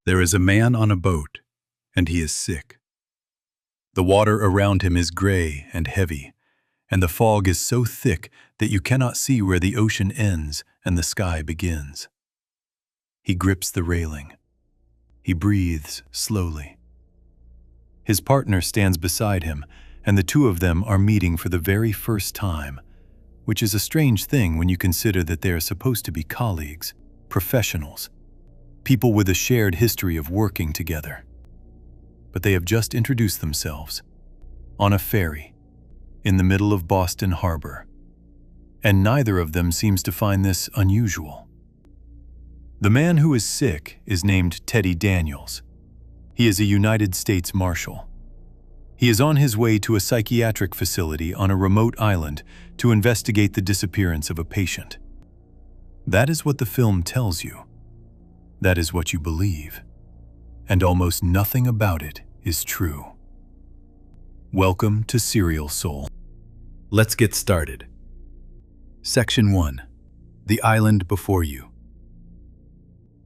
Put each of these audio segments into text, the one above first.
There is a man on a boat, and he is sick. The water around him is gray and heavy, and the fog is so thick that you cannot see where the ocean ends and the sky begins. He grips the railing. He breathes slowly. His partner stands beside him, and the two of them are meeting for the very first time, which is a strange thing when you consider that they are supposed to be colleagues, professionals, people with a shared history of working together. But they have just introduced themselves on a ferry in the middle of Boston Harbor, and neither of them seems to find this unusual. The man who is sick is named Teddy Daniels. He is a United States Marshal. He is on his way to a psychiatric facility on a remote island to investigate the disappearance of a patient. That is what the film tells you. That is what you believe. And almost nothing about it is true. Welcome to Serial Soul. Let's get started. Section 1. The Island Before You.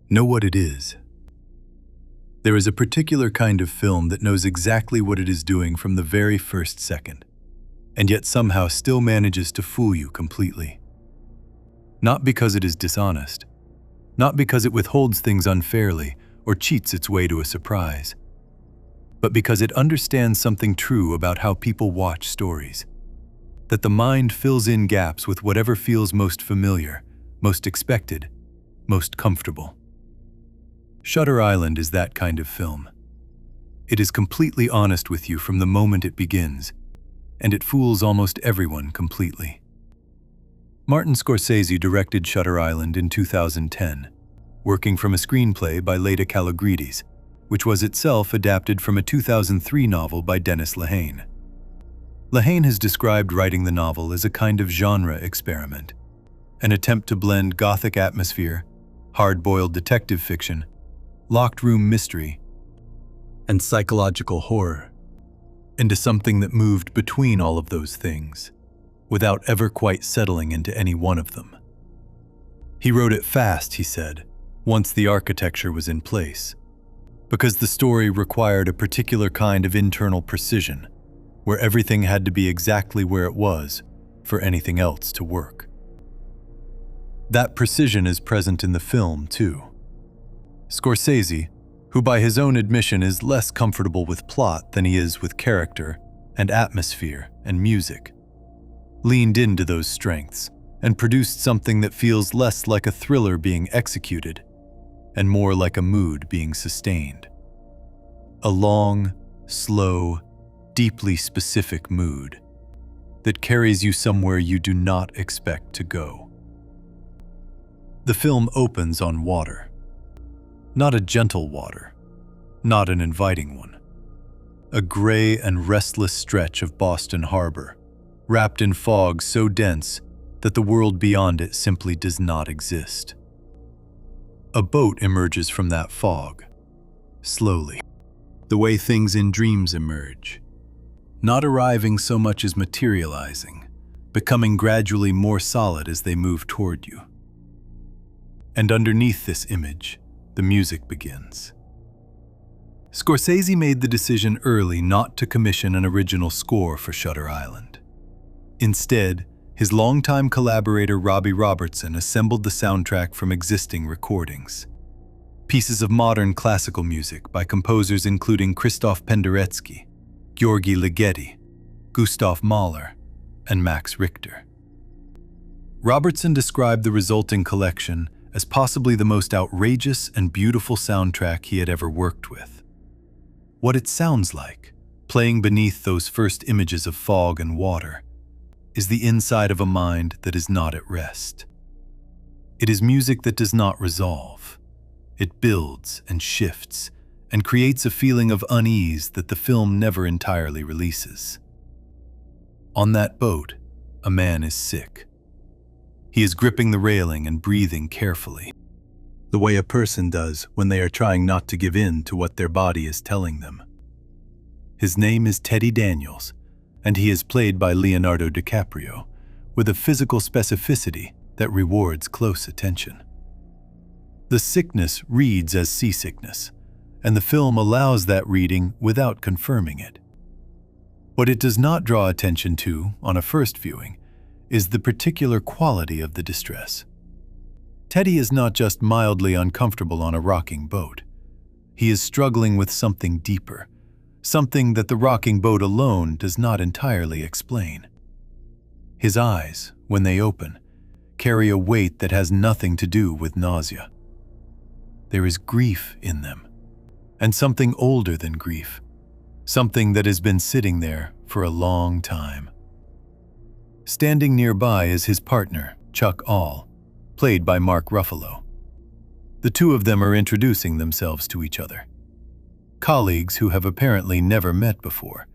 Know what it is. There is a particular kind of film that knows exactly what it is doing from the very first second, and yet somehow still manages to fool you completely. Not because it is dishonest, not because it withholds things unfairly or cheats its way to a surprise, but because it understands something true about how people watch stories, that the mind fills in gaps with whatever feels most familiar, most expected, most comfortable. Shutter Island is that kind of film. It is completely honest with you from the moment it begins, and it fools almost everyone completely. Martin Scorsese directed Shutter Island in 2010, working from a screenplay by Leda Kalogridis, which was itself adapted from a 2003 novel by Dennis Lehane. Lehane has described writing the novel as a kind of genre experiment, an attempt to blend gothic atmosphere, hard-boiled detective fiction, locked-room mystery, and psychological horror into something that moved between all of those things, without ever quite settling into any one of them. He wrote it fast, he said, once the architecture was in place, because the story required a particular kind of internal precision, where everything had to be exactly where it was for anything else to work. That precision is present in the film, too. Scorsese, who by his own admission is less comfortable with plot than he is with character and atmosphere and music, leaned into those strengths and produced something that feels less like a thriller being executed and more like a mood being sustained. A long, slow, deeply specific mood that carries you somewhere you do not expect to go. The film opens on water. Not a gentle water, not an inviting one. A gray and restless stretch of Boston Harbor, wrapped in fog so dense that the world beyond it simply does not exist. A boat emerges from that fog, slowly, the way things in dreams emerge, not arriving so much as materializing, becoming gradually more solid as they move toward you. And underneath this image, the music begins. Scorsese made the decision early not to commission an original score for Shutter Island. Instead, his longtime collaborator Robbie Robertson assembled the soundtrack from existing recordings. Pieces of modern classical music by composers including Krzysztof Penderecki, György Ligeti, Gustav Mahler, and Max Richter. Robertson described the resulting collection as possibly the most outrageous and beautiful soundtrack he had ever worked with. What it sounds like, playing beneath those first images of fog and water, is the inside of a mind that is not at rest. It is music that does not resolve. It builds and shifts and creates a feeling of unease that the film never entirely releases. On that boat, a man is sick. He is gripping the railing and breathing carefully, the way a person does when they are trying not to give in to what their body is telling them. His name is Teddy Daniels, and he is played by Leonardo DiCaprio, with a physical specificity that rewards close attention. The sickness reads as seasickness, and the film allows that reading without confirming it. What it does not draw attention to on a first viewing is the particular quality of the distress. Teddy is not just mildly uncomfortable on a rocking boat. He is struggling with something deeper, something that the rocking boat alone does not entirely explain. His eyes, when they open, carry a weight that has nothing to do with nausea. There is grief in them, and something older than grief, something that has been sitting there for a long time. Standing nearby is his partner, Chuck All, played by Mark Ruffalo. The two of them are introducing themselves to each other. Colleagues who have apparently never met before,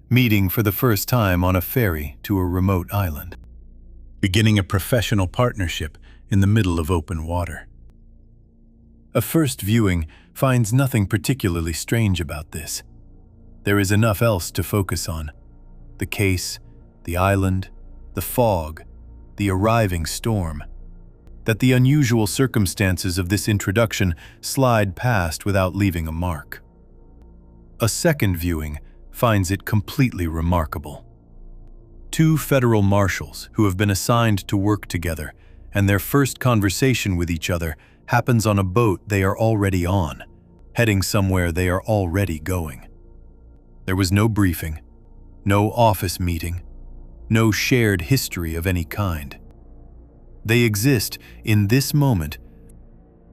meeting for the first time on a ferry to a remote island, beginning a professional partnership in the middle of open water. A first viewing finds nothing particularly strange about this. There is enough else to focus on: the case, the island, the fog, the arriving storm, that the unusual circumstances of this introduction slide past without leaving a mark. A second viewing finds it completely remarkable. Two federal marshals who have been assigned to work together, and their first conversation with each other happens on a boat they are already on, heading somewhere they are already going. There was no briefing, no office meeting, no shared history of any kind. They exist in this moment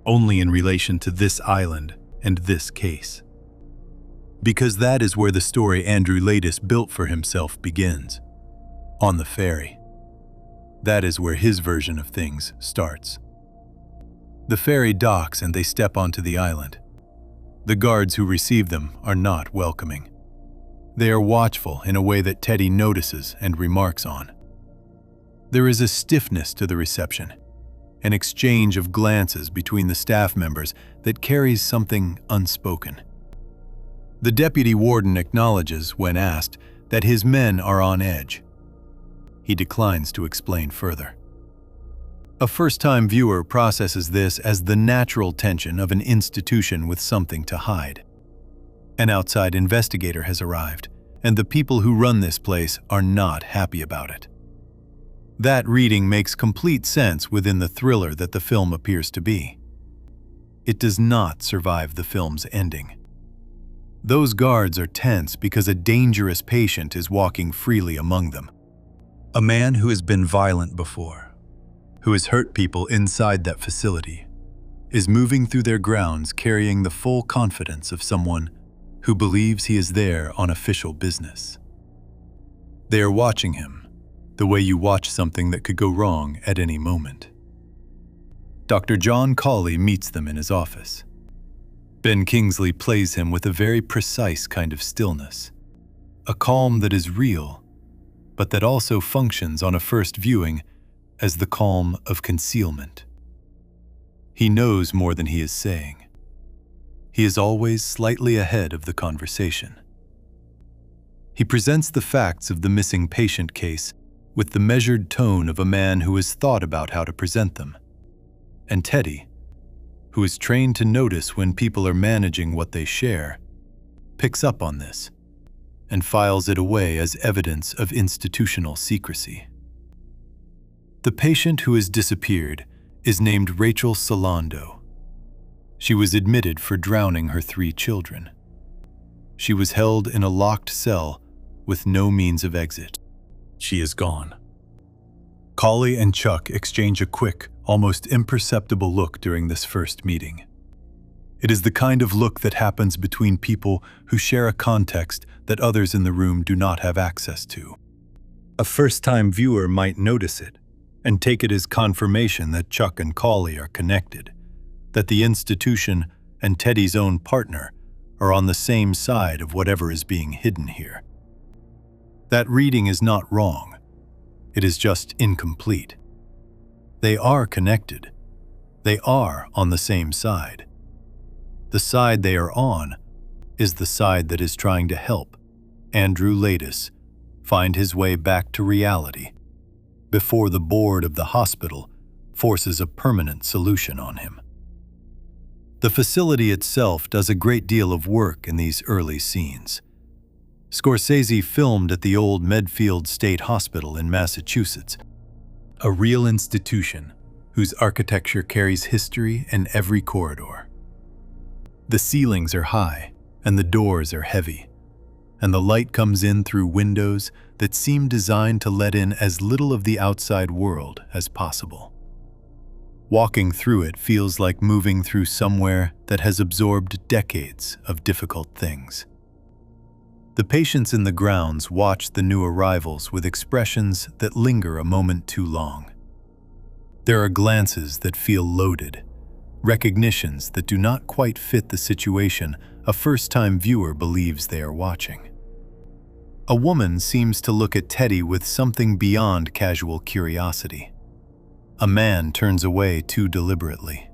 only in relation to this island and this case. Because that is where the story Andrew Latis built for himself begins, on the ferry. That is where his version of things starts. The ferry docks and they step onto the island. The guards who receive them are not welcoming. They are watchful in a way that Teddy notices and remarks on. There is a stiffness to the reception, an exchange of glances between the staff members that carries something unspoken. The deputy warden acknowledges, when asked, that his men are on edge. He declines to explain further. A first-time viewer processes this as the natural tension of an institution with something to hide. An outside investigator has arrived, and the people who run this place are not happy about it. That reading makes complete sense within the thriller that the film appears to be. It does not survive the film's ending. Those guards are tense because a dangerous patient is walking freely among them. A man who has been violent before, who has hurt people inside that facility, is moving through their grounds carrying the full confidence of someone who believes he is there on official business. They are watching him, the way you watch something that could go wrong at any moment. Dr. John Cawley meets them in his office. Ben Kingsley plays him with a very precise kind of stillness, a calm that is real, but that also functions on a first viewing as the calm of concealment. He knows more than he is saying. He is always slightly ahead of the conversation. He presents the facts of the missing patient case with the measured tone of a man who has thought about how to present them. And Teddy, who is trained to notice when people are managing what they share, picks up on this and files it away as evidence of institutional secrecy. The patient who has disappeared is named Rachel Solando. She was admitted for drowning her 3 children. She was held in a locked cell with no means of exit. She is gone. Cawley and Chuck exchange a quick, almost imperceptible look during this first meeting. It is the kind of look that happens between people who share a context that others in the room do not have access to. A first-time viewer might notice it and take it as confirmation that Chuck and Cawley are connected, that the institution and Teddy's own partner are on the same side of whatever is being hidden here. That reading is not wrong. It is just incomplete. They are connected. They are on the same side. The side they are on is the side that is trying to help Andrew Latis find his way back to reality before the board of the hospital forces a permanent solution on him. The facility itself does a great deal of work in these early scenes. Scorsese filmed at the old Medfield State Hospital in Massachusetts, a real institution whose architecture carries history in every corridor. The ceilings are high and the doors are heavy, and the light comes in through windows that seem designed to let in as little of the outside world as possible. Walking through it feels like moving through somewhere that has absorbed decades of difficult things. The patients in the grounds watch the new arrivals with expressions that linger a moment too long. There are glances that feel loaded, recognitions that do not quite fit the situation a first-time viewer believes they are watching. A woman seems to look at Teddy with something beyond casual curiosity. A man turns away too deliberately.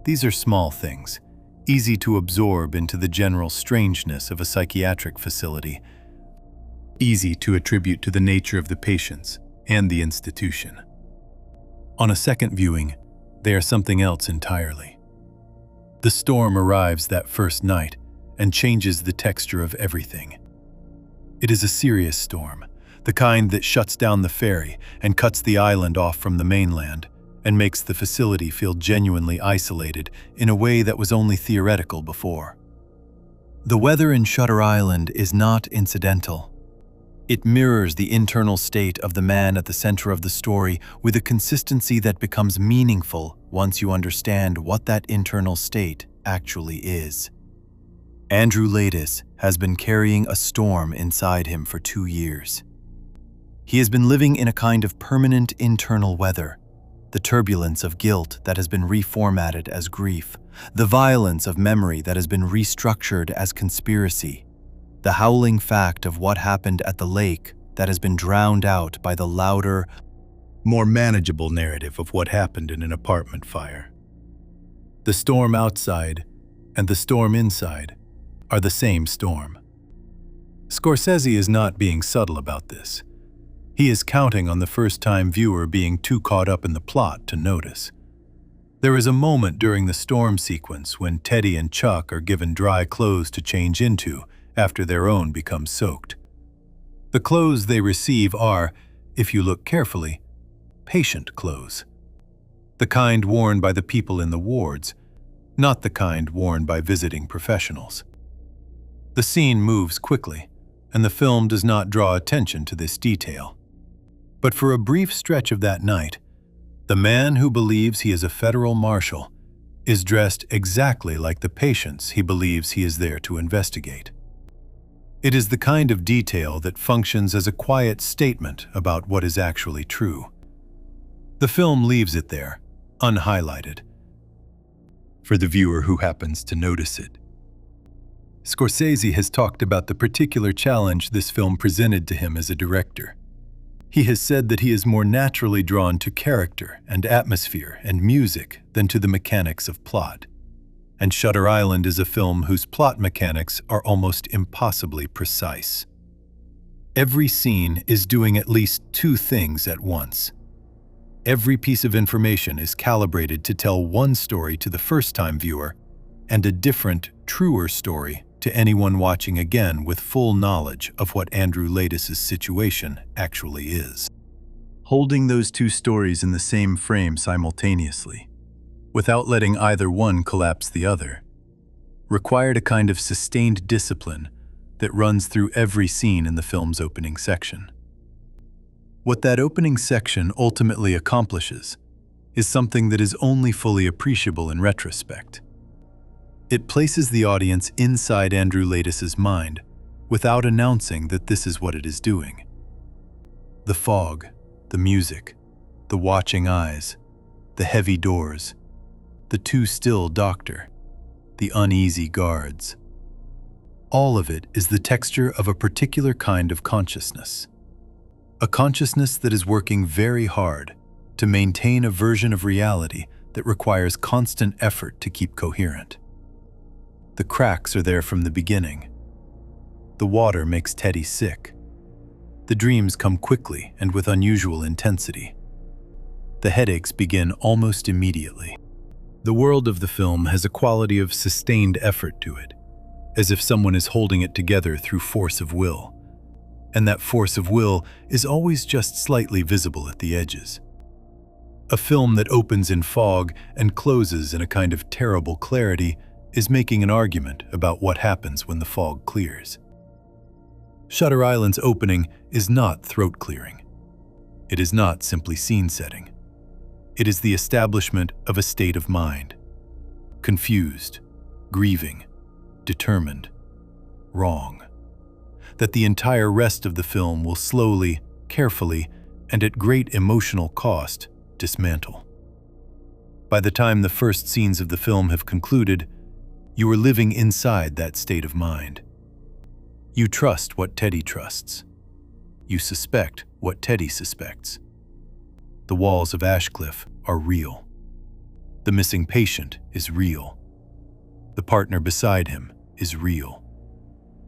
These are small things, easy to absorb into the general strangeness of a psychiatric facility, easy to attribute to the nature of the patients and the institution. On a second viewing, they are something else entirely. The storm arrives that first night and changes the texture of everything. It is a serious storm, the kind that shuts down the ferry and cuts the island off from the mainland and makes the facility feel genuinely isolated in a way that was only theoretical before. The weather in Shutter Island is not incidental. It mirrors the internal state of the man at the center of the story with a consistency that becomes meaningful once you understand what that internal state actually is. Andrew Laeddis has been carrying a storm inside him for 2 years. He has been living in a kind of permanent internal weather, the turbulence of guilt that has been reformatted as grief, the violence of memory that has been restructured as conspiracy, the howling fact of what happened at the lake that has been drowned out by the louder, more manageable narrative of what happened in an apartment fire. The storm outside and the storm inside are the same storm. Scorsese is not being subtle about this. He is counting on the first-time viewer being too caught up in the plot to notice. There is a moment during the storm sequence when Teddy and Chuck are given dry clothes to change into after their own become soaked. The clothes they receive are, if you look carefully, patient clothes. The kind worn by the people in the wards, not the kind worn by visiting professionals. The scene moves quickly, and the film does not draw attention to this detail. But for a brief stretch of that night, the man who believes he is a federal marshal is dressed exactly like the patients he believes he is there to investigate. It is the kind of detail that functions as a quiet statement about what is actually true. The film leaves it there, unhighlighted, for the viewer who happens to notice it. Scorsese has talked about the particular challenge this film presented to him as a director. He has said that he is more naturally drawn to character and atmosphere and music than to the mechanics of plot. And Shutter Island is a film whose plot mechanics are almost impossibly precise. Every scene is doing at least 2 things at once. Every piece of information is calibrated to tell one story to the first-time viewer and a different, truer story to anyone watching again with full knowledge of what Andrew Laeddis' situation actually is. Holding those 2 stories in the same frame simultaneously, without letting either one collapse the other, required a kind of sustained discipline that runs through every scene in the film's opening section. What that opening section ultimately accomplishes is something that is only fully appreciable in retrospect. It places the audience inside Andrew Laeddis' mind without announcing that this is what it is doing. The fog, the music, the watching eyes, the heavy doors, the too still doctor, the uneasy guards. All of it is the texture of a particular kind of consciousness. A consciousness that is working very hard to maintain a version of reality that requires constant effort to keep coherent. The cracks are there from the beginning. The water makes Teddy sick. The dreams come quickly and with unusual intensity. The headaches begin almost immediately. The world of the film has a quality of sustained effort to it, as if someone is holding it together through force of will. And that force of will is always just slightly visible at the edges. A film that opens in fog and closes in a kind of terrible clarity is making an argument about what happens when the fog clears. Shutter Island's opening is not throat-clearing. It is not simply scene-setting. It is the establishment of a state of mind. Confused, grieving, determined, wrong. That the entire rest of the film will slowly, carefully, and at great emotional cost, dismantle. By the time the first scenes of the film have concluded, you are living inside that state of mind. You trust what Teddy trusts. You suspect what Teddy suspects. The walls of Ashcliff are real. The missing patient is real. The partner beside him is real.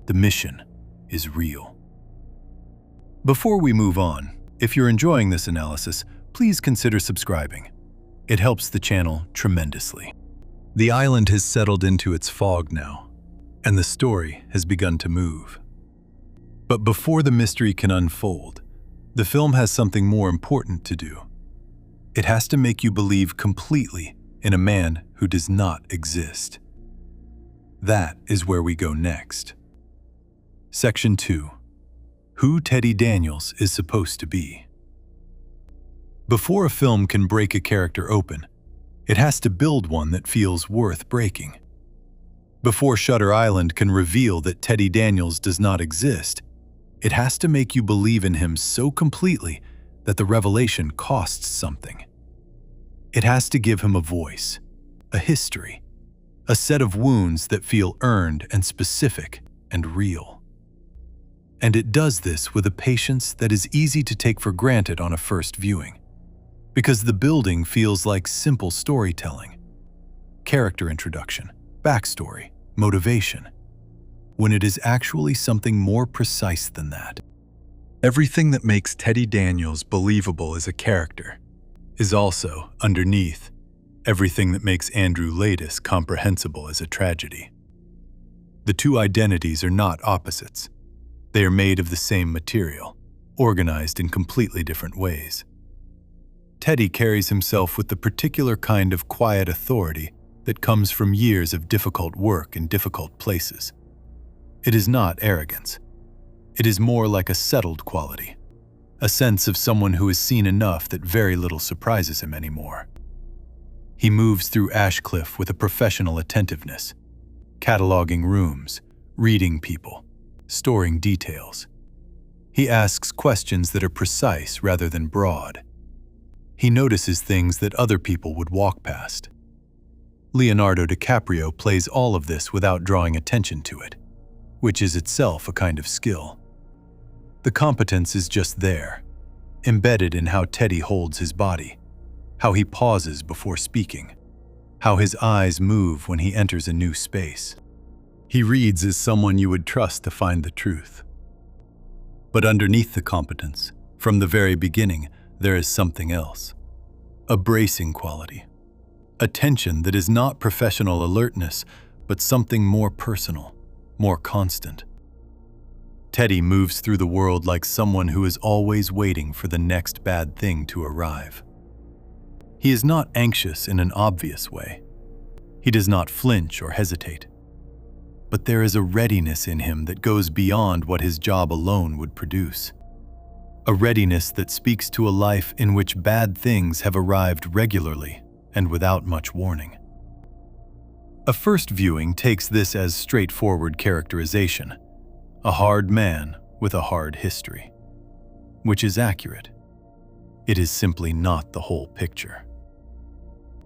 The mission is real. Before we move on, if you're enjoying this analysis, please consider subscribing. It helps the channel tremendously. The island has settled into its fog now, and the story has begun to move. But before the mystery can unfold, the film has something more important to do. It has to make you believe completely in a man who does not exist. That is where we go next. Section 2. Who Teddy Daniels is supposed to be. Before a film can break a character open, it has to build one that feels worth breaking. Before Shutter Island can reveal that Teddy Daniels does not exist, it has to make you believe in him so completely that the revelation costs something. It has to give him a voice, a history, a set of wounds that feel earned and specific and real. And it does this with a patience that is easy to take for granted on a first viewing, because the building feels like simple storytelling, character introduction, backstory, motivation, when it is actually something more precise than that. Everything that makes Teddy Daniels believable as a character is also, underneath, everything that makes Andrew Laeddis comprehensible as a tragedy. The two identities are not opposites. They are made of the same material, organized in completely different ways. Teddy carries himself with the particular kind of quiet authority that comes from years of difficult work in difficult places. It is not arrogance. It is more like a settled quality, a sense of someone who has seen enough that very little surprises him anymore. He moves through Ashcliff with a professional attentiveness, cataloging rooms, reading people, storing details. He asks questions that are precise rather than broad. He notices things that other people would walk past. Leonardo DiCaprio plays all of this without drawing attention to it, which is itself a kind of skill. The competence is just there, embedded in how Teddy holds his body, how he pauses before speaking, how his eyes move when he enters a new space. He reads as someone you would trust to find the truth. But underneath the competence, from the very beginning, there is something else. A bracing quality. A tension that is not professional alertness, but something more personal, more constant. Teddy moves through the world like someone who is always waiting for the next bad thing to arrive. He is not anxious in an obvious way. He does not flinch or hesitate. But there is a readiness in him that goes beyond what his job alone would produce. A readiness that speaks to a life in which bad things have arrived regularly and without much warning. A first viewing takes this as straightforward characterization, a hard man with a hard history, which is accurate. It is simply not the whole picture.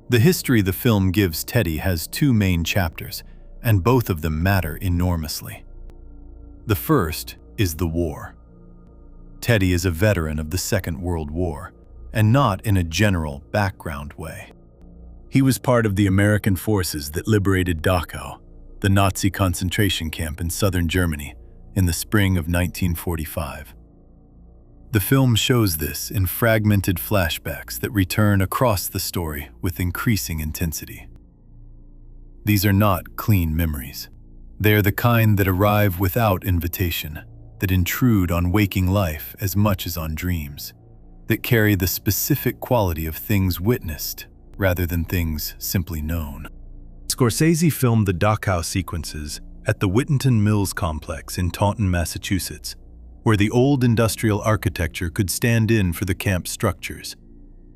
The history the film gives Teddy has two main chapters, and both of them matter enormously. The first is the war. Teddy is a veteran of the Second World War, and not in a general background way. He was part of the American forces that liberated Dachau, the Nazi concentration camp in southern Germany, in the spring of 1945. The film shows this in fragmented flashbacks that return across the story with increasing intensity. These are not clean memories. They are the kind that arrive without invitation, that intrude on waking life as much as on dreams, that carry the specific quality of things witnessed rather than things simply known. Scorsese filmed the Dachau sequences at the Whittington Mills complex in Taunton, Massachusetts, where the old industrial architecture could stand in for the camp structures,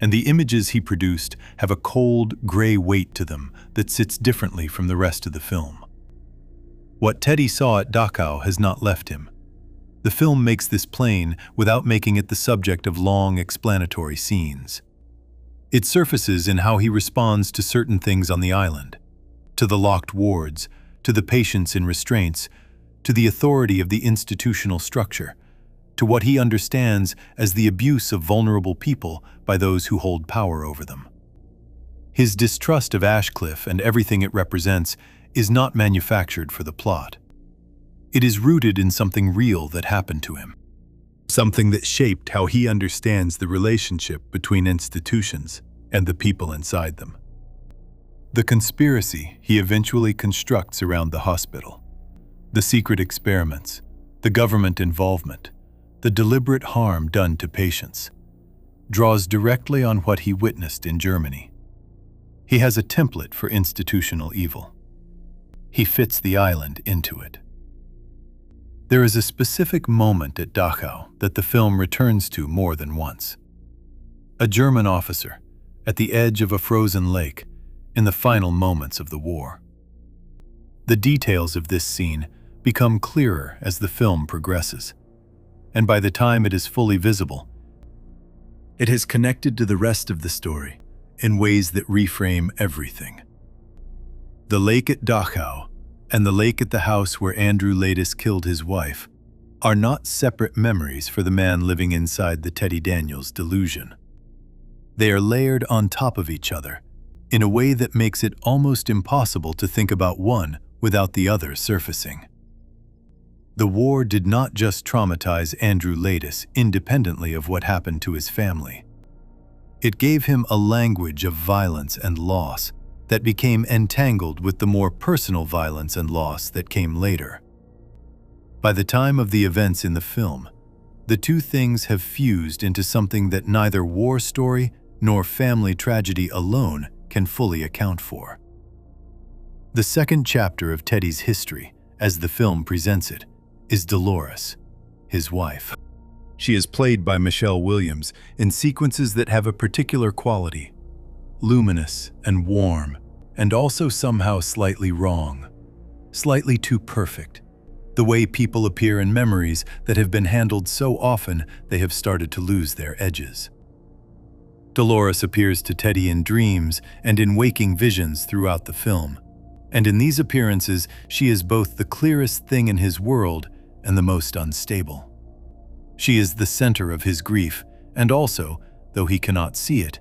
and the images he produced have a cold, gray weight to them that sits differently from the rest of the film. What Teddy saw at Dachau has not left him. The film makes this plain without making it the subject of long explanatory scenes. It surfaces in how he responds to certain things on the island, to the locked wards, to the patience in restraints, to the authority of the institutional structure, to what he understands as the abuse of vulnerable people by those who hold power over them. His distrust of Ashcliffe and everything it represents is not manufactured for the plot. It is rooted in something real that happened to him, something that shaped how he understands the relationship between institutions and the people inside them. The conspiracy he eventually constructs around the hospital, the secret experiments, the government involvement, the deliberate harm done to patients, draws directly on what he witnessed in Germany. He has a template for institutional evil. He fits the island into it. There is a specific moment at Dachau that the film returns to more than once. A German officer, at the edge of a frozen lake, in the final moments of the war. The details of this scene become clearer as the film progresses, and by the time it is fully visible, it has connected to the rest of the story in ways that reframe everything. The lake at Dachau and the lake at the house where Andrew Laeddis killed his wife are not separate memories for the man living inside the Teddy Daniels delusion. They are layered on top of each other in a way that makes it almost impossible to think about one without the other surfacing. The war did not just traumatize Andrew Laeddis independently of what happened to his family. It gave him a language of violence and loss that became entangled with the more personal violence and loss that came later. By the time of the events in the film, the two things have fused into something that neither war story nor family tragedy alone can fully account for. The second chapter of Teddy's history, as the film presents it, is Dolores, his wife. She is played by Michelle Williams in sequences that have a particular quality, luminous and warm, and also somehow slightly wrong, slightly too perfect, the way people appear in memories that have been handled so often they have started to lose their edges. Dolores appears to Teddy in dreams and in waking visions throughout the film, and in these appearances she is both the clearest thing in his world and the most unstable. She is the center of his grief and also, though he cannot see it,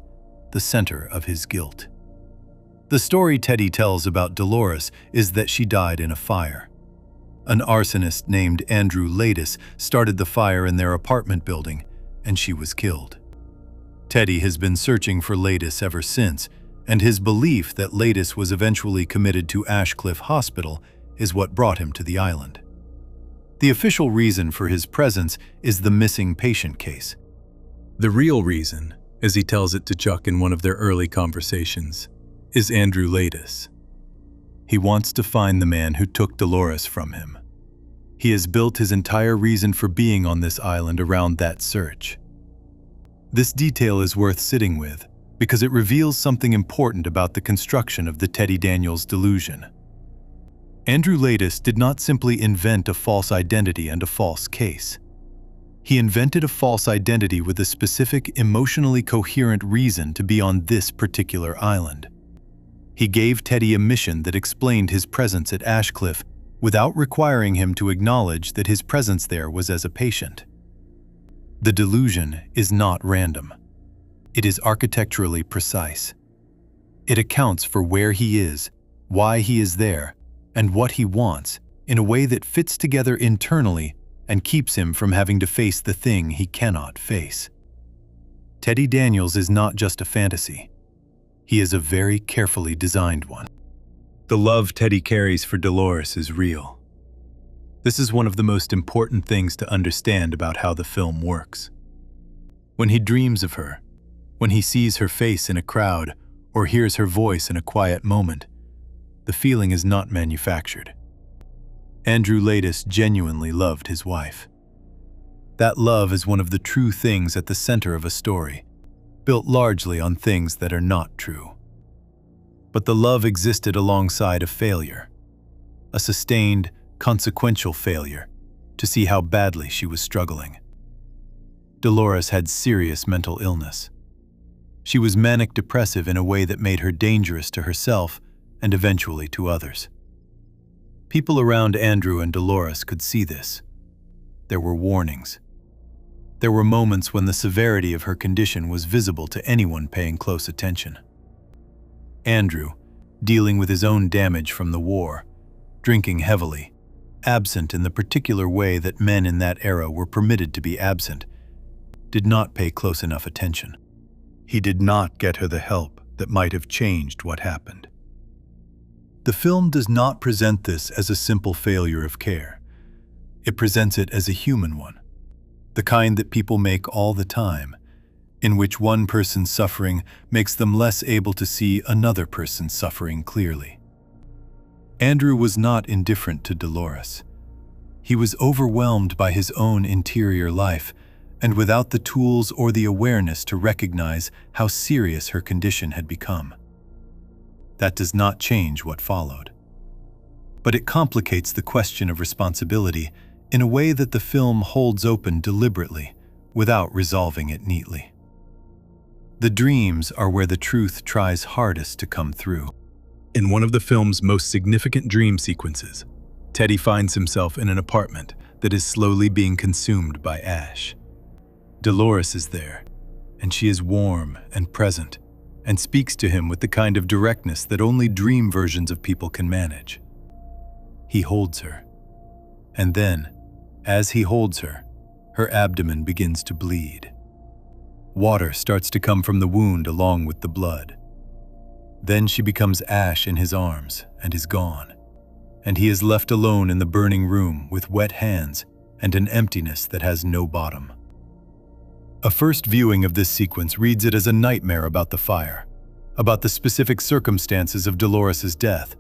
the center of his guilt. The story Teddy tells about Dolores is that she died in a fire. An arsonist named Andrew Laeddis started the fire in their apartment building, and she was killed. Teddy has been searching for Laeddis ever since, and his belief that Laeddis was eventually committed to Ashcliffe Hospital is what brought him to the island. The official reason for his presence is the missing patient case. The real reason, as he tells it to Chuck in one of their early conversations, is Andrew Laeddis. He wants to find the man who took Dolores from him. He has built his entire reason for being on this island around that search. This detail is worth sitting with because it reveals something important about the construction of the Teddy Daniels delusion. Andrew Laeddis did not simply invent a false identity and a false case. He invented a false identity with a specific, emotionally coherent reason to be on this particular island. He gave Teddy a mission that explained his presence at Ashcliffe without requiring him to acknowledge that his presence there was as a patient. The delusion is not random. It is architecturally precise. It accounts for where he is, why he is there, and what he wants in a way that fits together internally and keeps him from having to face the thing he cannot face. Teddy Daniels is not just a fantasy. He is a very carefully designed one. The love Teddy carries for Dolores is real. This is one of the most important things to understand about how the film works. When he dreams of her, when he sees her face in a crowd or hears her voice in a quiet moment, the feeling is not manufactured. Andrew Laeddis genuinely loved his wife. That love is one of the true things at the center of a story, built largely on things that are not true. But the love existed alongside a failure, a sustained, consequential failure, to see how badly she was struggling. Dolores had serious mental illness. She was manic-depressive in a way that made her dangerous to herself and eventually to others. People around Andrew and Dolores could see this. There were warnings. There were moments when the severity of her condition was visible to anyone paying close attention. Andrew, dealing with his own damage from the war, drinking heavily, absent in the particular way that men in that era were permitted to be absent, did not pay close enough attention. He did not get her the help that might have changed what happened. The film does not present this as a simple failure of care. It presents it as a human one, the kind that people make all the time, in which one person's suffering makes them less able to see another person's suffering clearly. Andrew was not indifferent to Dolores. He was overwhelmed by his own interior life and without the tools or the awareness to recognize how serious her condition had become. That does not change what followed. But it complicates the question of responsibility in a way that the film holds open deliberately, without resolving it neatly. The dreams are where the truth tries hardest to come through. In one of the film's most significant dream sequences, Teddy finds himself in an apartment that is slowly being consumed by ash. Dolores is there, and she is warm and present, and speaks to him with the kind of directness that only dream versions of people can manage. He holds her, and then, as he holds her, her abdomen begins to bleed. Water starts to come from the wound along with the blood. Then she becomes ash in his arms and is gone, and he is left alone in the burning room with wet hands and an emptiness that has no bottom. A first viewing of this sequence reads it as a nightmare about the fire, about the specific circumstances of Dolores' death,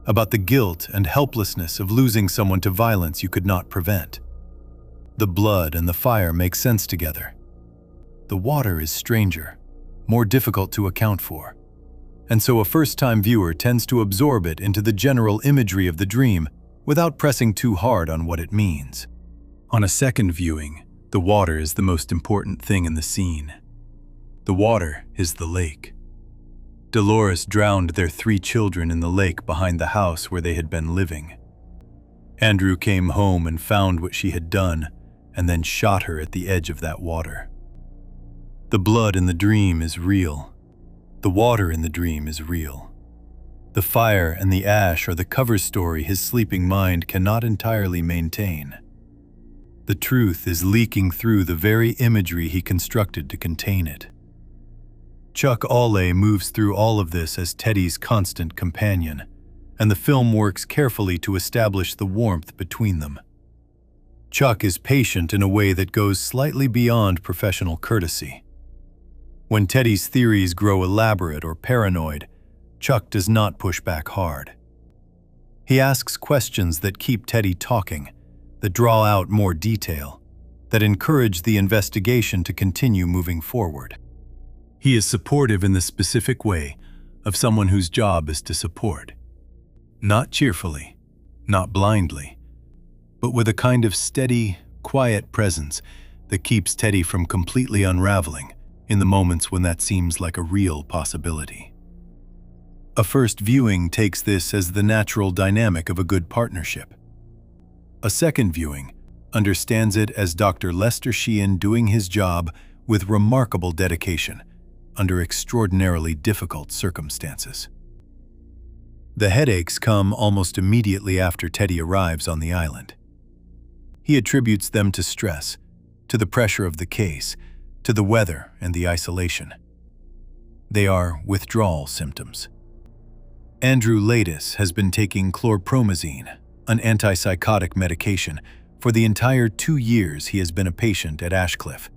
about the guilt and helplessness of losing someone to violence you could not prevent. The blood and the fire make sense together. The water is stranger, more difficult to account for, and so a first-time viewer tends to absorb it into the general imagery of the dream without pressing too hard on what it means. On a second viewing, the water is the most important thing in the scene. The water is the lake. Dolores drowned their 3 children in the lake behind the house where they had been living. Andrew came home and found what she had done, and then shot her at the edge of that water. The blood in the dream is real. The water in the dream is real. The fire and the ash are the cover story his sleeping mind cannot entirely maintain. The truth is leaking through the very imagery he constructed to contain it. Chuck Aule moves through all of this as Teddy's constant companion, and the film works carefully to establish the warmth between them. Chuck is patient in a way that goes slightly beyond professional courtesy. When Teddy's theories grow elaborate or paranoid, Chuck does not push back hard. He asks questions that keep Teddy talking, that draw out more detail, that encourage the investigation to continue moving forward. He is supportive in the specific way of someone whose job is to support. Not cheerfully, not blindly, but with a kind of steady, quiet presence that keeps Teddy from completely unraveling in the moments when that seems like a real possibility. A first viewing takes this as the natural dynamic of a good partnership. A second viewing understands it as Dr. Lester Sheehan doing his job with remarkable dedication under extraordinarily difficult circumstances. The headaches come almost immediately after Teddy arrives on the island. He attributes them to stress, to the pressure of the case, to the weather and the isolation. They are withdrawal symptoms. Andrew Latis has been taking chlorpromazine, an antipsychotic medication, for the entire 2 years he has been a patient at Ashcliffe.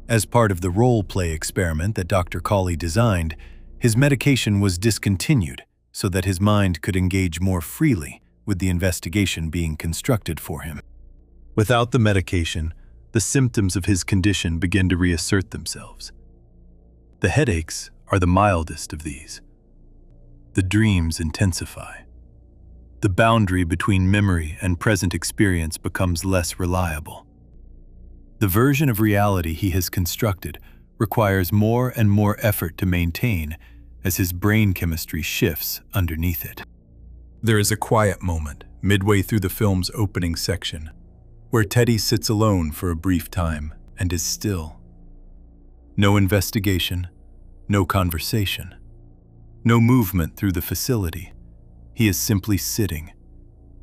As part of the role-play experiment that Dr. Cawley designed, his medication was discontinued so that his mind could engage more freely with the investigation being constructed for him. Without the medication, the symptoms of his condition begin to reassert themselves. The headaches are the mildest of these. The dreams intensify. The boundary between memory and present experience becomes less reliable. The version of reality he has constructed requires more and more effort to maintain as his brain chemistry shifts underneath it. There is a quiet moment midway through the film's opening section where Teddy sits alone for a brief time and is still. No investigation, no conversation, no movement through the facility. He is simply sitting,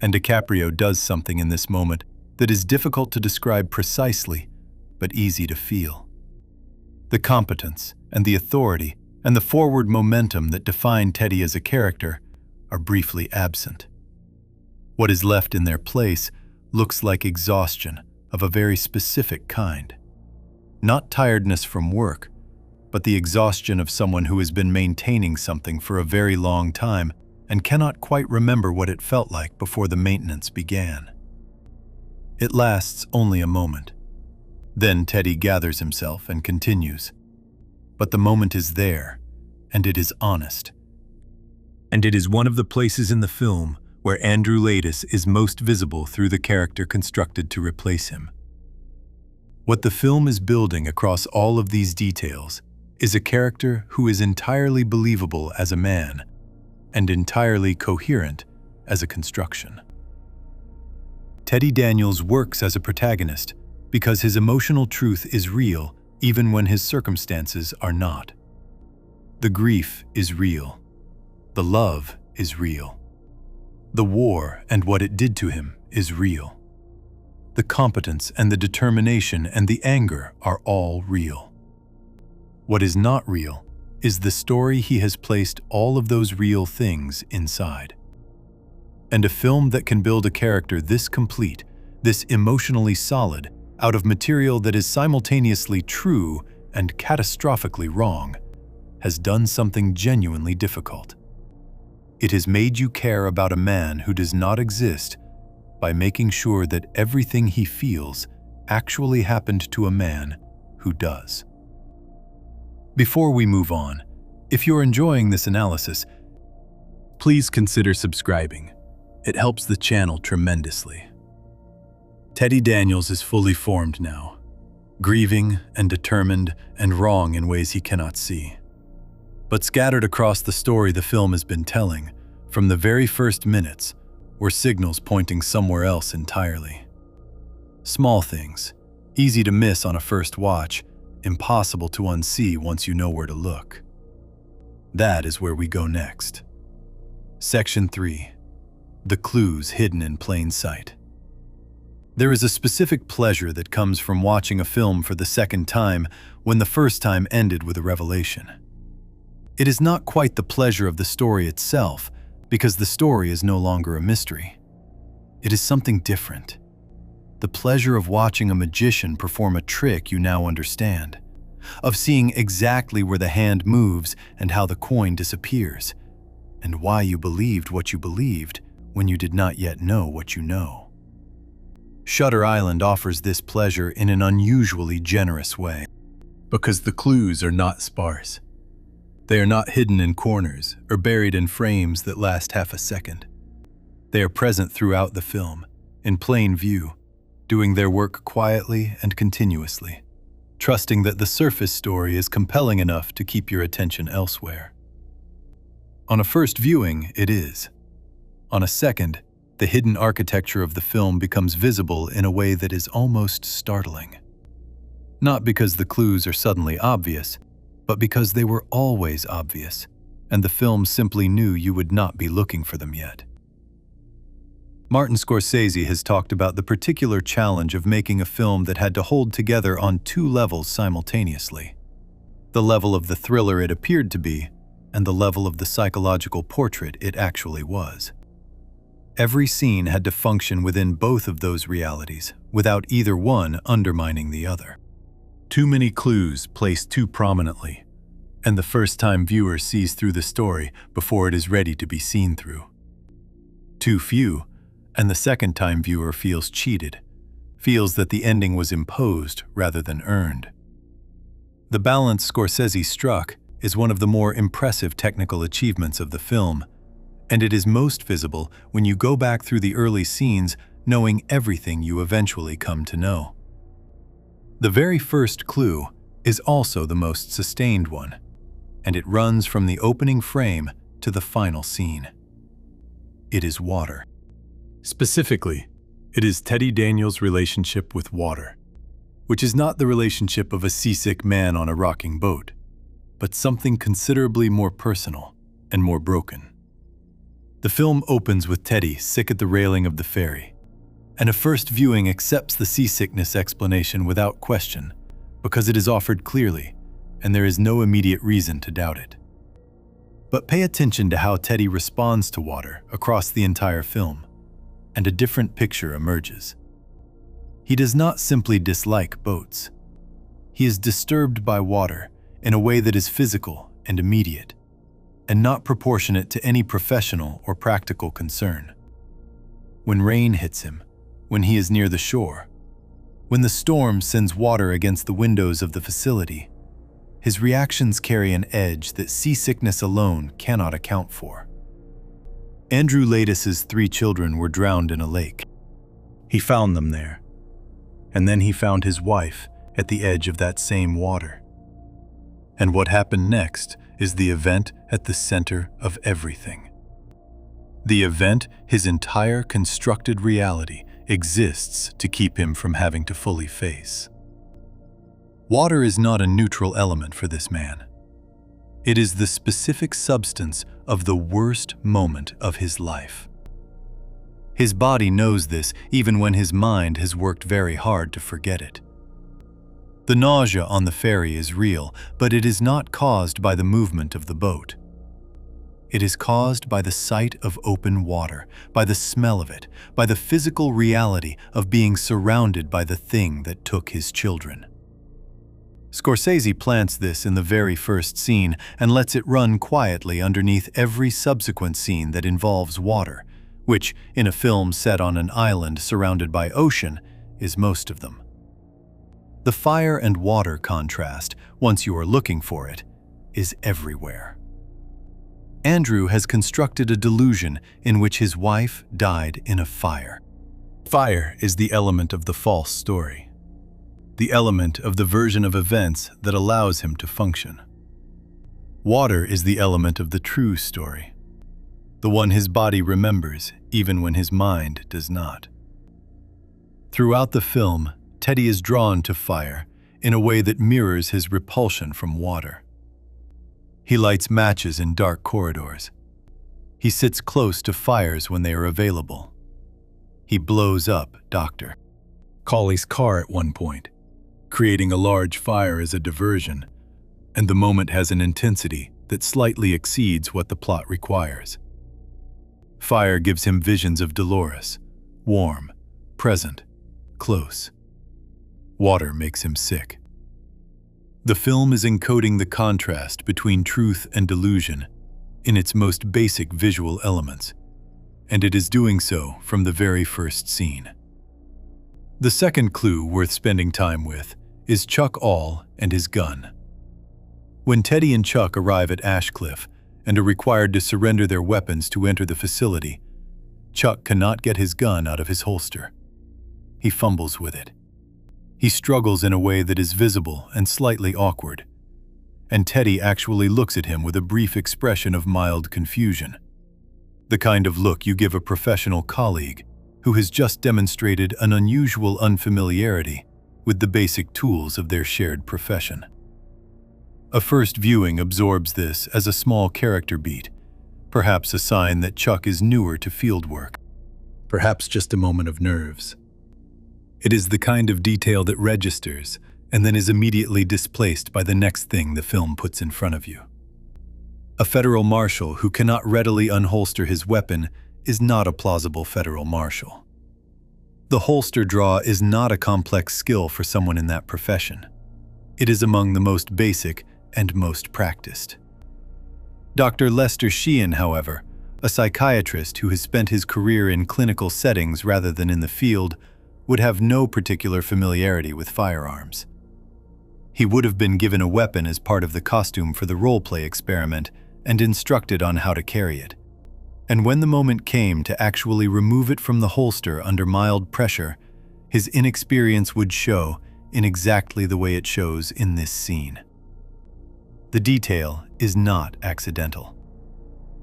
and DiCaprio does something in this moment that is difficult to describe precisely, but easy to feel. The competence and the authority and the forward momentum that define Teddy as a character are briefly absent. What is left in their place looks like exhaustion of a very specific kind. Not tiredness from work, but the exhaustion of someone who has been maintaining something for a very long time and cannot quite remember what it felt like before the maintenance began. It lasts only a moment. Then Teddy gathers himself and continues. But the moment is there, and it is honest. And it is one of the places in the film where Andrew Latis is most visible through the character constructed to replace him. What the film is building across all of these details is a character who is entirely believable as a man and entirely coherent as a construction. Teddy Daniels works as a protagonist because his emotional truth is real even when his circumstances are not. The grief is real. The love is real. The war and what it did to him is real. The competence and the determination and the anger are all real. What is not real is the story he has placed all of those real things inside. And a film that can build a character this complete, this emotionally solid, out of material that is simultaneously true and catastrophically wrong, has done something genuinely difficult. It has made you care about a man who does not exist by making sure that everything he feels actually happened to a man who does. Before we move on, if you're enjoying this analysis, please consider subscribing. It helps the channel tremendously. Teddy Daniels is fully formed now, grieving and determined and wrong in ways he cannot see. But scattered across the story the film has been telling, from the very first minutes, were signals pointing somewhere else entirely. Small things, easy to miss on a first watch, impossible to unsee once you know where to look. That is where we go next. Section 3. The clues hidden in plain sight. There is a specific pleasure that comes from watching a film for the second time when the first time ended with a revelation. It is not quite the pleasure of the story itself, because the story is no longer a mystery. It is something different. The pleasure of watching a magician perform a trick you now understand, of seeing exactly where the hand moves and how the coin disappears, and why you believed what you believed when you did not yet know what you know. Shutter Island offers this pleasure in an unusually generous way, because the clues are not sparse. They are not hidden in corners or buried in frames that last half a second. They are present throughout the film, in plain view, doing their work quietly and continuously, trusting that the surface story is compelling enough to keep your attention elsewhere. On a first viewing, it is. On a second, the hidden architecture of the film becomes visible in a way that is almost startling. Not because the clues are suddenly obvious, but because they were always obvious, and the film simply knew you would not be looking for them yet. Martin Scorsese has talked about the particular challenge of making a film that had to hold together on 2 levels simultaneously. The level of the thriller it appeared to be, and the level of the psychological portrait it actually was. Every scene had to function within both of those realities, without either one undermining the other. Too many clues placed too prominently, and the first-time viewer sees through the story before it is ready to be seen through. Too few, and the second-time viewer feels cheated, feels that the ending was imposed rather than earned. The balance Scorsese struck is one of the more impressive technical achievements of the film, and it is most visible when you go back through the early scenes knowing everything you eventually come to know. The very first clue is also the most sustained one, and it runs from the opening frame to the final scene. It is water. Specifically, it is Teddy Daniels' relationship with water, which is not the relationship of a seasick man on a rocking boat, but something considerably more personal and more broken. The film opens with Teddy sick at the railing of the ferry, and a first viewing accepts the seasickness explanation without question because it is offered clearly and there is no immediate reason to doubt it. But pay attention to how Teddy responds to water across the entire film, and a different picture emerges. He does not simply dislike boats. He is disturbed by water in a way that is physical and immediate, and not proportionate to any professional or practical concern. When rain hits him, when he is near the shore, when the storm sends water against the windows of the facility, his reactions carry an edge that seasickness alone cannot account for. Andrew Laetus's 3 children were drowned in a lake. He found them there, and then he found his wife at the edge of that same water. And what happened next is the event at the center of everything. The event his entire constructed reality exists to keep him from having to fully face. Water is not a neutral element for this man. It is the specific substance of the worst moment of his life. His body knows this even when his mind has worked very hard to forget it. The nausea on the ferry is real, but it is not caused by the movement of the boat. It is caused by the sight of open water, by the smell of it, by the physical reality of being surrounded by the thing that took his children. Scorsese plants this in the very first scene and lets it run quietly underneath every subsequent scene that involves water, which, in a film set on an island surrounded by ocean, is most of them. The fire and water contrast, once you are looking for it, is everywhere. Andrew has constructed a delusion in which his wife died in a fire. Fire is the element of the false story, the element of the version of events that allows him to function. Water is the element of the true story, the one his body remembers even when his mind does not. Throughout the film, Teddy is drawn to fire in a way that mirrors his repulsion from water. He lights matches in dark corridors. He sits close to fires when they are available. He blows up Dr. Cawley's car at one point, creating a large fire as a diversion, and the moment has an intensity that slightly exceeds what the plot requires. Fire gives him visions of Dolores, warm, present, close. Water makes him sick. The film is encoding the contrast between truth and delusion in its most basic visual elements, and it is doing so from the very first scene. The second clue worth spending time with is Chuck All and his gun. When Teddy and Chuck arrive at Ashcliff and are required to surrender their weapons to enter the facility, Chuck cannot get his gun out of his holster. He fumbles with it. He struggles in a way that is visible and slightly awkward, and Teddy actually looks at him with a brief expression of mild confusion, the kind of look you give a professional colleague who has just demonstrated an unusual unfamiliarity with the basic tools of their shared profession. A first viewing absorbs this as a small character beat, perhaps a sign that Chuck is newer to field work, perhaps just a moment of nerves. It is the kind of detail that registers and then is immediately displaced by the next thing the film puts in front of you. A federal marshal who cannot readily unholster his weapon is not a plausible federal marshal. The holster draw is not a complex skill for someone in that profession. It is among the most basic and most practiced. Dr. Lester Sheehan, however, a psychiatrist who has spent his career in clinical settings rather than in the field, would have no particular familiarity with firearms. He would have been given a weapon as part of the costume for the role-play experiment and instructed on how to carry it. And when the moment came to actually remove it from the holster under mild pressure, his inexperience would show in exactly the way it shows in this scene. The detail is not accidental.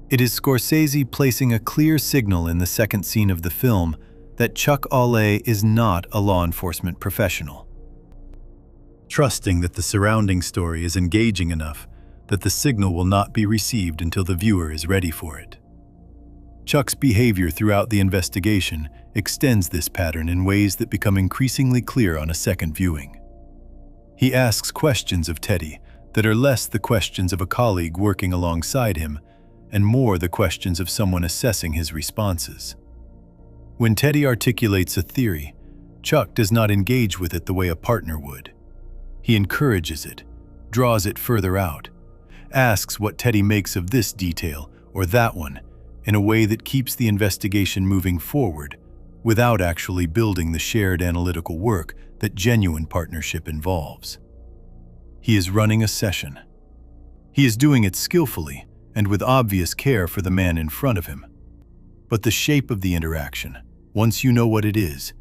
It is Scorsese placing a clear signal in the second scene of the film that Chuck Aule is not a law enforcement professional. Trusting that the surrounding story is engaging enough that the signal will not be received until the viewer is ready for it. Chuck's behavior throughout the investigation extends this pattern in ways that become increasingly clear on a second viewing. He asks questions of Teddy that are less the questions of a colleague working alongside him and more the questions of someone assessing his responses. When Teddy articulates a theory, Chuck does not engage with it the way a partner would. He encourages it, draws it further out, asks what Teddy makes of this detail or that one in a way that keeps the investigation moving forward without actually building the shared analytical work that genuine partnership involves. He is running a session. He is doing it skillfully and with obvious care for the man in front of him. But the shape of the interaction, once you know what it is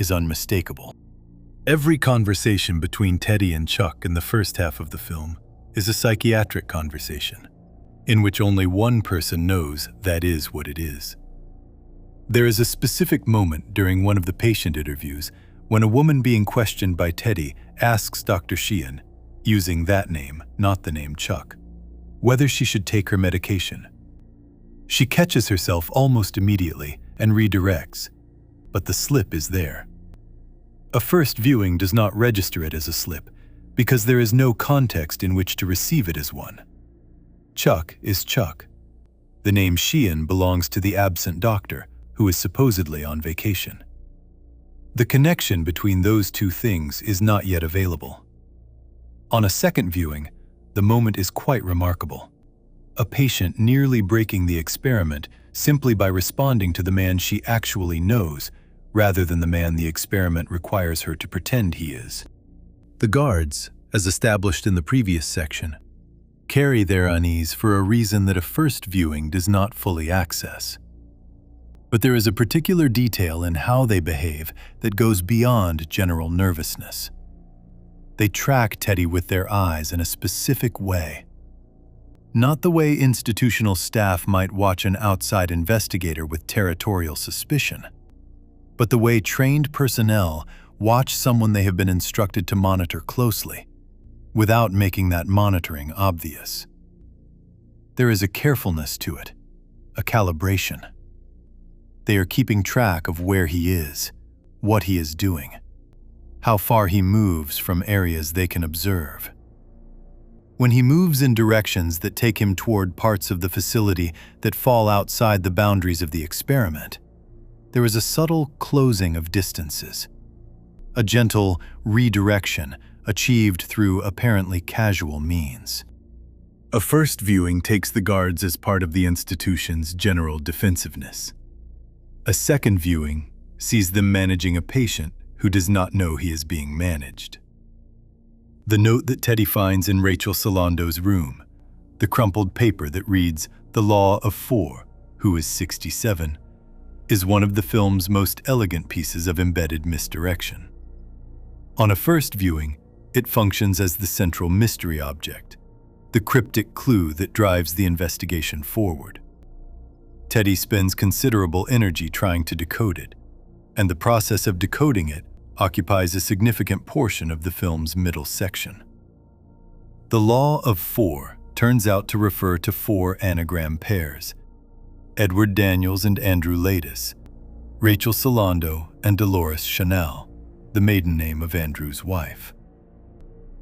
unmistakable. Every conversation between Teddy and Chuck in the first half of the film is a psychiatric conversation, in which only one person knows that is what it is. There is a specific moment during one of the patient interviews when a woman being questioned by Teddy asks Dr. Sheehan, using that name, not the name Chuck, whether she should take her medication. She catches herself almost immediately and redirects, but the slip is there. A first viewing does not register it as a slip because there is no context in which to receive it as one. Chuck is Chuck. The name Sheehan belongs to the absent doctor who is supposedly on vacation. The connection between those two things is not yet available. On a second viewing, the moment is quite remarkable. A patient nearly breaking the experiment simply by responding to the man she actually knows, rather than the man the experiment requires her to pretend he is. The guards, as established in the previous section, carry their unease for a reason that a first viewing does not fully access. But there is a particular detail in how they behave that goes beyond general nervousness. They track Teddy with their eyes in a specific way. Not the way institutional staff might watch an outside investigator with territorial suspicion, but the way trained personnel watch someone they have been instructed to monitor closely, without making that monitoring obvious. There is a carefulness to it, a calibration. They are keeping track of where he is, what he is doing, how far he moves from areas they can observe. When he moves in directions that take him toward parts of the facility that fall outside the boundaries of the experiment, there is a subtle closing of distances, a gentle redirection achieved through apparently casual means. A first viewing takes the guards as part of the institution's general defensiveness. A second viewing sees them managing a patient who does not know he is being managed. The note that Teddy finds in Rachel Solando's room, the crumpled paper that reads, "The Law of Four, who is 67, is one of the film's most elegant pieces of embedded misdirection. On a first viewing, it functions as the central mystery object, the cryptic clue that drives the investigation forward. Teddy spends considerable energy trying to decode it, and the process of decoding it occupies a significant portion of the film's middle section. The Law of Four turns out to refer to four anagram pairs: Edward Daniels and Andrew Latis, Rachel Solando and Dolores Chanel, the maiden name of Andrew's wife.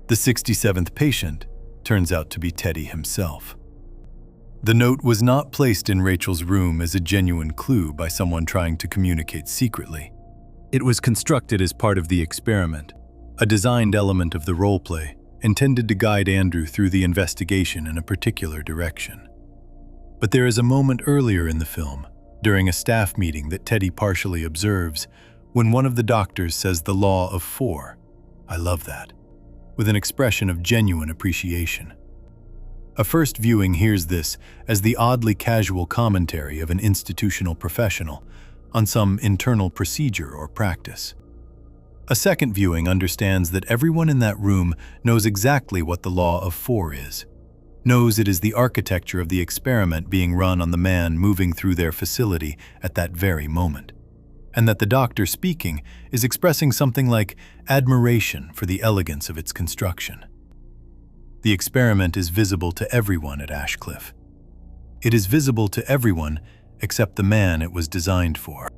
The 67th patient turns out to be Teddy himself. The note was not placed in Rachel's room as a genuine clue by someone trying to communicate secretly. It was constructed as part of the experiment, a designed element of the roleplay, intended to guide Andrew through the investigation in a particular direction. But there is a moment earlier in the film, during a staff meeting that Teddy partially observes, when one of the doctors says the law of four. I love that, with an expression of genuine appreciation. A first viewing hears this as the oddly casual commentary of an institutional professional on some internal procedure or practice. A second viewing understands that everyone in that room knows exactly what the law of four is, knows it is the architecture of the experiment being run on the man moving through their facility at that very moment, and that the doctor speaking is expressing something like admiration for the elegance of its construction. The experiment is visible to everyone at Ashcliff. It is visible to everyone except the man it was designed for.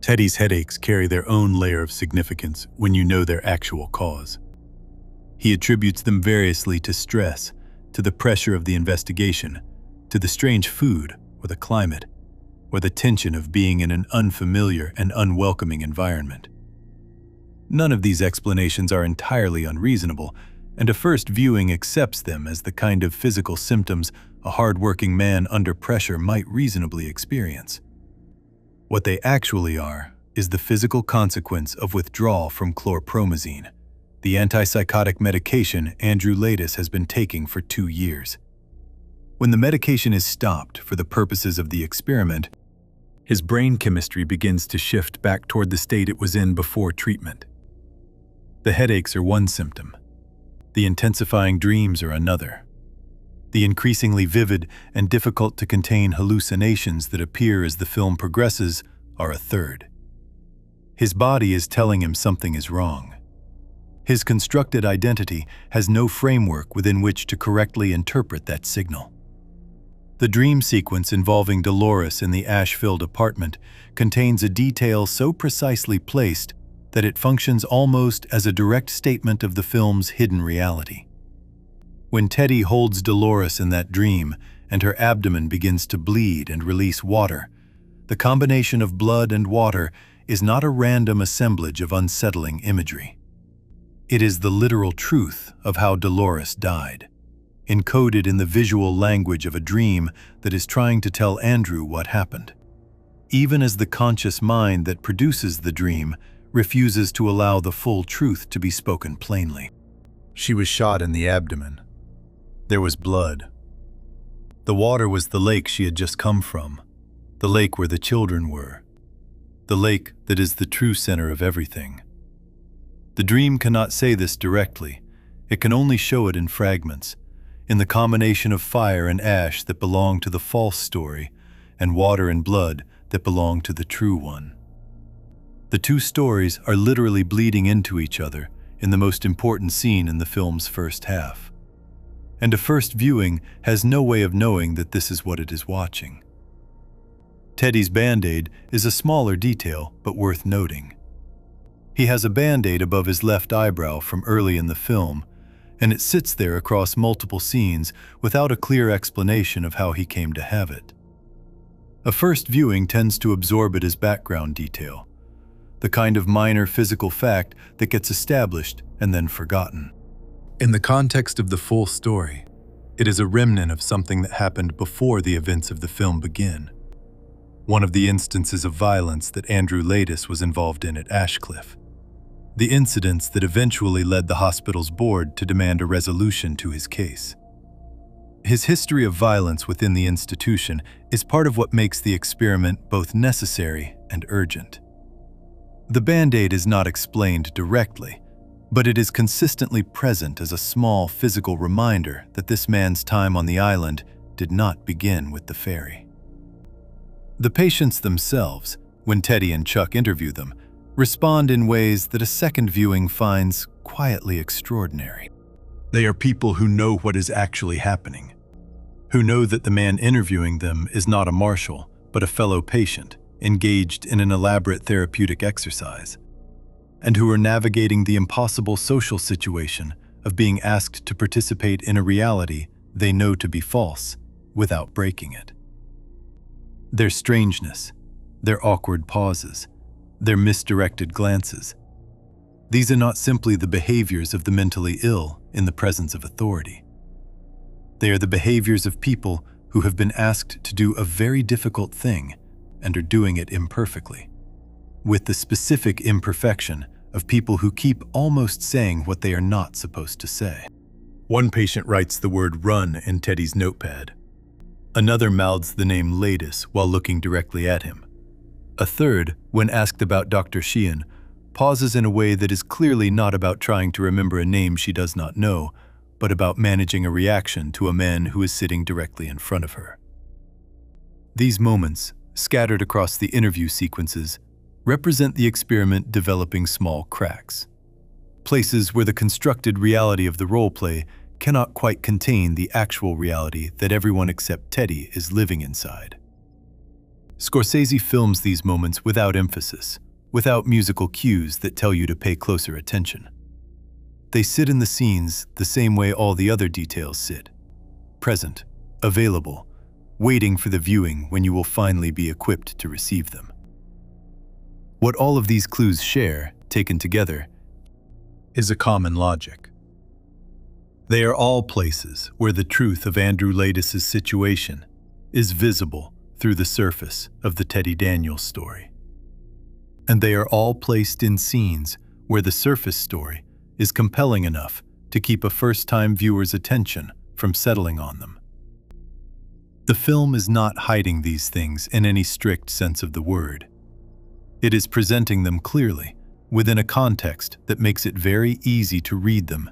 Teddy's headaches carry their own layer of significance when you know their actual cause. He attributes them variously to stress, to the pressure of the investigation, to the strange food or the climate, or the tension of being in an unfamiliar and unwelcoming environment. None of these explanations are entirely unreasonable, and a first viewing accepts them as the kind of physical symptoms a hard-working man under pressure might reasonably experience. What they actually are is the physical consequence of withdrawal from chlorpromazine, the antipsychotic medication Andrew Latis has been taking for 2 years. When the medication is stopped for the purposes of the experiment, his brain chemistry begins to shift back toward the state it was in before treatment. The headaches are one symptom. The intensifying dreams are another. The increasingly vivid and difficult to contain hallucinations that appear as the film progresses are a third. His body is telling him something is wrong. His constructed identity has no framework within which to correctly interpret that signal. The dream sequence involving Dolores in the ash-filled apartment contains a detail so precisely placed that it functions almost as a direct statement of the film's hidden reality. When Teddy holds Dolores in that dream and her abdomen begins to bleed and release water, the combination of blood and water is not a random assemblage of unsettling imagery. It is the literal truth of how Dolores died, encoded in the visual language of a dream that is trying to tell Andrew what happened, even as the conscious mind that produces the dream refuses to allow the full truth to be spoken plainly. She was shot in the abdomen. There was blood. The water was the lake she had just come from, the lake where the children were, the lake that is the true center of everything. The dream cannot say this directly. It can only show it in fragments, in the combination of fire and ash that belong to the false story and water and blood that belong to the true one. The two stories are literally bleeding into each other in the most important scene in the film's first half. And a first viewing has no way of knowing that this is what it is watching. Teddy's Band-Aid is a smaller detail, but worth noting. He has a Band-Aid above his left eyebrow from early in the film, and it sits there across multiple scenes without a clear explanation of how he came to have it. A first viewing tends to absorb it as background detail, the kind of minor physical fact that gets established and then forgotten. In the context of the full story, it is a remnant of something that happened before the events of the film begin. One of the instances of violence that Andrew Latis was involved in at Ashcliff. The incidents that eventually led the hospital's board to demand a resolution to his case. His history of violence within the institution is part of what makes the experiment both necessary and urgent. The Band-Aid is not explained directly, but it is consistently present as a small physical reminder that this man's time on the island did not begin with the ferry. The patients themselves, when Teddy and Chuck interview them, respond in ways that a second viewing finds quietly extraordinary. They are people who know what is actually happening, who know that the man interviewing them is not a marshal, but a fellow patient, engaged in an elaborate therapeutic exercise, and who are navigating the impossible social situation of being asked to participate in a reality they know to be false, without breaking it. Their strangeness, their awkward pauses, their misdirected glances. These are not simply the behaviors of the mentally ill in the presence of authority. They are the behaviors of people who have been asked to do a very difficult thing and are doing it imperfectly, with the specific imperfection of people who keep almost saying what they are not supposed to say. One patient writes the word run in Teddy's notepad. Another mouths the name Ladis while looking directly at him. A third, when asked about Dr. Sheehan, pauses in a way that is clearly not about trying to remember a name she does not know, but about managing a reaction to a man who is sitting directly in front of her. These moments, scattered across the interview sequences, represent the experiment developing small cracks, places where the constructed reality of the role play cannot quite contain the actual reality that everyone except Teddy is living inside. Scorsese films these moments without emphasis, without musical cues that tell you to pay closer attention. They sit in the scenes the same way all the other details sit, present, available, waiting for the viewing when you will finally be equipped to receive them. What all of these clues share, taken together, is a common logic. They are all places where the truth of Andrew Ladis's situation is visible through the surface of the Teddy Daniels story. And they are all placed in scenes where the surface story is compelling enough to keep a first-time viewer's attention from settling on them. The film is not hiding these things in any strict sense of the word. It is presenting them clearly within a context that makes it very easy to read them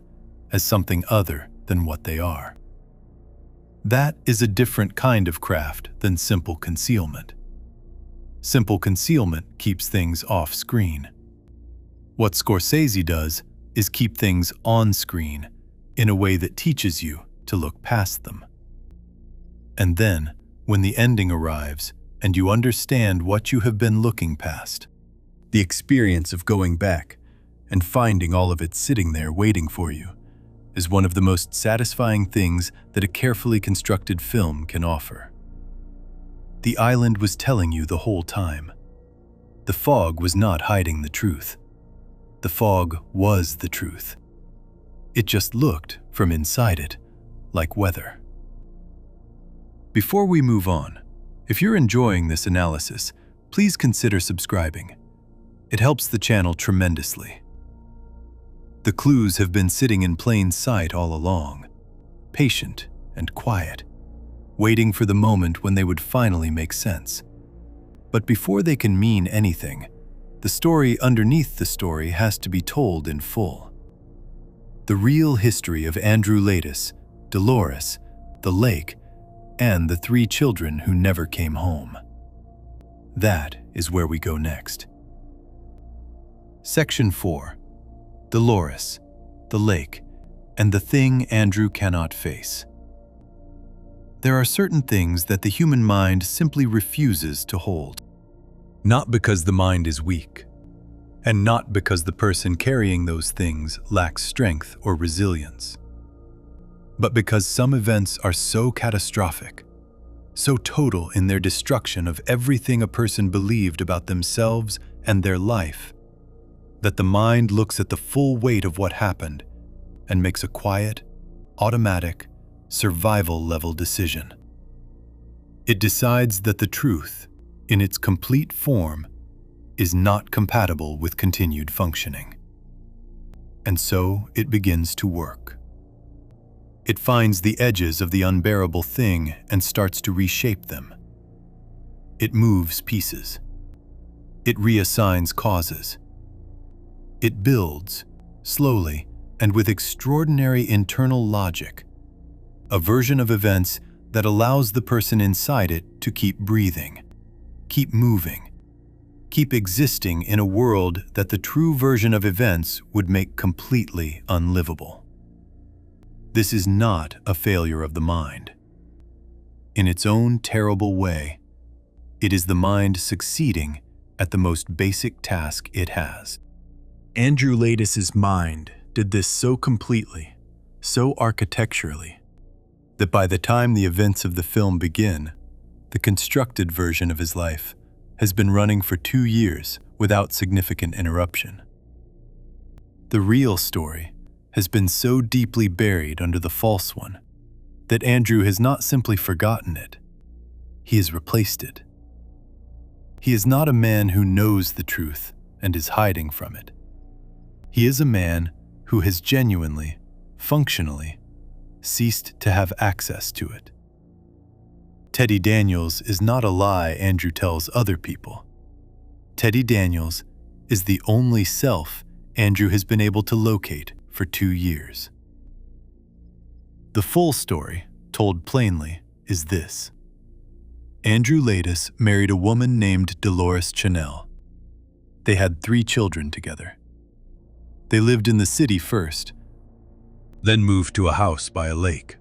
as something other than what they are. That is a different kind of craft than simple concealment. Simple concealment keeps things off screen. What Scorsese does is keep things on screen in a way that teaches you to look past them. And then, when the ending arrives and you understand what you have been looking past, the experience of going back and finding all of it sitting there waiting for you is one of the most satisfying things that a carefully constructed film can offer. The island was telling you the whole time. The fog was not hiding the truth. The fog was the truth. It just looked, from inside it, like weather. Before we move on, if you're enjoying this analysis, please consider subscribing. It helps the channel tremendously. The clues have been sitting in plain sight all along, patient and quiet, waiting for the moment when they would finally make sense. But before they can mean anything, the story underneath the story has to be told in full. The real history of Andrew Ladis, Dolores, the lake, and the 3 children who never came home. That is where we go next. Section 4. Dolores, the lake, and the thing Andrew cannot face. There are certain things that the human mind simply refuses to hold. Not because the mind is weak, and not because the person carrying those things lacks strength or resilience, but because some events are so catastrophic, so total in their destruction of everything a person believed about themselves and their life, that the mind looks at the full weight of what happened and makes a quiet, automatic, survival-level decision. It decides that the truth, in its complete form, is not compatible with continued functioning. And so it begins to work. It finds the edges of the unbearable thing and starts to reshape them. It moves pieces. It reassigns causes. It builds, slowly and with extraordinary internal logic, a version of events that allows the person inside it to keep breathing, keep moving, keep existing in a world that the true version of events would make completely unlivable. This is not a failure of the mind. In its own terrible way, it is the mind succeeding at the most basic task it has. Andrew Ladis's mind did this so completely, so architecturally, that by the time the events of the film begin, the constructed version of his life has been running for 2 years without significant interruption. The real story has been so deeply buried under the false one that Andrew has not simply forgotten it, he has replaced it. He is not a man who knows the truth and is hiding from it. He is a man who has genuinely, functionally, ceased to have access to it. Teddy Daniels is not a lie Andrew tells other people. Teddy Daniels is the only self Andrew has been able to locate for 2 years. The full story, told plainly, is this. Andrew Laeddis married a woman named Dolores Chanel. They had 3 children together. They lived in the city first, then moved to a house by a lake.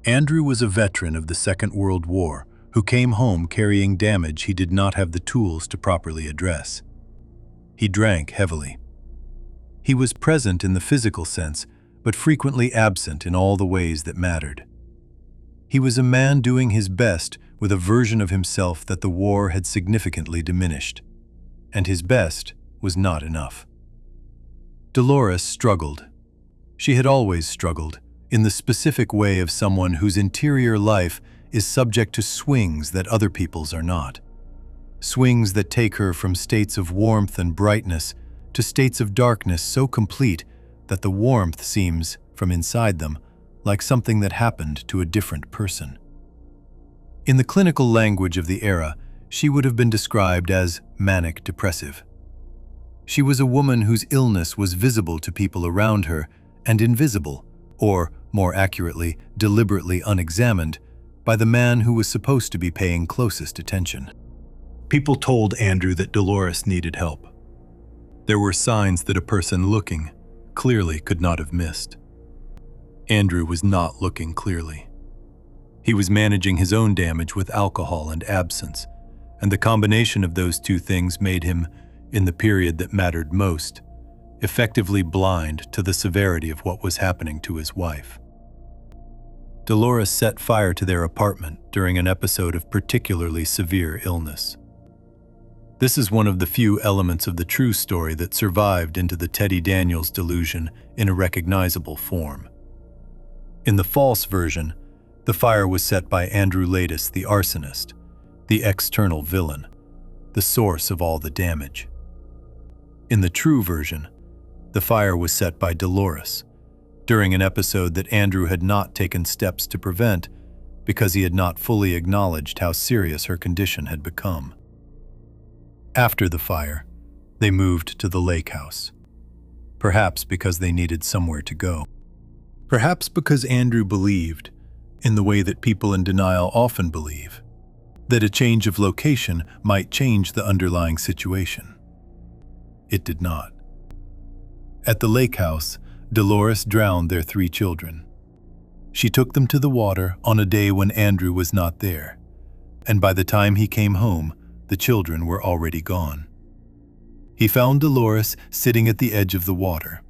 Andrew was a veteran of the Second World War who came home carrying damage he did not have the tools to properly address. He drank heavily. He was present in the physical sense, but frequently absent in all the ways that mattered. He was a man doing his best with a version of himself that the war had significantly diminished, and his best was not enough. Dolores struggled. She had always struggled, in the specific way of someone whose interior life is subject to swings that other people's are not. Swings that take her from states of warmth and brightness to states of darkness so complete that the warmth seems, from inside them, like something that happened to a different person. In the clinical language of the era, she would have been described as manic-depressive. She was a woman whose illness was visible to people around her and invisible, or, more accurately, deliberately unexamined, by the man who was supposed to be paying closest attention. People told Andrew that Dolores needed help. There were signs that a person looking clearly could not have missed. Andrew was not looking clearly. He was managing his own damage with alcohol and absence, and the combination of those 2 things made him, in the period that mattered most, effectively blind to the severity of what was happening to his wife. Dolores set fire to their apartment during an episode of particularly severe illness. This is one of the few elements of the true story that survived into the Teddy Daniels delusion in a recognizable form. In the false version, the fire was set by Andrew Laeddis, the arsonist, the external villain, the source of all the damage. In the true version, the fire was set by Dolores, during an episode that Andrew had not taken steps to prevent because he had not fully acknowledged how serious her condition had become. After the fire, they moved to the lake house, perhaps because they needed somewhere to go. Perhaps because Andrew believed, in the way that people in denial often believe, that a change of location might change the underlying situation. It did not. At the lake house, Dolores drowned their 3 children. She took them to the water on a day when Andrew was not there, and by the time he came home, the children were already gone. He found Dolores sitting at the edge of the water.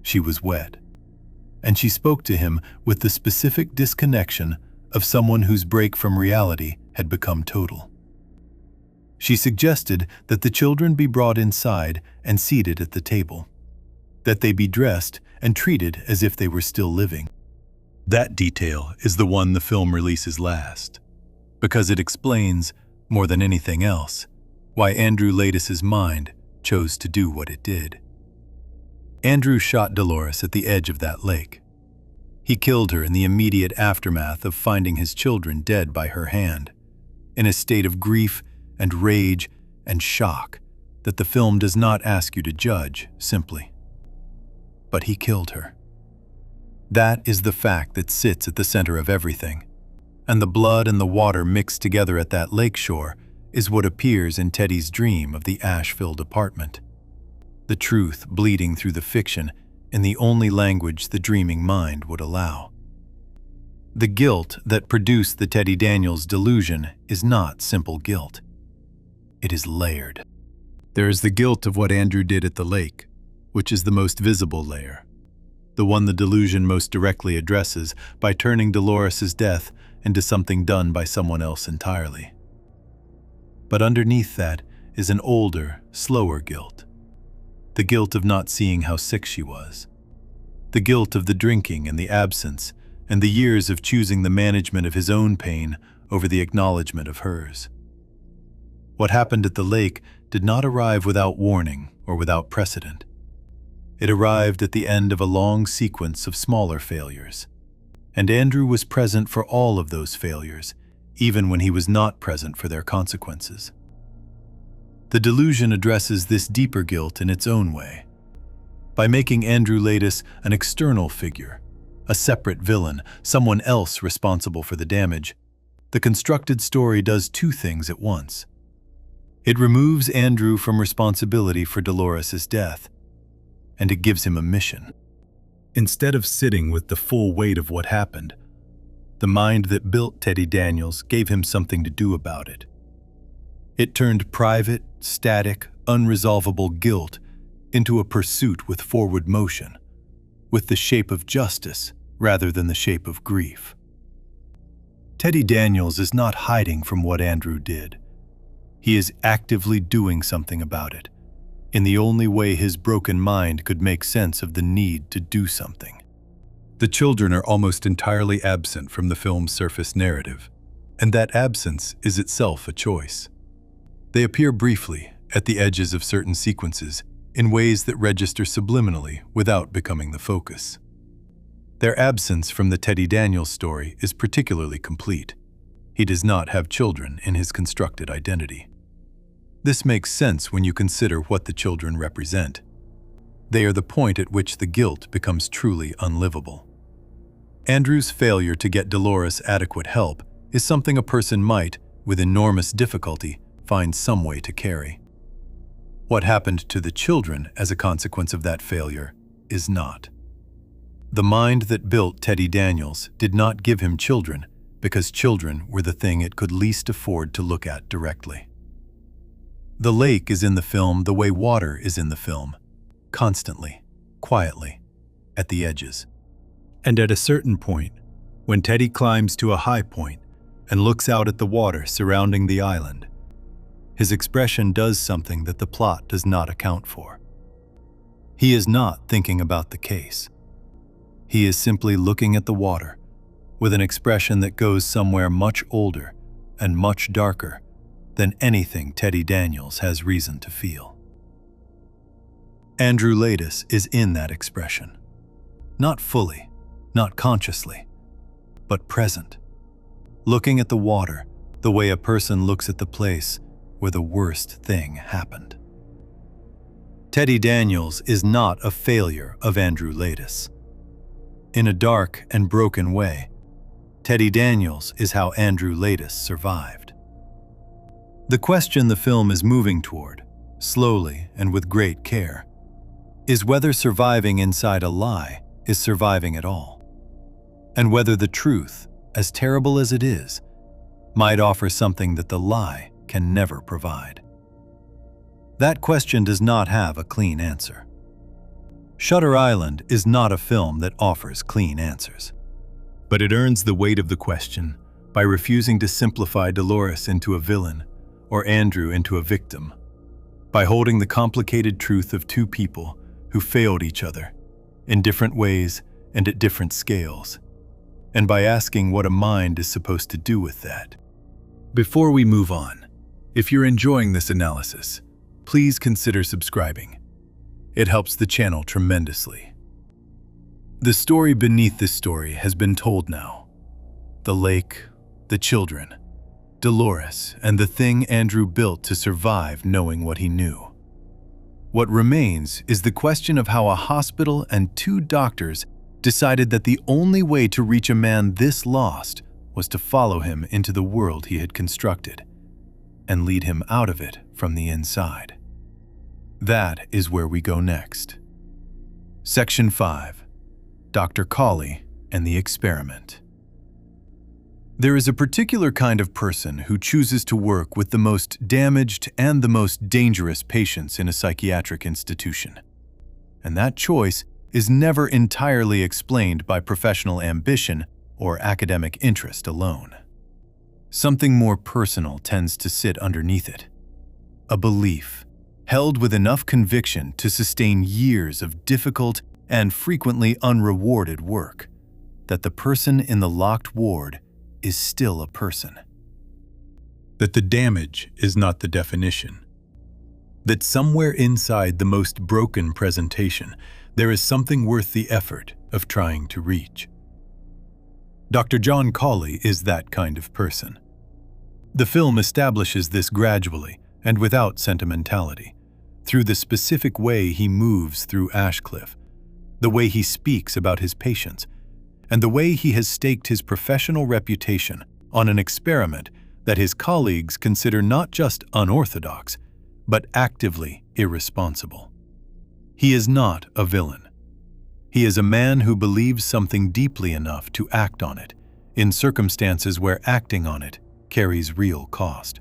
She was wet, and she spoke to him with the specific disconnection of someone whose break from reality had become total. She suggested that the children be brought inside and seated at the table, that they be dressed and treated as if they were still living. That detail is the one the film releases last, because it explains, more than anything else, why Andrew Laeddis' mind chose to do what it did. Andrew shot Dolores at the edge of that lake. He killed her in the immediate aftermath of finding his children dead by her hand, in a state of grief and rage and shock that the film does not ask you to judge simply. But he killed her. That is the fact that sits at the center of everything, and the blood and the water mixed together at that lakeshore is what appears in Teddy's dream of the ash-filled apartment. The truth bleeding through the fiction in the only language the dreaming mind would allow. The guilt that produced the Teddy Daniels delusion is not simple guilt. It is layered. There is the guilt of what Andrew did at the lake, which is the most visible layer. the one the delusion most directly addresses by turning Dolores's death into something done by someone else entirely. But underneath that is an older, slower guilt. The guilt of not seeing how sick she was. The guilt of the drinking and the absence, and the years of choosing the management of his own pain over the acknowledgement of hers. What happened at the lake did not arrive without warning or without precedent. It arrived at the end of a long sequence of smaller failures, and Andrew was present for all of those failures, even when he was not present for their consequences. The delusion addresses this deeper guilt in its own way. By making Andrew Laeddis an external figure, a separate villain, someone else responsible for the damage, the constructed story does two things at once. It removes Andrew from responsibility for Dolores's death, and it gives him a mission. Instead of sitting with the full weight of what happened, the mind that built Teddy Daniels gave him something to do about it. It turned private, static, unresolvable guilt into a pursuit with forward motion, with the shape of justice rather than the shape of grief. Teddy Daniels is not hiding from what Andrew did. He is actively doing something about it, in the only way his broken mind could make sense of the need to do something. The children are almost entirely absent from the film's surface narrative, and that absence is itself a choice. They appear briefly, at the edges of certain sequences, in ways that register subliminally without becoming the focus. Their absence from the Teddy Daniels story is particularly complete. He does not have children in his constructed identity. This makes sense when you consider what the children represent. They are the point at which the guilt becomes truly unlivable. Andrew's failure to get Dolores adequate help is something a person might, with enormous difficulty, find some way to carry. What happened to the children as a consequence of that failure is not. The mind that built Teddy Daniels did not give him children because children were the thing it could least afford to look at directly. The lake is in the film the way water is in the film, constantly, quietly, at the edges. And at a certain point, when Teddy climbs to a high point and looks out at the water surrounding the island, his expression does something that the plot does not account for. He is not thinking about the case. He is simply looking at the water with an expression that goes somewhere much older and much darker than anything Teddy Daniels has reason to feel. Andrew Laeddis is in that expression. Not fully, not consciously, but present. Looking at the water the way a person looks at the place where the worst thing happened. Teddy Daniels is not a failure of Andrew Laeddis. In a dark and broken way, Teddy Daniels is how Andrew Laeddis survived. The question the film is moving toward, slowly and with great care, is whether surviving inside a lie is surviving at all, and whether the truth, as terrible as it is, might offer something that the lie can never provide. That question does not have a clean answer. Shutter Island is not a film that offers clean answers, but it earns the weight of the question by refusing to simplify Dolores into a villain or Andrew into a victim, by holding the complicated truth of two people who failed each other in different ways and at different scales, and by asking what a mind is supposed to do with that. Before we move on, if you're enjoying this analysis, please consider subscribing. It helps the channel tremendously. The story beneath this story has been told now. The lake, the children, Dolores, and the thing Andrew built to survive knowing what he knew. What remains is the question of how a hospital and two doctors decided that the only way to reach a man this lost was to follow him into the world he had constructed and lead him out of it from the inside. That is where we go next. Section 5. Dr. Colley and the Experiment. There is a particular kind of person who chooses to work with the most damaged and the most dangerous patients in a psychiatric institution. And that choice is never entirely explained by professional ambition or academic interest alone. Something more personal tends to sit underneath it. A belief, held with enough conviction to sustain years of difficult and frequently unrewarded work, that the person in the locked ward is still a person. That the damage is not the definition. That somewhere inside the most broken presentation, there is something worth the effort of trying to reach. Dr. John Cawley is that kind of person. The film establishes this gradually and without sentimentality, through the specific way he moves through Ashcliffe, the way he speaks about his patients, and the way he has staked his professional reputation on an experiment that his colleagues consider not just unorthodox, but actively irresponsible. He is not a villain. He is a man who believes something deeply enough to act on it, in circumstances where acting on it carries real cost.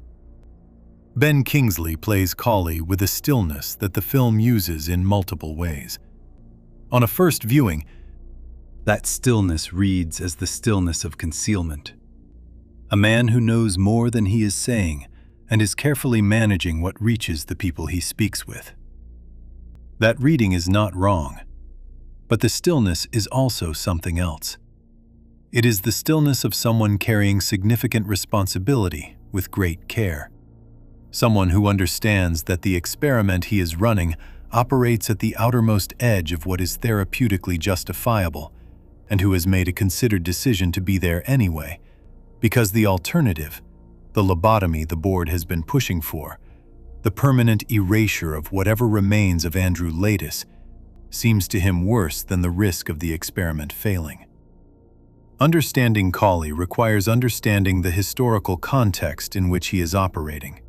Ben Kingsley plays Cawley with a stillness that the film uses in multiple ways. On a first viewing, that stillness reads as the stillness of concealment. A man who knows more than he is saying and is carefully managing what reaches the people he speaks with. That reading is not wrong, but the stillness is also something else. It is the stillness of someone carrying significant responsibility with great care. Someone who understands that the experiment he is running operates at the outermost edge of what is therapeutically justifiable, and who has made a considered decision to be there anyway, because the alternative, the lobotomy the board has been pushing for, the permanent erasure of whatever remains of Andrew Laeddis, seems to him worse than the risk of the experiment failing. Understanding Cawley requires understanding the historical context in which he is operating.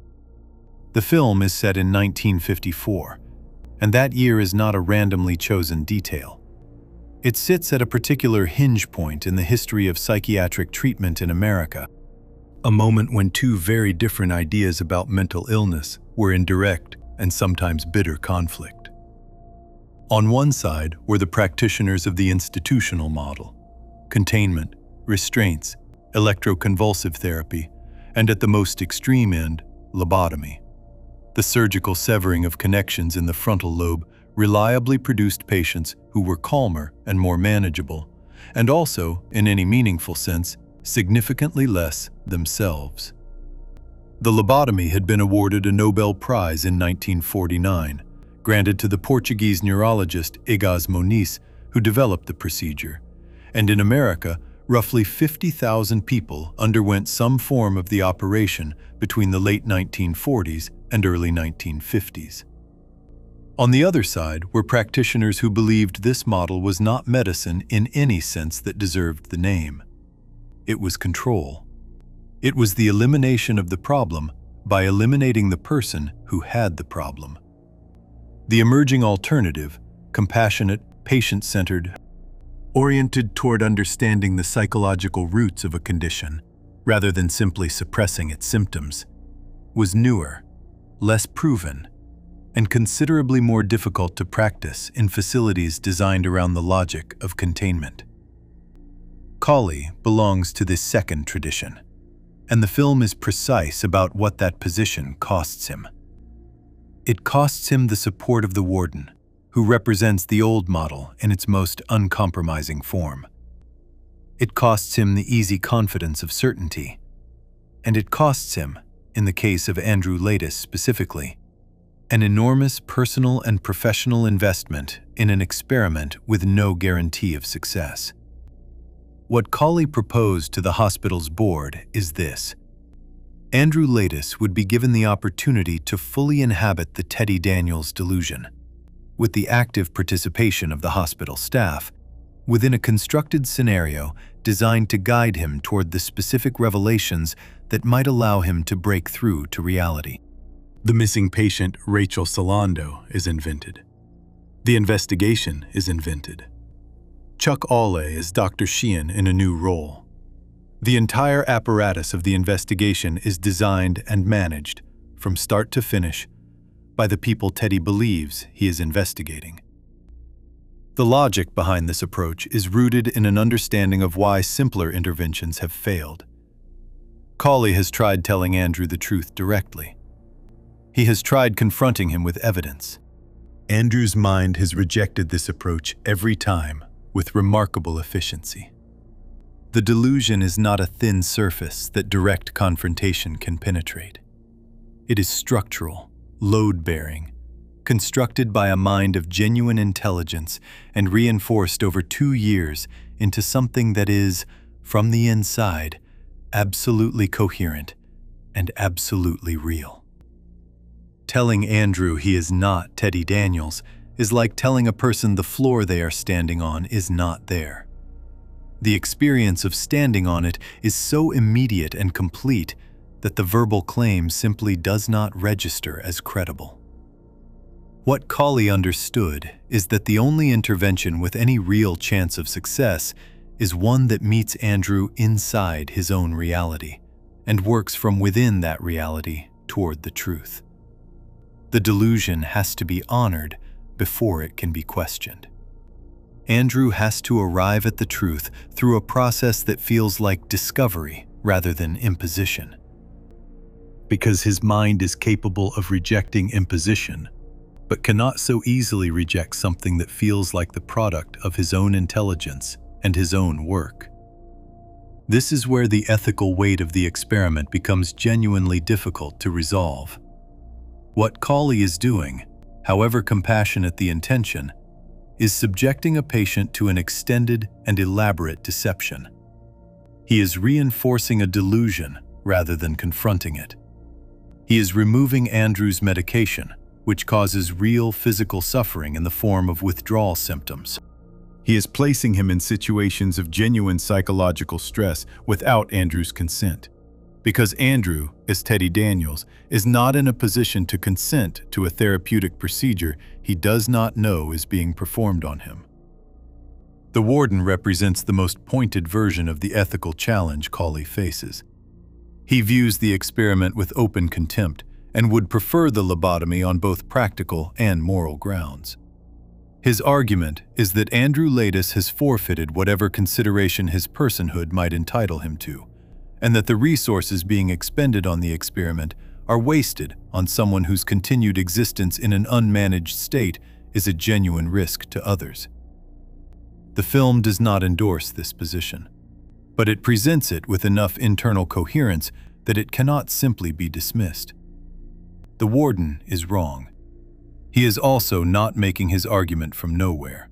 The film is set in 1954, and that year is not a randomly chosen detail. It sits at a particular hinge point in the history of psychiatric treatment in America, a moment when two very different ideas about mental illness were in direct and sometimes bitter conflict. On one side were the practitioners of the institutional model, containment, restraints, electroconvulsive therapy, and at the most extreme end, lobotomy. The surgical severing of connections in the frontal lobe reliably produced patients who were calmer and more manageable, and also, in any meaningful sense, significantly less themselves. The lobotomy had been awarded a Nobel Prize in 1949, granted to the Portuguese neurologist Egas Moniz, who developed the procedure, and in America, roughly 50,000 people underwent some form of the operation between the late 1940s and early 1950s. On the other side were practitioners who believed this model was not medicine in any sense that deserved the name. It was control. It was the elimination of the problem by eliminating the person who had the problem. The emerging alternative, compassionate, patient-centered, oriented toward understanding the psychological roots of a condition, rather than simply suppressing its symptoms, was newer, less proven, and considerably more difficult to practice in facilities designed around the logic of containment. Cawley belongs to this second tradition, and the film is precise about what that position costs him. It costs him the support of the warden, who represents the old model in its most uncompromising form. It costs him the easy confidence of certainty, and it costs him, in the case of Andrew Laeddis specifically, an enormous personal and professional investment in an experiment with no guarantee of success. What Cawley proposed to the hospital's board is this: Andrew Laeddis would be given the opportunity to fully inhabit the Teddy Daniels delusion, with the active participation of the hospital staff, within a constructed scenario designed to guide him toward the specific revelations that might allow him to break through to reality. The missing patient, Rachel Solando, is invented. The investigation is invented. Chuck Aule is Dr. Sheehan in a new role. The entire apparatus of the investigation is designed and managed, from start to finish, by the people Teddy believes he is investigating. The logic behind this approach is rooted in an understanding of why simpler interventions have failed. Cawley has tried telling Andrew the truth directly. He has tried confronting him with evidence. Andrew's mind has rejected this approach every time with remarkable efficiency. The delusion is not a thin surface that direct confrontation can penetrate. It is structural, load-bearing, constructed by a mind of genuine intelligence and reinforced over 2 years into something that is, from the inside, absolutely coherent and absolutely real. Telling Andrew he is not Teddy Daniels is like telling a person the floor they are standing on is not there. The experience of standing on it is so immediate and complete that the verbal claim simply does not register as credible. What Cawley understood is that the only intervention with any real chance of success is one that meets Andrew inside his own reality and works from within that reality toward the truth. The delusion has to be honored before it can be questioned. Andrew has to arrive at the truth through a process that feels like discovery rather than imposition. Because his mind is capable of rejecting imposition, but cannot so easily reject something that feels like the product of his own intelligence and his own work. This is where the ethical weight of the experiment becomes genuinely difficult to resolve. What Cawley is doing, however compassionate the intention, is subjecting a patient to an extended and elaborate deception. He is reinforcing a delusion rather than confronting it. He is removing Andrew's medication, which causes real physical suffering in the form of withdrawal symptoms. He is placing him in situations of genuine psychological stress without Andrew's consent, because Andrew, as Teddy Daniels, is not in a position to consent to a therapeutic procedure he does not know is being performed on him. The warden represents the most pointed version of the ethical challenge Cawley faces. He views the experiment with open contempt and would prefer the lobotomy on both practical and moral grounds. His argument is that Andrew Latus has forfeited whatever consideration his personhood might entitle him to, and that the resources being expended on the experiment are wasted on someone whose continued existence in an unmanaged state is a genuine risk to others. The film does not endorse this position, but it presents it with enough internal coherence that it cannot simply be dismissed. The warden is wrong. He is also not making his argument from nowhere.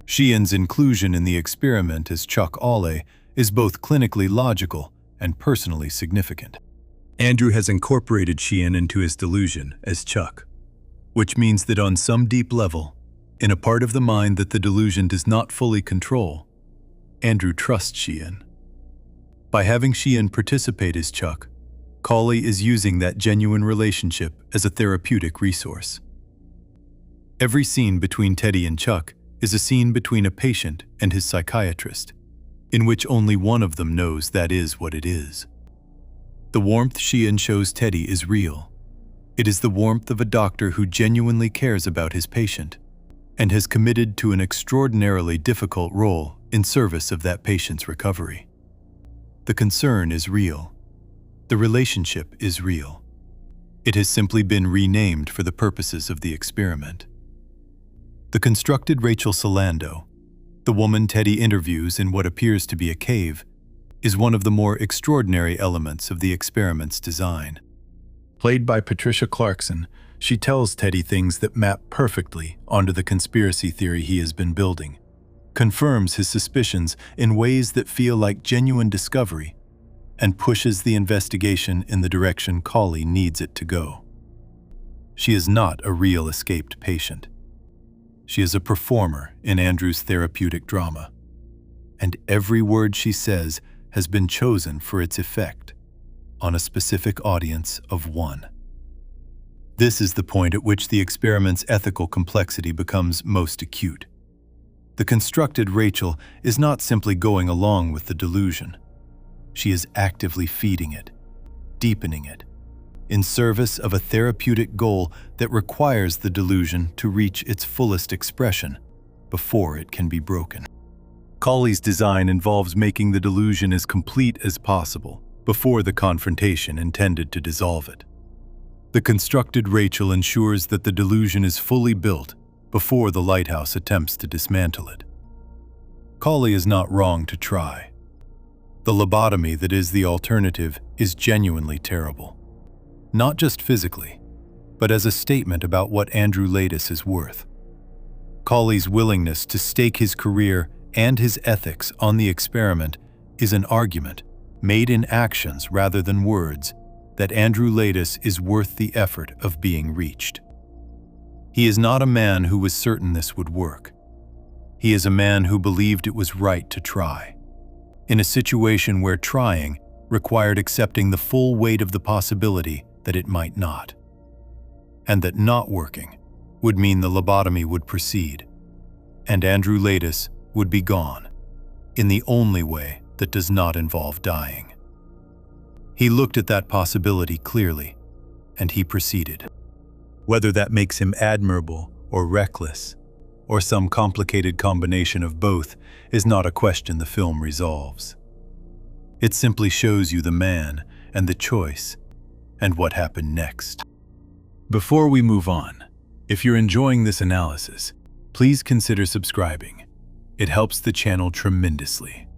Sheehan's inclusion in the experiment as Chuck Oley is both clinically logical and personally significant. Andrew has incorporated Sheehan into his delusion as Chuck, which means that on some deep level, in a part of the mind that the delusion does not fully control, Andrew trusts Sheehan. By having Sheehan participate as Chuck, Cawley is using that genuine relationship as a therapeutic resource. Every scene between Teddy and Chuck is a scene between a patient and his psychiatrist, in which only one of them knows that is what it is. The warmth Sheehan shows Teddy is real. It is the warmth of a doctor who genuinely cares about his patient and has committed to an extraordinarily difficult role in service of that patient's recovery. The concern is real. The relationship is real. It has simply been renamed for the purposes of the experiment. The constructed Rachel Solando, the woman Teddy interviews in what appears to be a cave, is one of the more extraordinary elements of the experiment's design. Played by Patricia Clarkson, she tells Teddy things that map perfectly onto the conspiracy theory he has been building, confirms his suspicions in ways that feel like genuine discovery, and pushes the investigation in the direction Cawley needs it to go. She is not a real escaped patient. She is a performer in Andrew's therapeutic drama, and every word she says has been chosen for its effect on a specific audience of one. This is the point at which the experiment's ethical complexity becomes most acute. The constructed Rachel is not simply going along with the delusion. She is actively feeding it, deepening it, in service of a therapeutic goal that requires the delusion to reach its fullest expression before it can be broken. Colley's design involves making the delusion as complete as possible before the confrontation intended to dissolve it. The constructed Rachel ensures that the delusion is fully built before the lighthouse attempts to dismantle it. Colley is not wrong to try. The lobotomy that is the alternative is genuinely terrible. Not just physically, but as a statement about what Andrew Laeddis is worth. Colley's willingness to stake his career and his ethics on the experiment is an argument, made in actions rather than words, that Andrew Laeddis is worth the effort of being reached. He is not a man who was certain this would work. He is a man who believed it was right to try, in a situation where trying required accepting the full weight of the possibility that it might not, and that not working would mean the lobotomy would proceed, and Andrew Laeddis would be gone, in the only way that does not involve dying. He looked at that possibility clearly, and he proceeded. Whether that makes him admirable or reckless, or some complicated combination of both, is not a question the film resolves. It simply shows you the man and the choice, and what happened next. Before we move on, if you're enjoying this analysis, please consider subscribing. It helps the channel tremendously.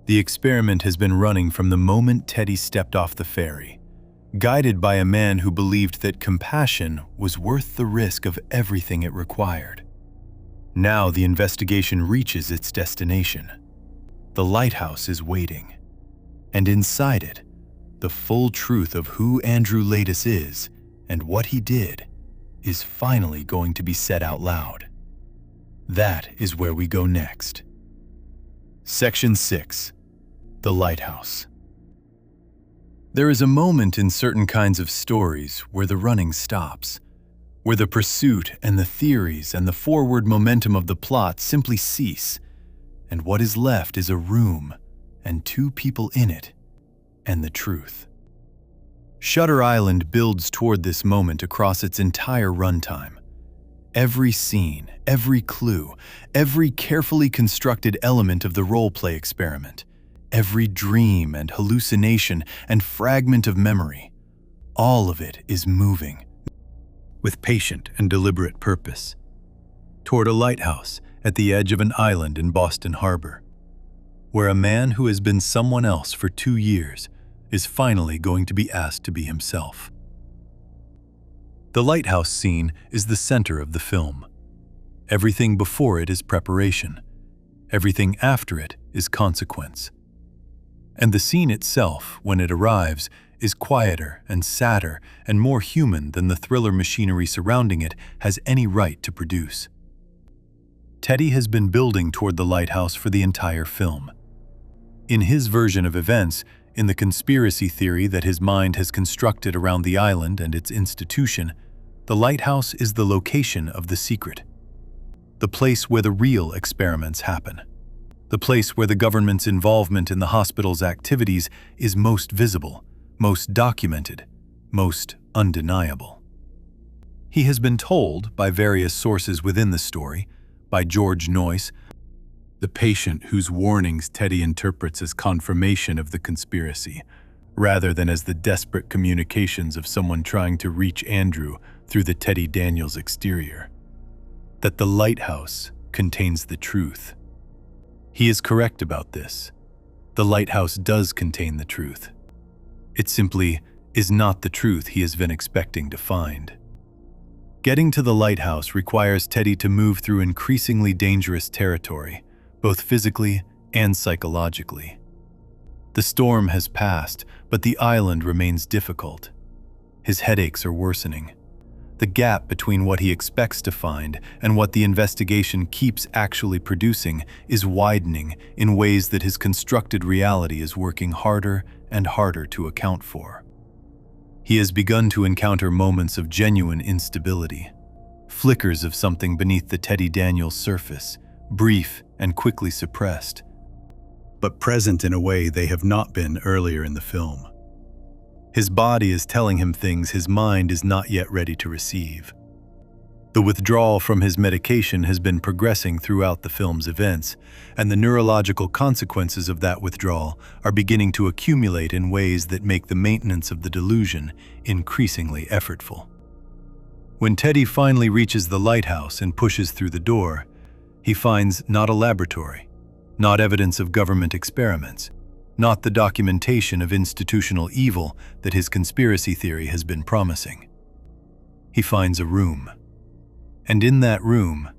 The experiment has been running from the moment Teddy stepped off the ferry, guided by a man who believed that compassion was worth the risk of everything it required. Now the investigation reaches its destination. The lighthouse is waiting, and inside it, the full truth of who Andrew Laeddis is and what he did is finally going to be said out loud. That is where we go next. Section 6. The Lighthouse. There is a moment in certain kinds of stories where the running stops, where the pursuit and the theories and the forward momentum of the plot simply cease, and what is left is a room and two people in it, and the truth. Shutter Island builds toward this moment across its entire runtime. Every scene, every clue, every carefully constructed element of the role-play experiment, every dream and hallucination and fragment of memory, all of it is moving, with patient and deliberate purpose, toward a lighthouse at the edge of an island in Boston Harbor, where a man who has been someone else for 2 years is finally going to be asked to be himself. The lighthouse scene is the center of the film. Everything before it is preparation. Everything after it is consequence. And the scene itself, when it arrives, is quieter and sadder and more human than the thriller machinery surrounding it has any right to produce. Teddy has been building toward the lighthouse for the entire film. In his version of events, in the conspiracy theory that his mind has constructed around the island and its institution, the lighthouse is the location of the secret, the place where the real experiments happen, the place where the government's involvement in the hospital's activities is most visible, most documented, most undeniable. He has been told by various sources within the story, by George Noyce, the patient whose warnings Teddy interprets as confirmation of the conspiracy, rather than as the desperate communications of someone trying to reach Andrew through the Teddy Daniels exterior, that the lighthouse contains the truth. He is correct about this. The lighthouse does contain the truth. It simply is not the truth he has been expecting to find. Getting to the lighthouse requires Teddy to move through increasingly dangerous territory, both physically and psychologically. The storm has passed, but the island remains difficult. His headaches are worsening. The gap between what he expects to find and what the investigation keeps actually producing is widening in ways that his constructed reality is working harder and harder to account for. He has begun to encounter moments of genuine instability, flickers of something beneath the Teddy Daniels surface, brief and quickly suppressed, but present in a way they have not been earlier in the film. His body is telling him things his mind is not yet ready to receive. The withdrawal from his medication has been progressing throughout the film's events, and the neurological consequences of that withdrawal are beginning to accumulate in ways that make the maintenance of the delusion increasingly effortful. When Teddy finally reaches the lighthouse and pushes through the door, he finds not a laboratory, not evidence of government experiments, not the documentation of institutional evil that his conspiracy theory has been promising. He finds a room. And in that room,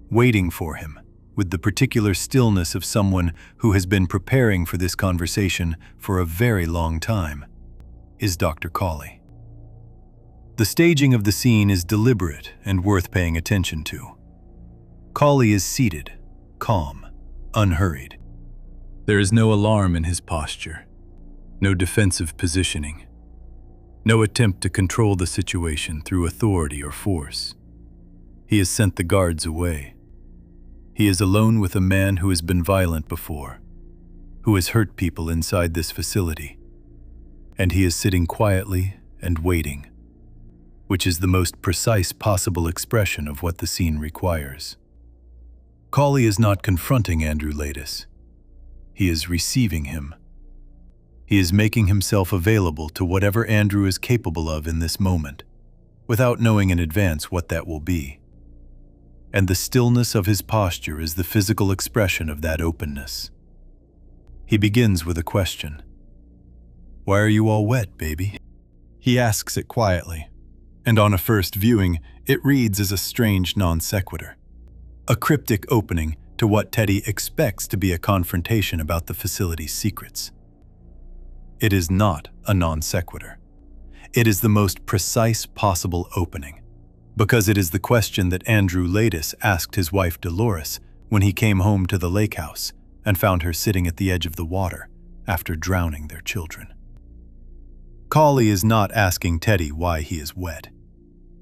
waiting for him, with the particular stillness of someone who has been preparing for this conversation for a very long time, is Dr. Cawley. The staging of the scene is deliberate and worth paying attention to. Cawley is seated, calm, unhurried. There is no alarm in his posture, no defensive positioning, no attempt to control the situation through authority or force. He has sent the guards away. He is alone with a man who has been violent before, who has hurt people inside this facility, and he is sitting quietly and waiting, which is the most precise possible expression of what the scene requires. Cawley is not confronting Andrew Laeddis. He is receiving him. He is making himself available to whatever Andrew is capable of in this moment, without knowing in advance what that will be. And the stillness of his posture is the physical expression of that openness. He begins with a question. "Why are you all wet, baby?" He asks it quietly, and on a first viewing, it reads as a strange non sequitur, a cryptic opening to what Teddy expects to be a confrontation about the facility's secrets. It is not a non sequitur. It is the most precise possible opening, because it is the question that Andrew Laeddis asked his wife Dolores when he came home to the lake house and found her sitting at the edge of the water after drowning their children. Cawley is not asking Teddy why he is wet.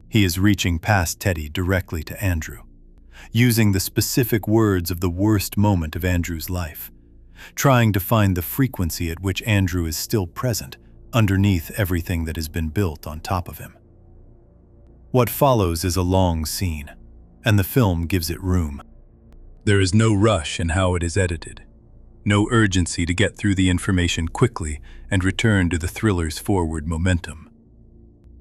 He is reaching past Teddy directly to Andrew, using the specific words of the worst moment of Andrew's life, trying to find the frequency at which Andrew is still present underneath everything that has been built on top of him. What follows is a long scene, and the film gives it room. There is no rush in how it is edited, no urgency to get through the information quickly and return to the thriller's forward momentum.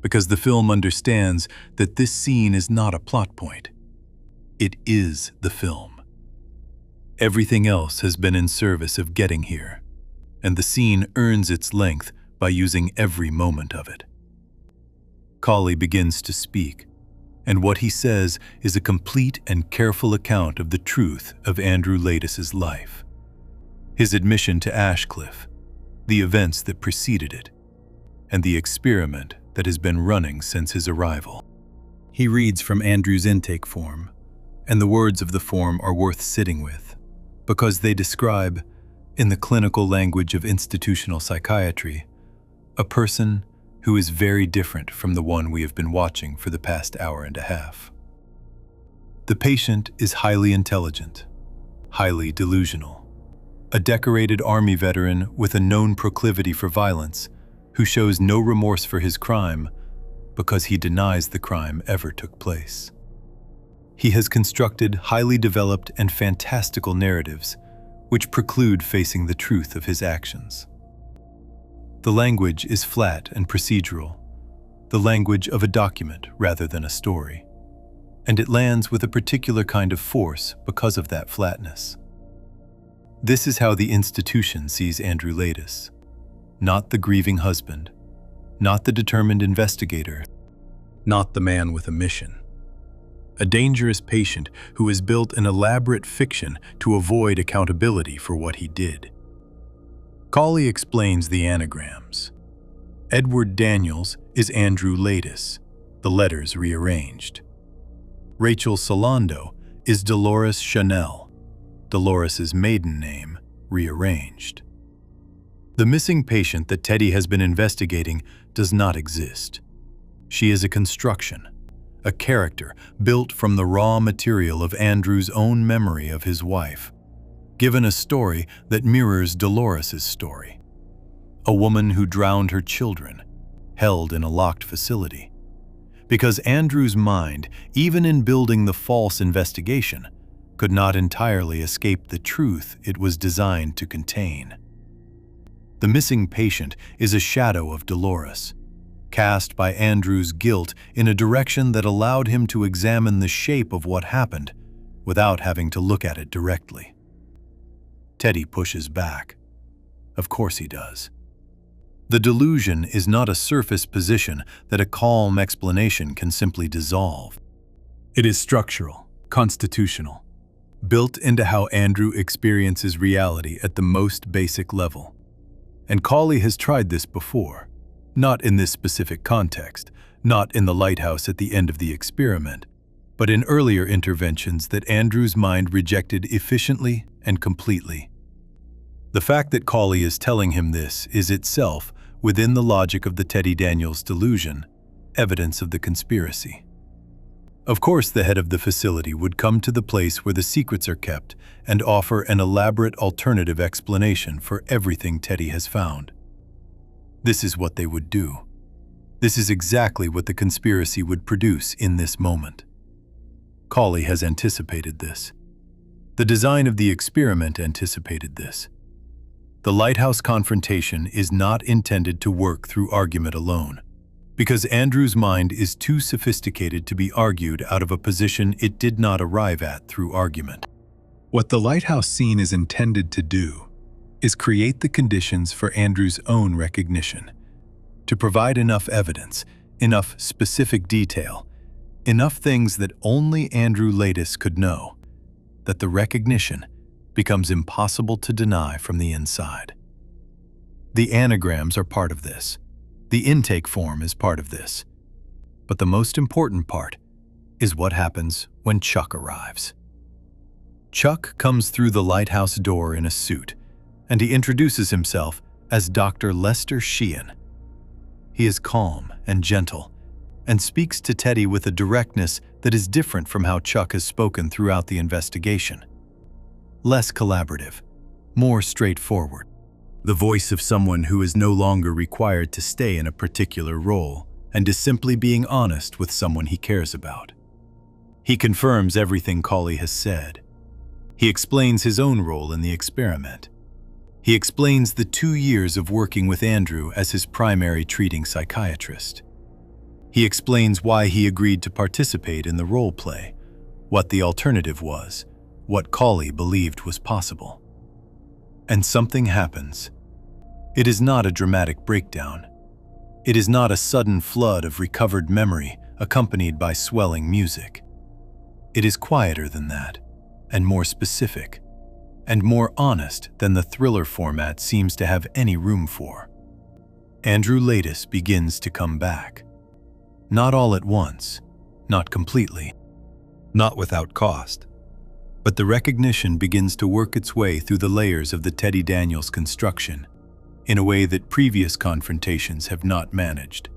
Because the film understands that this scene is not a plot point. It is the film. Everything else has been in service of getting here, and the scene earns its length by using every moment of it. Cawley begins to speak, and what he says is a complete and careful account of the truth of Andrew Laeddis's life. His admission to Ashcliff, the events that preceded it, and the experiment that has been running since his arrival. He reads from Andrew's intake form, and the words of the form are worth sitting with, because they describe, in the clinical language of institutional psychiatry, a person who is very different from the one we have been watching for the past hour and a half. The patient is highly intelligent, highly delusional, a decorated army veteran with a known proclivity for violence who shows no remorse for his crime because he denies the crime ever took place. He has constructed highly developed and fantastical narratives which preclude facing the truth of his actions. The language is flat and procedural, the language of a document rather than a story, and it lands with a particular kind of force because of that flatness. This is how the institution sees Andrew Laeddis, not the grieving husband, not the determined investigator, not the man with a mission. A dangerous patient who has built an elaborate fiction to avoid accountability for what he did. Cawley explains the anagrams. Edward Daniels is Andrew Laeddis, the letters rearranged. Rachel Solando is Dolores Chanel, Dolores's maiden name rearranged. The missing patient that Teddy has been investigating does not exist. She is a construction, a character built from the raw material of Andrew's own memory of his wife, given a story that mirrors Dolores's story. A woman who drowned her children, held in a locked facility, because Andrew's mind, even in building the false investigation, could not entirely escape the truth it was designed to contain. The missing patient is a shadow of Dolores, cast by Andrew's guilt in a direction that allowed him to examine the shape of what happened without having to look at it directly. Teddy pushes back. Of course he does. The delusion is not a surface position that a calm explanation can simply dissolve. It is structural, constitutional, built into how Andrew experiences reality at the most basic level. And Cawley has tried this before, not in this specific context, not in the lighthouse at the end of the experiment, but in earlier interventions that Andrew's mind rejected efficiently and completely. The fact that Cawley is telling him this is itself, within the logic of the Teddy Daniels delusion, evidence of the conspiracy. Of course, the head of the facility would come to the place where the secrets are kept and offer an elaborate alternative explanation for everything Teddy has found. This is what they would do. This is exactly what the conspiracy would produce in this moment. Cawley has anticipated this. The design of the experiment anticipated this. The lighthouse confrontation is not intended to work through argument alone, because Andrew's mind is too sophisticated to be argued out of a position it did not arrive at through argument. What the lighthouse scene is intended to do is create the conditions for Andrew's own recognition, to provide enough evidence, enough specific detail, enough things that only Andrew Laeddis could know, that the recognition becomes impossible to deny from the inside. The anagrams are part of this. The intake form is part of this. But the most important part is what happens when Chuck arrives. Chuck comes through the lighthouse door in a suit, and he introduces himself as Dr. Lester Sheehan. He is calm and gentle, and speaks to Teddy with a directness that is different from how Chuck has spoken throughout the investigation. Less collaborative, more straightforward. The voice of someone who is no longer required to stay in a particular role and is simply being honest with someone he cares about. He confirms everything Cawley has said. He explains his own role in the experiment. He explains the 2 years of working with Andrew as his primary treating psychiatrist. He explains why he agreed to participate in the role play, what the alternative was, what Cawley believed was possible. And something happens. It is not a dramatic breakdown. It is not a sudden flood of recovered memory accompanied by swelling music. It is quieter than that, and more specific, and more honest than the thriller format seems to have any room for. Andrew Laeddis begins to come back. Not all at once, not completely, not without cost. But the recognition begins to work its way through the layers of the Teddy Daniels construction in a way that previous confrontations have not managed.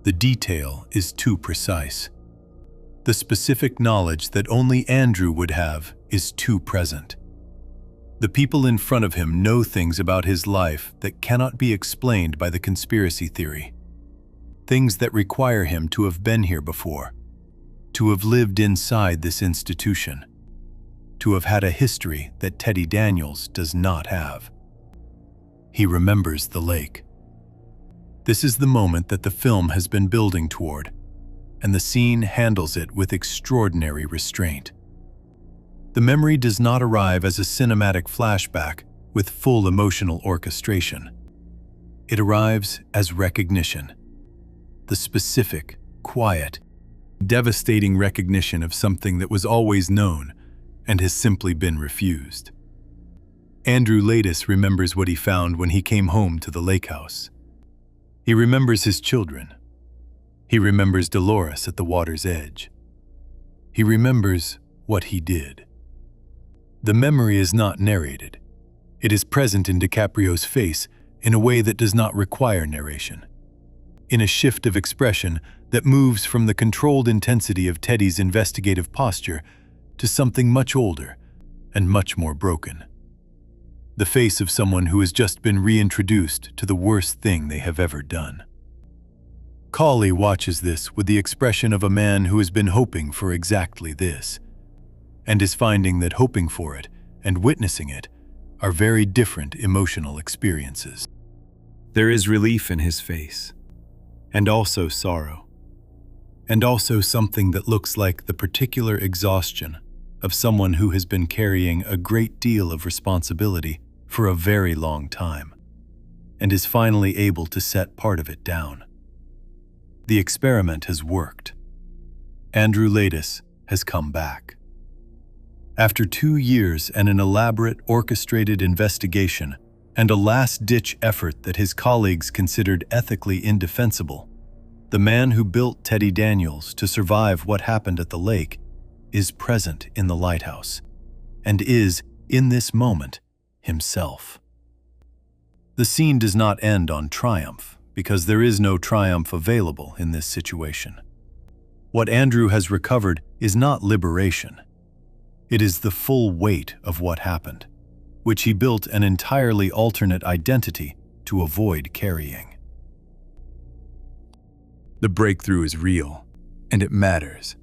The detail is too precise. The specific knowledge that only Andrew would have is too present. The people in front of him know things about his life that cannot be explained by the conspiracy theory. Things that require him to have been here before, to have lived inside this institution, to have had a history that Teddy Daniels does not have. He remembers the lake. This is the moment that the film has been building toward, and the scene handles it with extraordinary restraint. The memory does not arrive as a cinematic flashback with full emotional orchestration. It arrives as recognition. The specific, quiet, devastating recognition of something that was always known and has simply been refused. Andrew Laeddis remembers what he found when he came home to the lake house. He remembers his children. He remembers Dolores at the water's edge. He remembers what he did. The memory is not narrated. It is present in DiCaprio's face in a way that does not require narration, in a shift of expression that moves from the controlled intensity of Teddy's investigative posture to something much older and much more broken. The face of someone who has just been reintroduced to the worst thing they have ever done. Cawley watches this with the expression of a man who has been hoping for exactly this, and is finding that hoping for it and witnessing it are very different emotional experiences. There is relief in his face, and also sorrow, and also something that looks like the particular exhaustion of someone who has been carrying a great deal of responsibility for a very long time, and is finally able to set part of it down. The experiment has worked. Andrew Laeddis has come back. After 2 years and an elaborate orchestrated investigation and a last-ditch effort that his colleagues considered ethically indefensible, the man who built Teddy Daniels to survive what happened at the lake is present in the lighthouse and is, in this moment, himself. The scene does not end on triumph because there is no triumph available in this situation. What Andrew has recovered is not liberation. It is the full weight of what happened, which he built an entirely alternate identity to avoid carrying. The breakthrough is real, and it matters,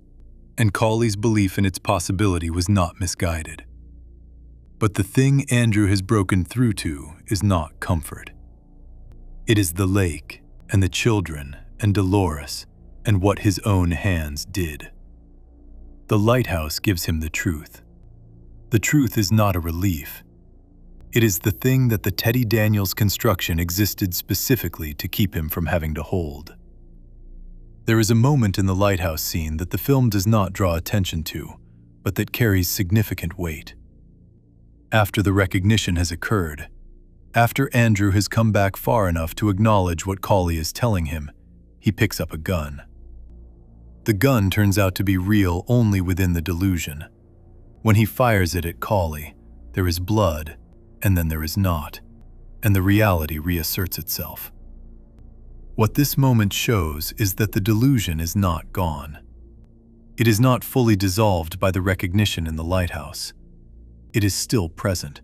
and Cawley's belief in its possibility was not misguided. But the thing Andrew has broken through to is not comfort. It is the lake and the children and Dolores and what his own hands did. The lighthouse gives him the truth. The truth is not a relief. It is the thing that the Teddy Daniels construction existed specifically to keep him from having to hold. There is a moment in the lighthouse scene that the film does not draw attention to, but that carries significant weight. After the recognition has occurred, after Andrew has come back far enough to acknowledge what Cawley is telling him, he picks up a gun. The gun turns out to be real only within the delusion. When he fires it at Cawley, there is blood, and then there is not, and the reality reasserts itself. What this moment shows is that the delusion is not gone. It is not fully dissolved by the recognition in the lighthouse. It is still present,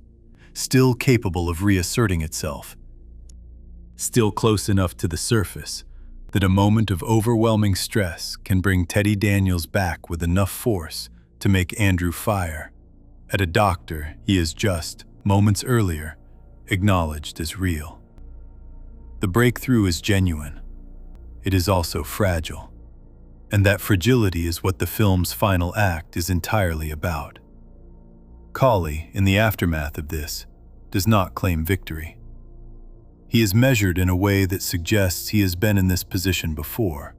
still capable of reasserting itself, still close enough to the surface that a moment of overwhelming stress can bring Teddy Daniels back with enough force to make Andrew fire at a doctor he has just, moments earlier, acknowledged as real. The breakthrough is genuine. It is also fragile, and that fragility is what the film's final act is entirely about. Cawley, in the aftermath of this, does not claim victory. He is measured in a way that suggests he has been in this position before,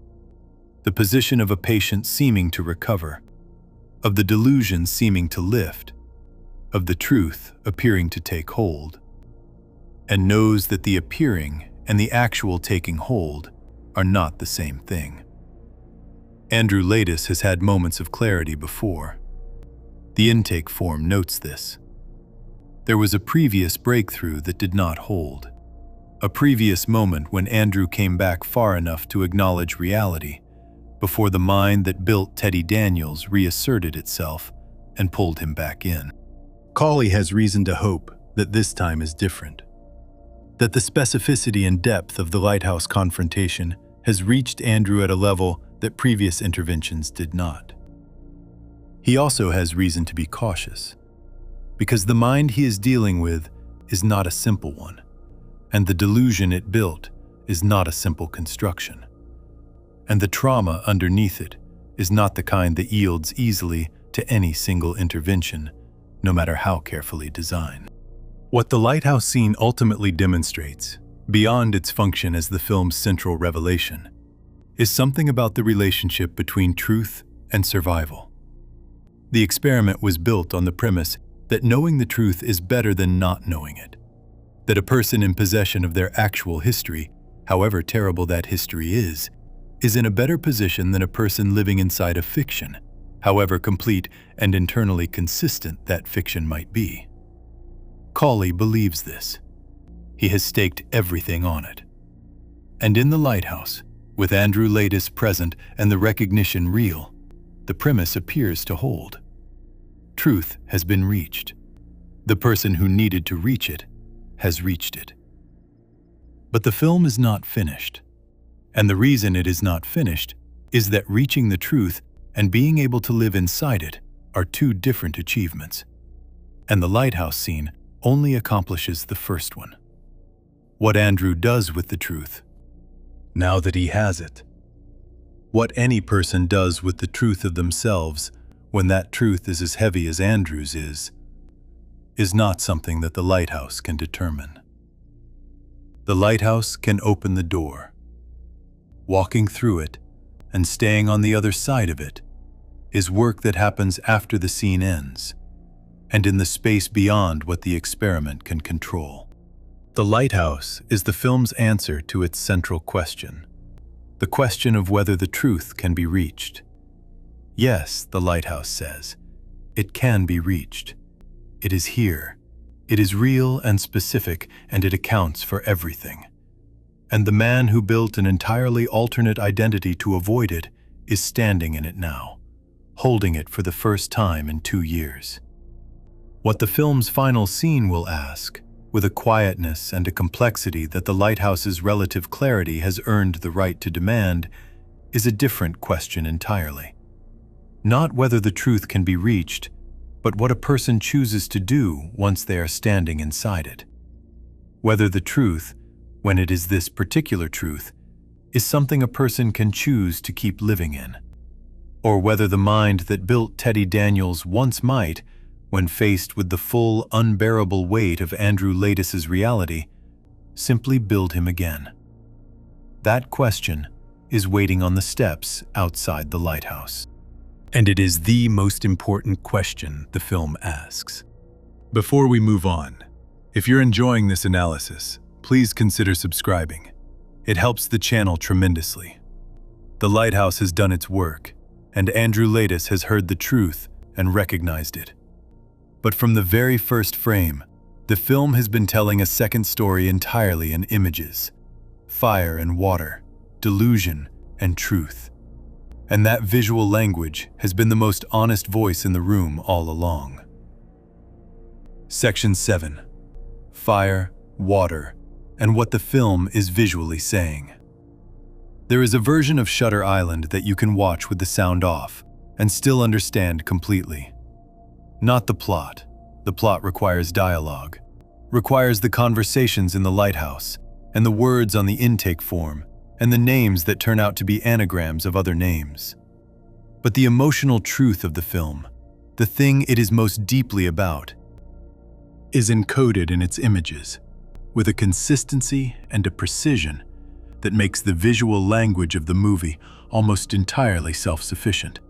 the position of a patient seeming to recover, of the delusion seeming to lift, of the truth appearing to take hold, and knows that the appearing and the actual taking hold are not the same thing. Andrew Laeddis has had moments of clarity before. The intake form notes this. There was a previous breakthrough that did not hold, a previous moment when Andrew came back far enough to acknowledge reality before the mind that built Teddy Daniels reasserted itself and pulled him back in. Cawley has reason to hope that this time is different, that the specificity and depth of the lighthouse confrontation has reached Andrew at a level that previous interventions did not. He also has reason to be cautious, because the mind he is dealing with is not a simple one, and the delusion it built is not a simple construction, and the trauma underneath it is not the kind that yields easily to any single intervention, no matter how carefully designed. What the lighthouse scene ultimately demonstrates, beyond its function as the film's central revelation, is something about the relationship between truth and survival. The experiment was built on the premise that knowing the truth is better than not knowing it, that a person in possession of their actual history, however terrible that history is in a better position than a person living inside a fiction, however complete and internally consistent that fiction might be. Cawley believes this. He has staked everything on it. And in the lighthouse, with Andrew Laeddis present and the recognition real, the premise appears to hold. Truth has been reached. The person who needed to reach it has reached it. But the film is not finished. And the reason it is not finished is that reaching the truth and being able to live inside it are two different achievements. And the lighthouse scene only accomplishes the first one. What Andrew does with the truth, now that he has it. What any person does with the truth of themselves when that truth is as heavy as Andrew's is not something that the lighthouse can determine. The lighthouse can open the door. Walking through it and staying on the other side of it is work that happens after the scene ends and in the space beyond what the experiment can control. The lighthouse is the film's answer to its central question, the question of whether the truth can be reached. Yes, the lighthouse says, it can be reached. It is here. It is real and specific, and it accounts for everything. And the man who built an entirely alternate identity to avoid it is standing in it now, holding it for the first time in 2 years. What the film's final scene will ask, with a quietness and a complexity that the lighthouse's relative clarity has earned the right to demand, is a different question entirely. Not whether the truth can be reached, but what a person chooses to do once they are standing inside it. Whether the truth, when it is this particular truth, is something a person can choose to keep living in, or whether the mind that built Teddy Daniels once might, when faced with the full, unbearable weight of Andrew Laetis's reality, simply build him again. That question is waiting on the steps outside the lighthouse. And it is the most important question the film asks. Before we move on, if you're enjoying this analysis, please consider subscribing. It helps the channel tremendously. The lighthouse has done its work, and Andrew Laetis has heard the truth and recognized it. But from the very first frame, the film has been telling a second story entirely in images: fire and water, delusion and truth. And that visual language has been the most honest voice in the room all along. Section 7. Fire, water, and what the film is visually saying. There is a version of Shutter Island that you can watch with the sound off and still understand completely. Not the plot. The plot requires dialogue, requires the conversations in the lighthouse, and the words on the intake form, and the names that turn out to be anagrams of other names. But the emotional truth of the film, the thing it is most deeply about, is encoded in its images, with a consistency and a precision that makes the visual language of the movie almost entirely self-sufficient.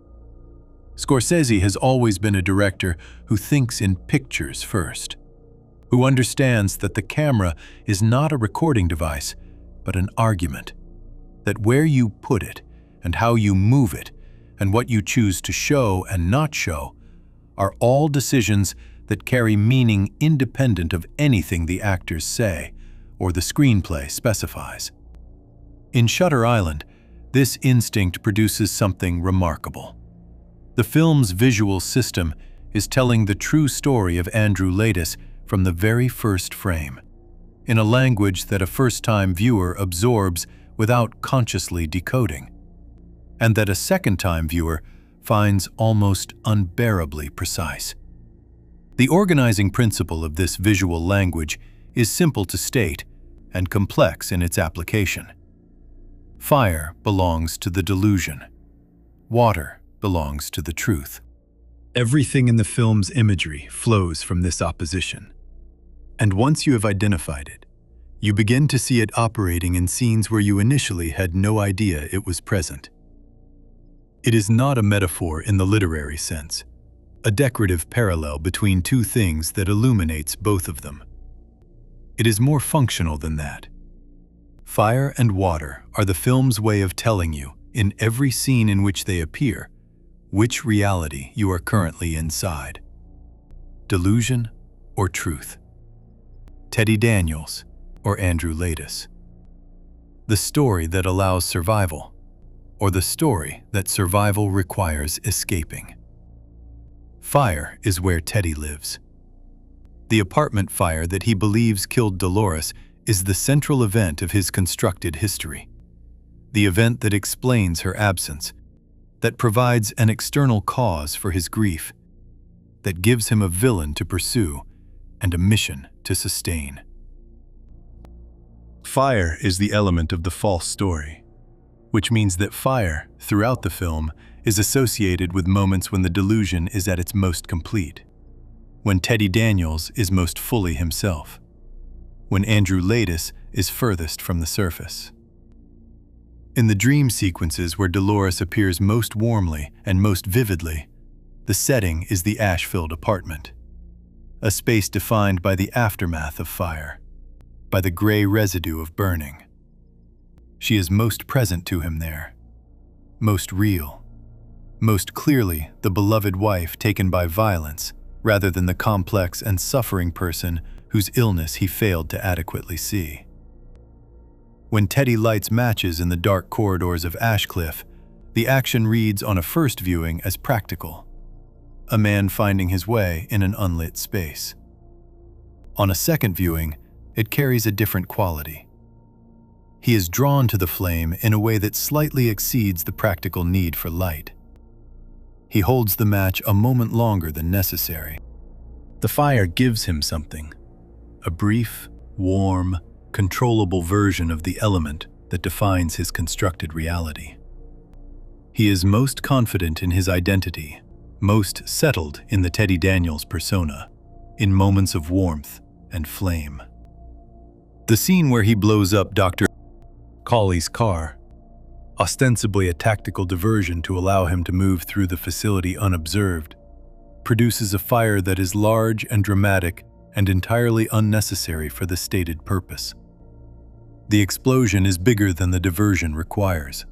Scorsese has always been a director who thinks in pictures first, who understands that the camera is not a recording device, but an argument, that where you put it and how you move it and what you choose to show and not show are all decisions that carry meaning independent of anything the actors say or the screenplay specifies. In Shutter Island, this instinct produces something remarkable. The film's visual system is telling the true story of Andrew Laetis from the very first frame, in a language that a first-time viewer absorbs without consciously decoding, and that a second-time viewer finds almost unbearably precise. The organizing principle of this visual language is simple to state and complex in its application. Fire belongs to the delusion. Water belongs to the truth. Everything in the film's imagery flows from this opposition. And once you have identified it, you begin to see it operating in scenes where you initially had no idea it was present. It is not a metaphor in the literary sense, a decorative parallel between two things that illuminates both of them. It is more functional than that. Fire and water are the film's way of telling you, in every scene in which they appear, which reality you are currently inside. Delusion or truth. Teddy Daniels or Andrew Laetis. The story that allows survival, or the story that survival requires escaping. Fire is where Teddy lives. The apartment fire that he believes killed Dolores is the central event of his constructed history. the event that explains her absence, that provides an external cause for his grief, that gives him a villain to pursue and a mission to sustain. Fire is the element of the false story, which means that fire, throughout the film, is associated with moments when the delusion is at its most complete, when Teddy Daniels is most fully himself, when Andrew Laeddis is furthest from the surface. In the dream sequences where Dolores appears most warmly and most vividly, the setting is the ash-filled apartment, a space defined by the aftermath of fire, by the gray residue of burning. She is most present to him there, most real, most clearly the beloved wife taken by violence rather than the complex and suffering person whose illness he failed to adequately see. When Teddy lights matches in the dark corridors of Ashcliff, the action reads on a first viewing as practical, a man finding his way in an unlit space. On a second viewing, it carries a different quality. He is drawn to the flame in a way that slightly exceeds the practical need for light. He holds the match a moment longer than necessary. The fire gives him something, a brief, warm, controllable version of the element that defines his constructed reality. He is most confident in his identity, most settled in the Teddy Daniels persona, in moments of warmth and flame. The scene where he blows up Dr. Cawley's car, ostensibly a tactical diversion to allow him to move through the facility unobserved, produces a fire that is large and dramatic and entirely unnecessary for the stated purpose. The explosion is bigger than the diversion requires.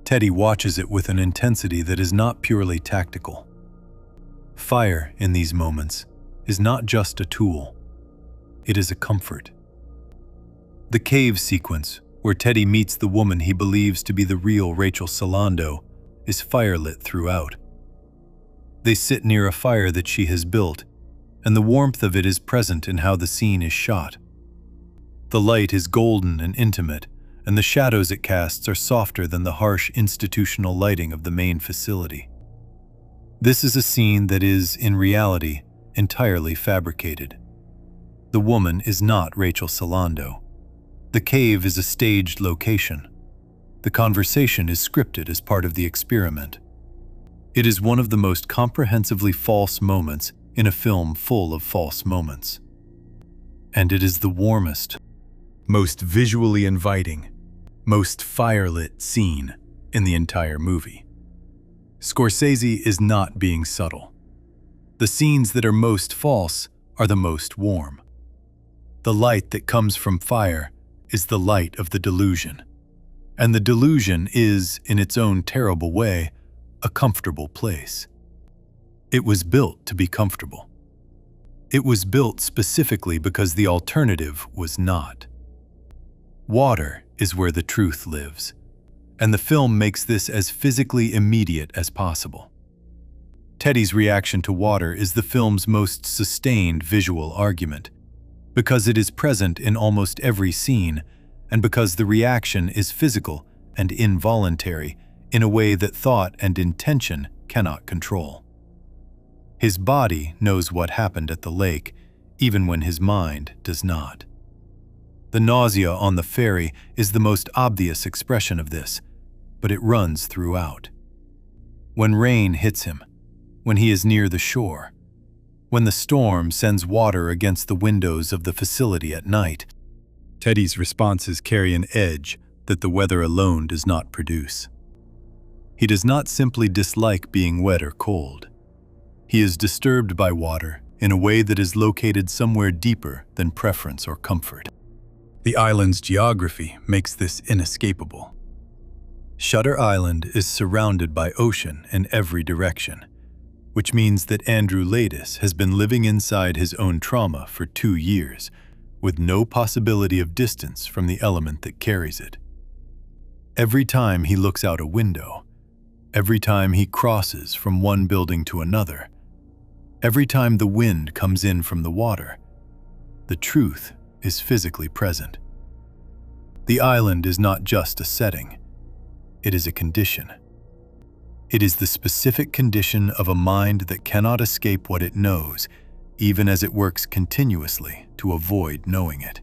Teddy watches it with an intensity that is not purely tactical. Fire, in these moments, is not just a tool. It is a comfort. The cave sequence, where Teddy meets the woman he believes to be the real Rachel Solando, is firelit throughout. They sit near a fire that she has built, and the warmth of it is present in how the scene is shot. The light is golden and intimate, and the shadows it casts are softer than the harsh institutional lighting of the main facility. This is a scene that is, in reality, entirely fabricated. The woman is not Rachel Solando. The cave is a staged location. The conversation is scripted as part of the experiment. It is one of the most comprehensively false moments in a film full of false moments. And it is the warmest, most visually inviting, most firelit scene in the entire movie. Scorsese is not being subtle. The scenes that are most false are the most warm. The light that comes from fire is the light of the delusion. And the delusion is, in its own terrible way, a comfortable place. It was built to be comfortable. It was built specifically because the alternative was not. Water is where the truth lives, and the film makes this as physically immediate as possible. Teddy's reaction to water is the film's most sustained visual argument, because it is present in almost every scene, and because the reaction is physical and involuntary in a way that thought and intention cannot control. His body knows what happened at the lake, even when his mind does not. The nausea on the ferry is the most obvious expression of this, but it runs throughout. When rain hits him, when he is near the shore, when the storm sends water against the windows of the facility at night, Teddy's responses carry an edge that the weather alone does not produce. He does not simply dislike being wet or cold. He is disturbed by water in a way that is located somewhere deeper than preference or comfort. The island's geography makes this inescapable. Shutter Island is surrounded by ocean in every direction, which means that Andrew Laeddis has been living inside his own trauma for 2 years, with no possibility of distance from the element that carries it. Every time he looks out a window, every time he crosses from one building to another, every time the wind comes in from the water, the truth is physically present. The island is not just a setting. It is a condition. It is the specific condition of a mind that cannot escape what it knows, even as it works continuously to avoid knowing it.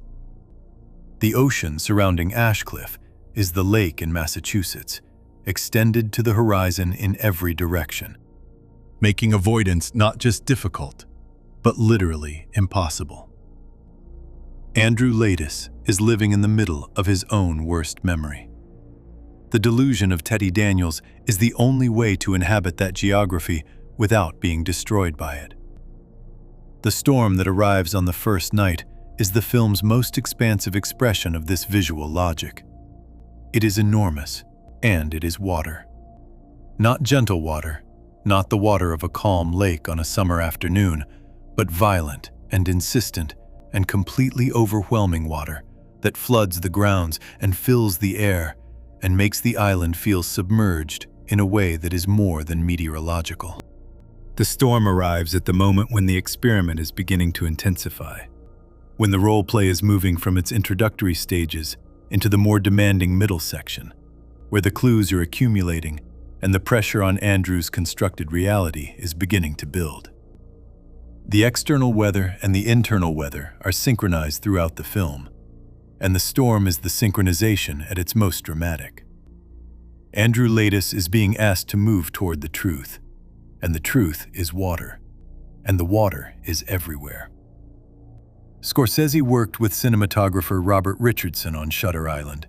The ocean surrounding Ashcliff is the lake in Massachusetts, extended to the horizon in every direction, making avoidance not just difficult, but literally impossible. Andrew Laeddis is living in the middle of his own worst memory. The delusion of Teddy Daniels is the only way to inhabit that geography without being destroyed by it. The storm that arrives on the first night is the film's most expansive expression of this visual logic. It is enormous, and it is water. Not gentle water, not the water of a calm lake on a summer afternoon, but violent and insistent and completely overwhelming water that floods the grounds and fills the air and makes the island feel submerged in a way that is more than meteorological. The storm arrives at the moment when the experiment is beginning to intensify, when the role play is moving from its introductory stages into the more demanding middle section, where the clues are accumulating and the pressure on Andrew's constructed reality is beginning to build. The external weather and the internal weather are synchronized throughout the film, and the storm is the synchronization at its most dramatic. Andrew Laeddis is being asked to move toward the truth, and the truth is water, and the water is everywhere. Scorsese worked with cinematographer Robert Richardson on Shutter Island,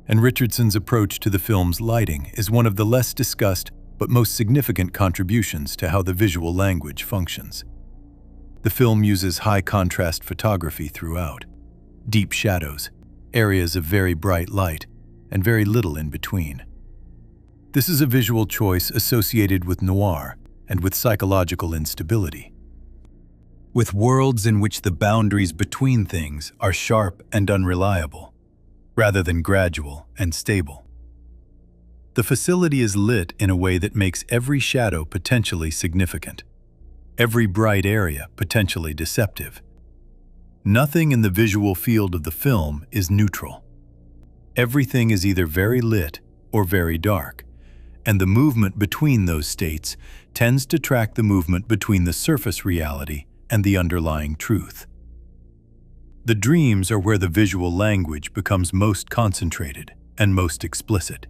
and Richardson's approach to the film's lighting is one of the less discussed but most significant contributions to how the visual language functions. The film uses high-contrast photography throughout, deep shadows, areas of very bright light, and very little in between. This is a visual choice associated with noir and with psychological instability, with worlds in which the boundaries between things are sharp and unreliable, rather than gradual and stable. The facility is lit in a way that makes every shadow potentially significant, every bright area potentially deceptive. Nothing in the visual field of the film is neutral. Everything is either very lit or very dark, and the movement between those states tends to track the movement between the surface reality and the underlying truth. The dreams are where the visual language becomes most concentrated and most explicit.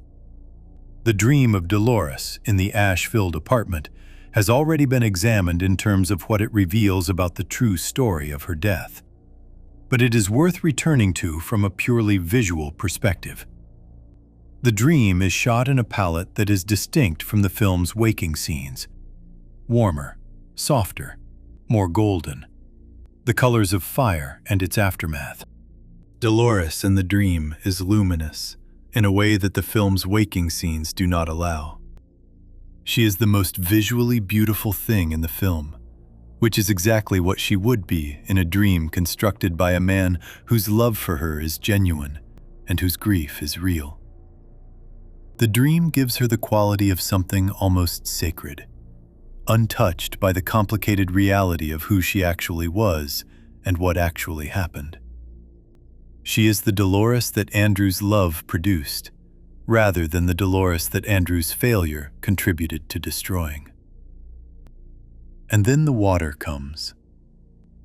The dream of Dolores in the ash-filled apartment has already been examined in terms of what it reveals about the true story of her death. But it is worth returning to from a purely visual perspective. The dream is shot in a palette that is distinct from the film's waking scenes. Warmer, softer, more golden. The colors of fire and its aftermath. Dolores in the dream is luminous in a way that the film's waking scenes do not allow. She is the most visually beautiful thing in the film, which is exactly what she would be in a dream constructed by a man whose love for her is genuine and whose grief is real. The dream gives her the quality of something almost sacred, untouched by the complicated reality of who she actually was and what actually happened. She is the Dolores that Andrew's love produced, rather than the Dolores that Andrew's failure contributed to destroying. And then the water comes.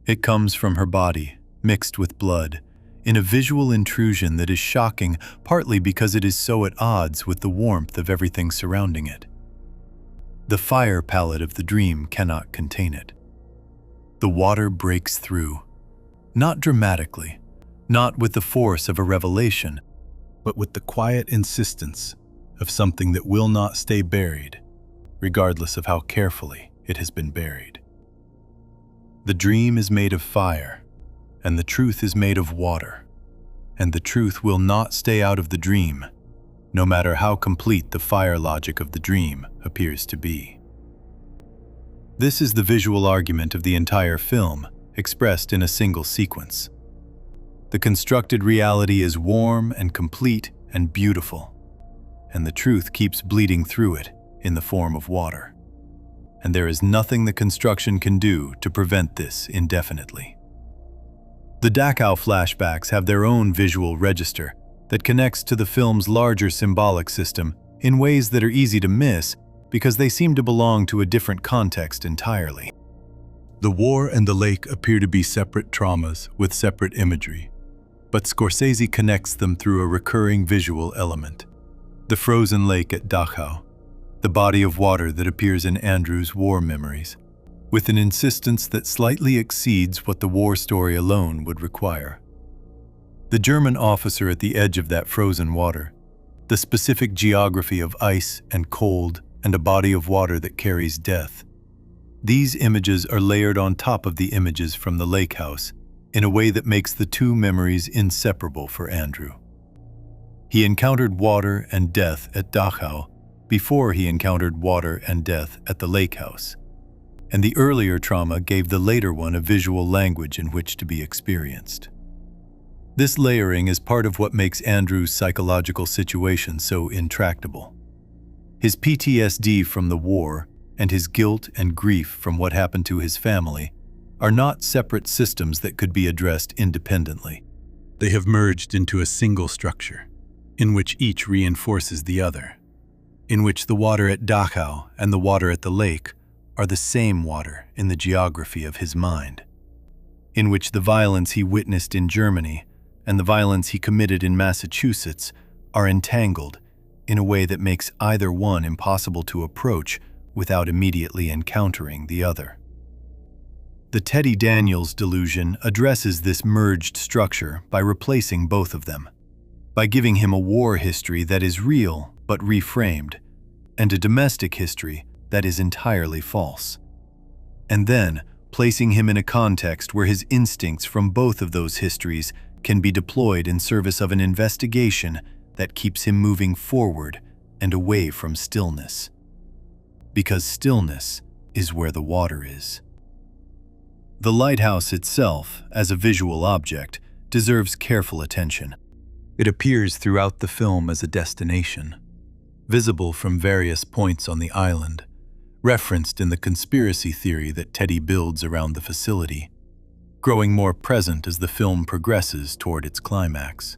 It comes from her body, mixed with blood, in a visual intrusion that is shocking partly because it is so at odds with the warmth of everything surrounding it. The fire palette of the dream cannot contain it. The water breaks through, not dramatically, not with the force of a revelation, but with the quiet insistence of something that will not stay buried, regardless of how carefully it has been buried. The dream is made of fire, and the truth is made of water, and the truth will not stay out of the dream, no matter how complete the fire logic of the dream appears to be. This is the visual argument of the entire film, expressed in a single sequence. The constructed reality is warm and complete and beautiful, and the truth keeps bleeding through it in the form of water. And there is nothing the construction can do to prevent this indefinitely. The Dachau flashbacks have their own visual register that connects to the film's larger symbolic system in ways that are easy to miss because they seem to belong to a different context entirely. The war and the lake appear to be separate traumas with separate imagery, but Scorsese connects them through a recurring visual element. The frozen lake at Dachau, the body of water that appears in Andrew's war memories, with an insistence that slightly exceeds what the war story alone would require. The German officer at the edge of that frozen water, the specific geography of ice and cold and a body of water that carries death. These images are layered on top of the images from the lake house in a way that makes the two memories inseparable for Andrew. He encountered water and death at Dachau before he encountered water and death at the lake house, and the earlier trauma gave the later one a visual language in which to be experienced. This layering is part of what makes Andrew's psychological situation so intractable. His PTSD from the war and his guilt and grief from what happened to his family are not separate systems that could be addressed independently. They have merged into a single structure, in which each reinforces the other, in which the water at Dachau and the water at the lake are the same water in the geography of his mind, in which the violence he witnessed in Germany and the violence he committed in Massachusetts are entangled in a way that makes either one impossible to approach without immediately encountering the other. The Teddy Daniels delusion addresses this merged structure by replacing both of them, by giving him a war history that is real but reframed, and a domestic history that is entirely false, and then placing him in a context where his instincts from both of those histories can be deployed in service of an investigation that keeps him moving forward and away from stillness. Because stillness is where the water is. The lighthouse itself, as a visual object, deserves careful attention. It appears throughout the film as a destination, visible from various points on the island, referenced in the conspiracy theory that Teddy builds around the facility, growing more present as the film progresses toward its climax.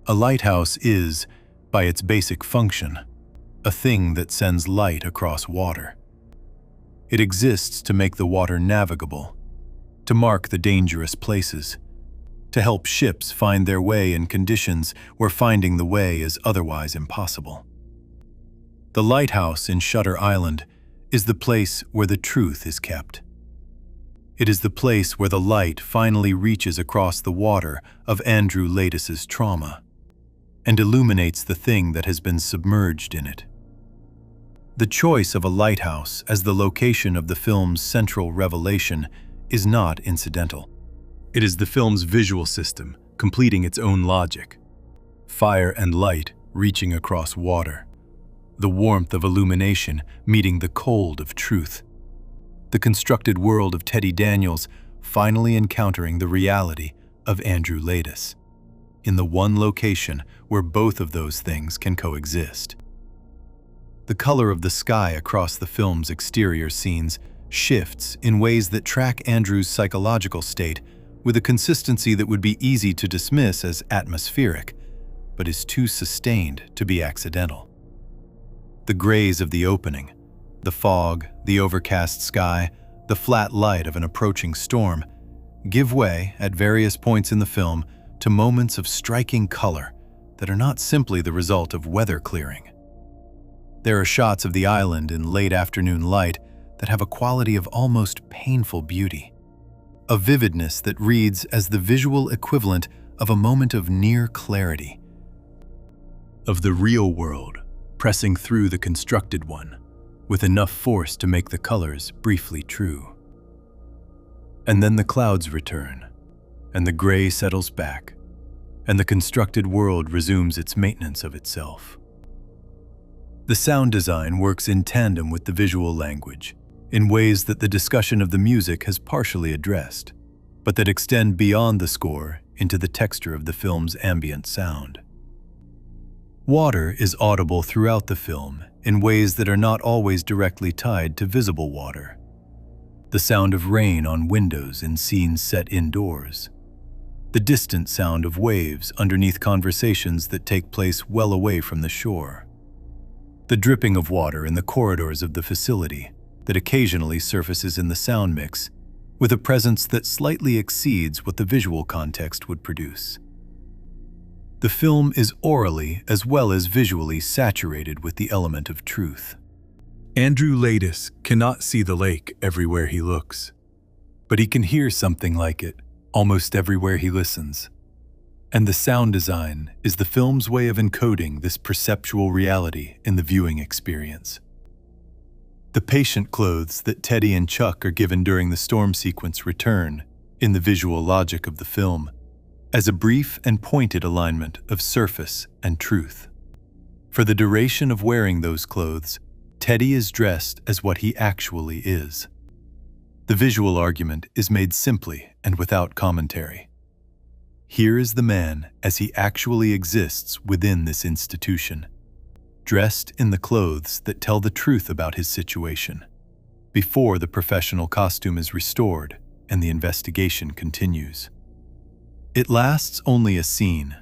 A lighthouse is, by its basic function, a thing that sends light across water. It exists to make the water navigable, to mark the dangerous places, to help ships find their way in conditions where finding the way is otherwise impossible. The lighthouse in Shutter Island is the place where the truth is kept. It is the place where the light finally reaches across the water of Andrew Laetus's trauma and illuminates the thing that has been submerged in it. The choice of a lighthouse as the location of the film's central revelation is not incidental. It is the film's visual system completing its own logic. Fire and light reaching across water. The warmth of illumination meeting the cold of truth. The constructed world of Teddy Daniels finally encountering the reality of Andrew Laetus, in the one location where both of those things can coexist. The color of the sky across the film's exterior scenes shifts in ways that track Andrew's psychological state with a consistency that would be easy to dismiss as atmospheric, but is too sustained to be accidental. The grays of the opening, the fog, the overcast sky, the flat light of an approaching storm, give way at various points in the film to moments of striking color that are not simply the result of weather clearing. There are shots of the island in late afternoon light that have a quality of almost painful beauty, a vividness that reads as the visual equivalent of a moment of near clarity, of the real world pressing through the constructed one with enough force to make the colors briefly true. And then the clouds return, and the gray settles back, and the constructed world resumes its maintenance of itself. The sound design works in tandem with the visual language, in ways that the discussion of the music has partially addressed, but that extend beyond the score into the texture of the film's ambient sound. Water is audible throughout the film in ways that are not always directly tied to visible water. The sound of rain on windows in scenes set indoors. the distant sound of waves underneath conversations that take place well away from the shore, the dripping of water in the corridors of the facility that occasionally surfaces in the sound mix with a presence that slightly exceeds what the visual context would produce. The film is orally as well as visually saturated with the element of truth. Andrew Laeddis cannot see the lake everywhere he looks, but he can hear something like it almost everywhere he listens. And the sound design is the film's way of encoding this perceptual reality in the viewing experience. The patient clothes that Teddy and Chuck are given during the storm sequence return, in the visual logic of the film, as a brief and pointed alignment of surface and truth. For the duration of wearing those clothes, Teddy is dressed as what he actually is. The visual argument is made simply and without commentary. Here is the man as he actually exists within this institution, dressed in the clothes that tell the truth about his situation, before the professional costume is restored and the investigation continues. It lasts only a scene,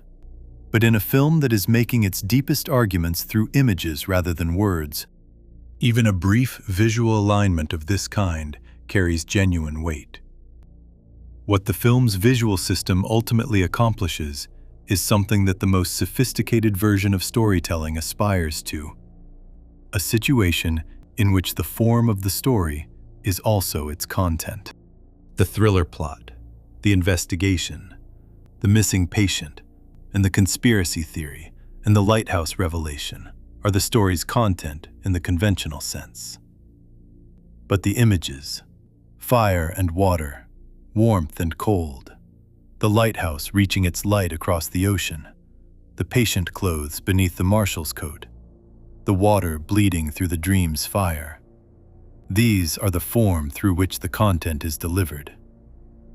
but in a film that is making its deepest arguments through images rather than words, even a brief visual alignment of this kind carries genuine weight. What the film's visual system ultimately accomplishes is something that the most sophisticated version of storytelling aspires to: a situation in which the form of the story is also its content. The thriller plot, the investigation, the missing patient, and the conspiracy theory, and the lighthouse revelation are the story's content in the conventional sense. But the images, fire and water, warmth and cold, the lighthouse reaching its light across the ocean, the patient clothes beneath the marshal's coat, the water bleeding through the dream's fire. These are the form through which the content is delivered.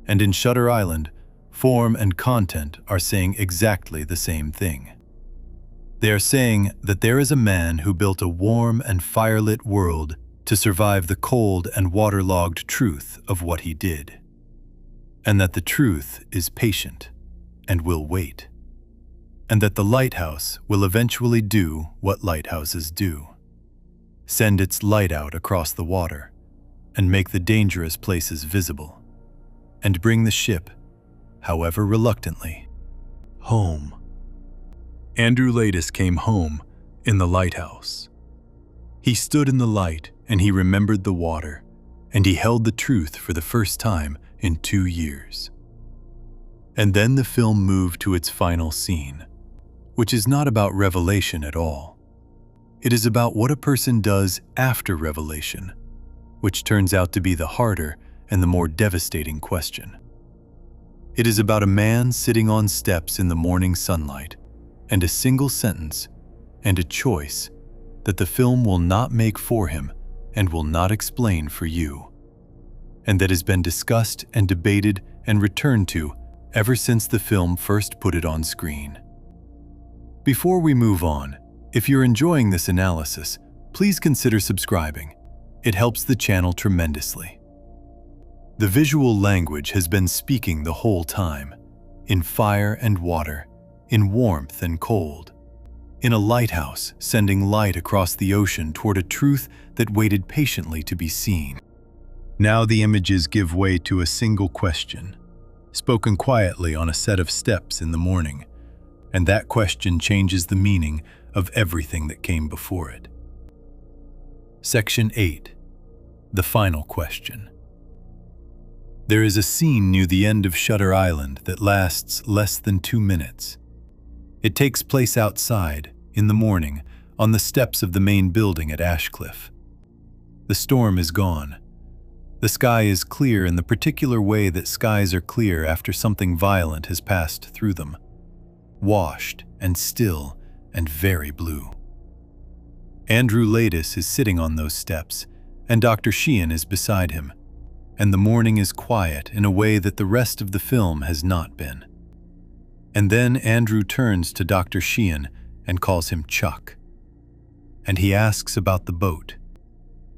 And in Shutter Island, form and content are saying exactly the same thing. They are saying that there is a man who built a warm and firelit world to survive the cold and waterlogged truth of what he did, and that the truth is patient and will wait, and that the lighthouse will eventually do what lighthouses do: send its light out across the water and make the dangerous places visible, and bring the ship, however reluctantly, home. Andrew Laeddis came home in the lighthouse. He stood in the light and he remembered the water, and he held the truth for the first time in 2 years. And then the film moved to its final scene, which is not about revelation at all. It is about what a person does after revelation, which turns out to be the harder and the more devastating question. It is about a man sitting on steps in the morning sunlight, and a single sentence and a choice that the film will not make for him and will not explain for you, and that has been discussed and debated and returned to ever since the film first put it on screen. Before we move on, if you're enjoying this analysis, please consider subscribing. It helps the channel tremendously. The visual language has been speaking the whole time, in fire and water, in warmth and cold, in a lighthouse sending light across the ocean toward a truth that waited patiently to be seen. Now the images give way to a single question, spoken quietly on a set of steps in the morning, and that question changes the meaning of everything that came before it. Section 8. The final question. There is a scene near the end of Shutter Island that lasts less than 2 minutes. It takes place outside, in the morning, on the steps of the main building at Ashcliff. The storm is gone. The sky is clear in the particular way that skies are clear after something violent has passed through them, washed and still and very blue. Andrew Laeddis is sitting on those steps, and Dr. Sheehan is beside him, and the morning is quiet in a way that the rest of the film has not been. And then Andrew turns to Dr. Sheehan and calls him Chuck. And he asks about the boat,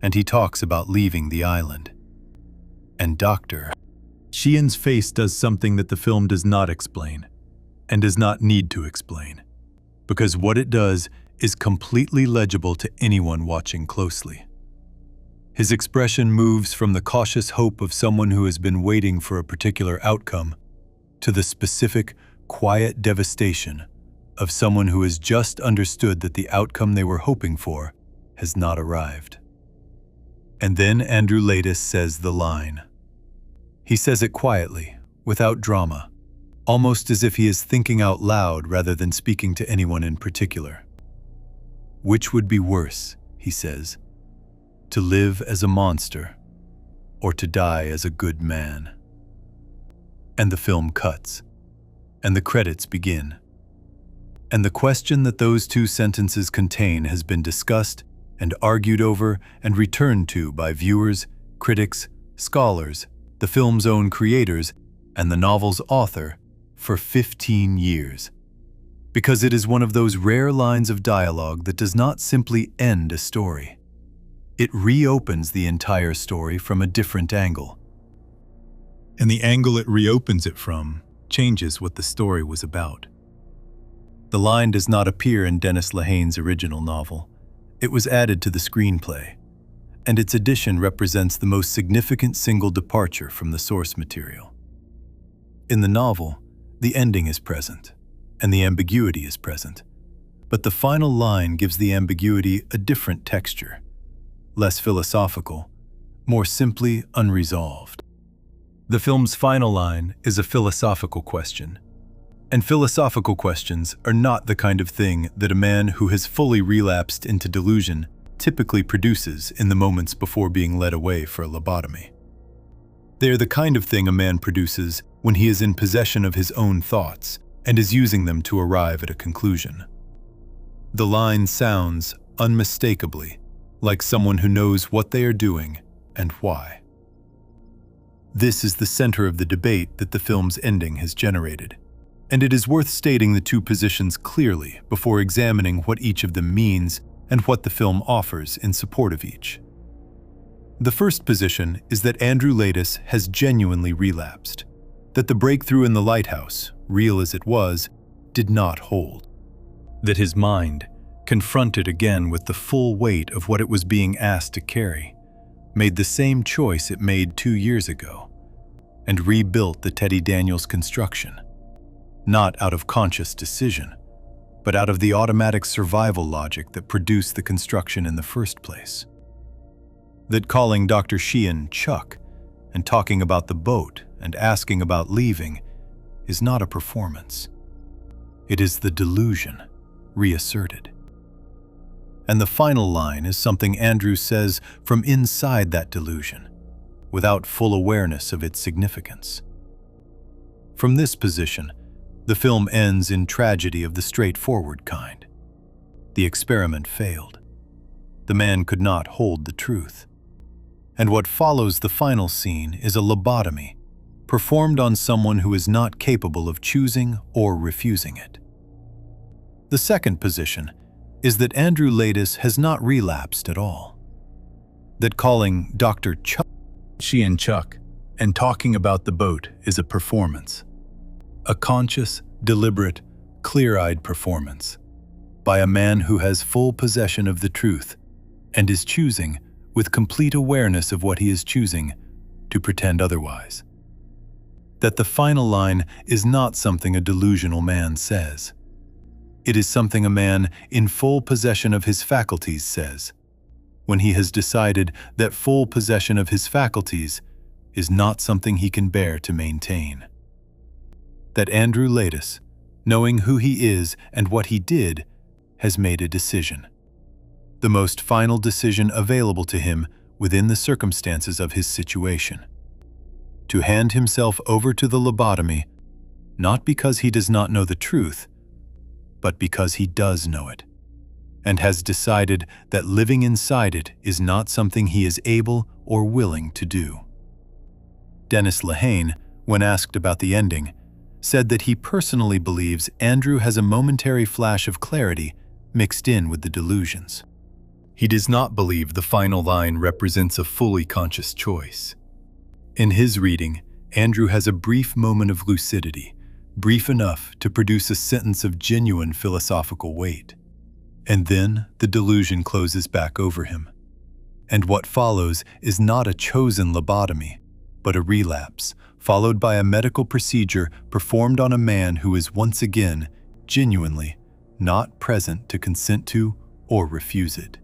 and he talks about leaving the island. And Dr. Sheehan's face does something that the film does not explain, and does not need to explain, because what it does is completely legible to anyone watching closely. His expression moves from the cautious hope of someone who has been waiting for a particular outcome to the specific, quiet devastation of someone who has just understood that the outcome they were hoping for has not arrived. And then Andrew Laeddis says the line. He says it quietly, without drama, almost as if he is thinking out loud rather than speaking to anyone in particular. Which would be worse, he says, to live as a monster or to die as a good man? And the film cuts, and the credits begin. And the question that those two sentences contain has been discussed and argued over and returned to by viewers, critics, scholars, the film's own creators, and the novel's author for 15 years. Because it is one of those rare lines of dialogue that does not simply end a story. It reopens the entire story from a different angle. And the angle it reopens it from changes what the story was about. The line does not appear in Dennis Lehane's original novel. It was added to the screenplay, and its addition represents the most significant single departure from the source material. In the novel, the ending is present, and the ambiguity is present, but the final line gives the ambiguity a different texture, less philosophical, more simply unresolved. The film's final line is a philosophical question, and philosophical questions are not the kind of thing that a man who has fully relapsed into delusion typically produces in the moments before being led away for a lobotomy. They are the kind of thing a man produces when he is in possession of his own thoughts and is using them to arrive at a conclusion. The line sounds, unmistakably, like someone who knows what they are doing and why. This is the center of the debate that the film's ending has generated, and it is worth stating the two positions clearly before examining what each of them means and what the film offers in support of each. The first position is that Andrew Laeddis has genuinely relapsed, that the breakthrough in the lighthouse, real as it was, did not hold, that his mind, confronted again with the full weight of what it was being asked to carry, made the same choice it made 2 years ago, and rebuilt the Teddy Daniels construction, not out of conscious decision, but out of the automatic survival logic that produced the construction in the first place. That calling Dr. Sheehan Chuck and talking about the boat and asking about leaving is not a performance. It is the delusion reasserted. And the final line is something Andrew says from inside that delusion, without full awareness of its significance. From this position, the film ends in tragedy of the straightforward kind. The experiment failed. The man could not hold the truth. And what follows the final scene is a lobotomy, performed on someone who is not capable of choosing or refusing it. The second position is that Andrew Laeddis has not relapsed at all. That calling Dr. Sheehan Chuck and talking about the boat is a performance. A conscious, deliberate, clear-eyed performance by a man who has full possession of the truth and is choosing, with complete awareness of what he is choosing, to pretend otherwise. That the final line is not something a delusional man says. It is something a man in full possession of his faculties says, when he has decided that full possession of his faculties is not something he can bear to maintain. That Andrew Laeddis, knowing who he is and what he did, has made a decision. The most final decision available to him within the circumstances of his situation. To hand himself over to the lobotomy, not because he does not know the truth, but because he does know it, and has decided that living inside it is not something he is able or willing to do. Dennis Lehane, when asked about the ending, said that he personally believes Andrew has a momentary flash of clarity mixed in with the delusions. He does not believe the final line represents a fully conscious choice. In his reading, Andrew has a brief moment of lucidity, brief enough to produce a sentence of genuine philosophical weight. And then the delusion closes back over him. And what follows is not a chosen lobotomy, but a relapse, followed by a medical procedure performed on a man who is once again, genuinely, not present to consent to or refuse it.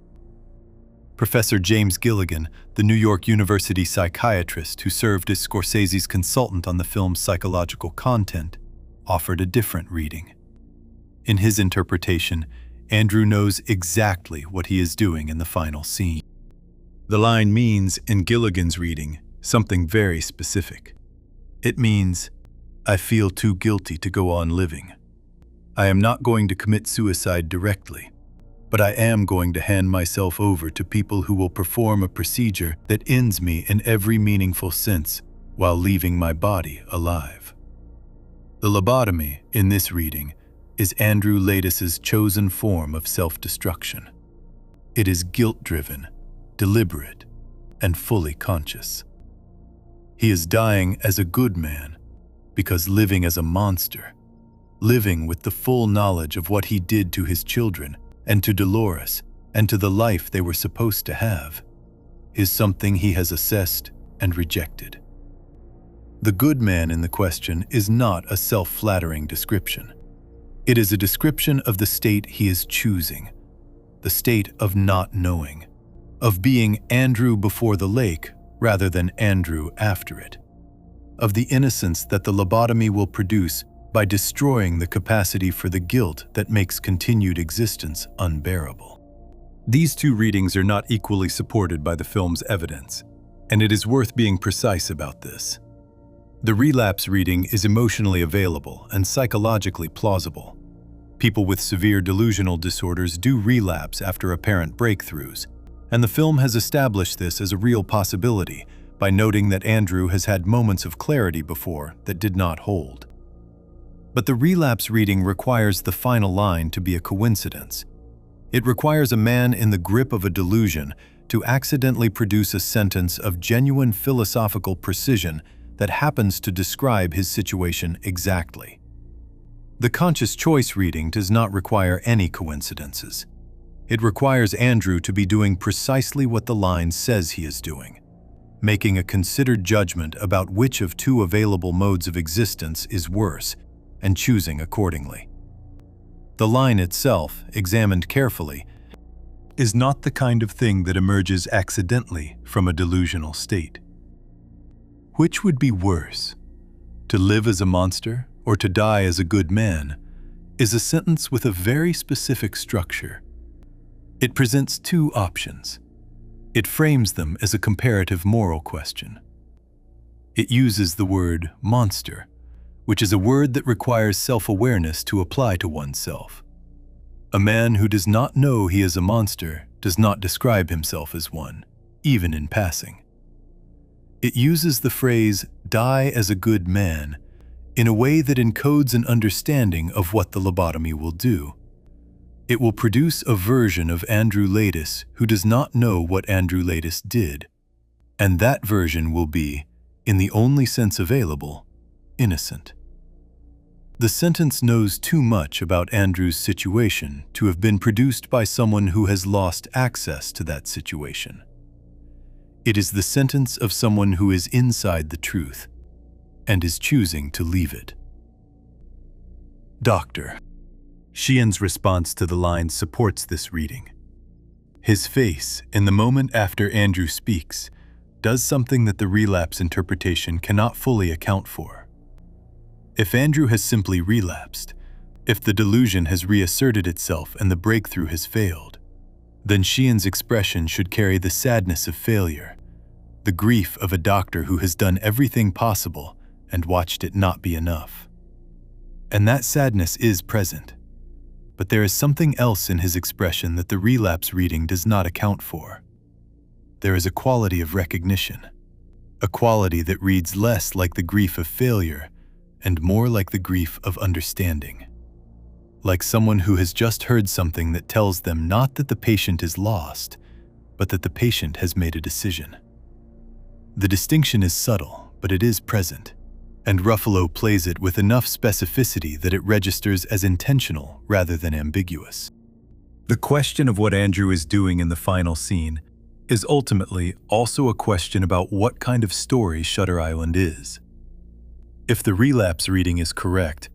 Professor James Gilligan, the New York University psychiatrist who served as Scorsese's consultant on the film's psychological content, offered a different reading. In his interpretation, Andrew knows exactly what he is doing in the final scene. The line means, in Gilligan's reading, something very specific. It means, I feel too guilty to go on living. I am not going to commit suicide directly, but I am going to hand myself over to people who will perform a procedure that ends me in every meaningful sense while leaving my body alive. The lobotomy, in this reading, is Andrew Laetis's chosen form of self-destruction. It is guilt-driven, deliberate, and fully conscious. He is dying as a good man because living as a monster, living with the full knowledge of what he did to his children and to Dolores and to the life they were supposed to have, is something he has assessed and rejected. The good man in the question is not a self-flattering description. It is a description of the state he is choosing, the state of not knowing, of being Andrew before the lake rather than Andrew after it, of the innocence that the lobotomy will produce by destroying the capacity for the guilt that makes continued existence unbearable. These two readings are not equally supported by the film's evidence, and it is worth being precise about this. The relapse reading is emotionally available and psychologically plausible. People with severe delusional disorders do relapse after apparent breakthroughs, and the film has established this as a real possibility by noting that Andrew has had moments of clarity before that did not hold. But the relapse reading requires the final line to be a coincidence. It requires a man in the grip of a delusion to accidentally produce a sentence of genuine philosophical precision that happens to describe his situation exactly. The conscious choice reading does not require any coincidences. It requires Andrew to be doing precisely what the line says he is doing, making a considered judgment about which of two available modes of existence is worse, and choosing accordingly. The line itself, examined carefully, is not the kind of thing that emerges accidentally from a delusional state. Which would be worse, to live as a monster or to die as a good man, is a sentence with a very specific structure. It presents two options. It frames them as a comparative moral question. It uses the word monster, which is a word that requires self-awareness to apply to oneself. A man who does not know he is a monster does not describe himself as one, even in passing. It uses the phrase, die as a good man, in a way that encodes an understanding of what the lobotomy will do. It will produce a version of Andrew Laetis who does not know what Andrew Laetis did, and that version will be, in the only sense available, innocent. The sentence knows too much about Andrew's situation to have been produced by someone who has lost access to that situation. It is the sentence of someone who is inside the truth and is choosing to leave it. Doctor. Sheehan's response to the line supports this reading. His face, in the moment after Andrew speaks, does something that the relapse interpretation cannot fully account for. If Andrew has simply relapsed, if the delusion has reasserted itself and the breakthrough has failed, then Sheehan's expression should carry the sadness of failure, the grief of a doctor who has done everything possible and watched it not be enough. And that sadness is present, but there is something else in his expression that the relapse reading does not account for. There is a quality of recognition, a quality that reads less like the grief of failure and more like the grief of understanding. Like someone who has just heard something that tells them not that the patient is lost, but that the patient has made a decision. The distinction is subtle, but it is present. and Ruffalo plays it with enough specificity that it registers as intentional rather than ambiguous. The question of what Andrew is doing in the final scene is ultimately also a question about what kind of story Shutter Island is. If the relapse reading is correct,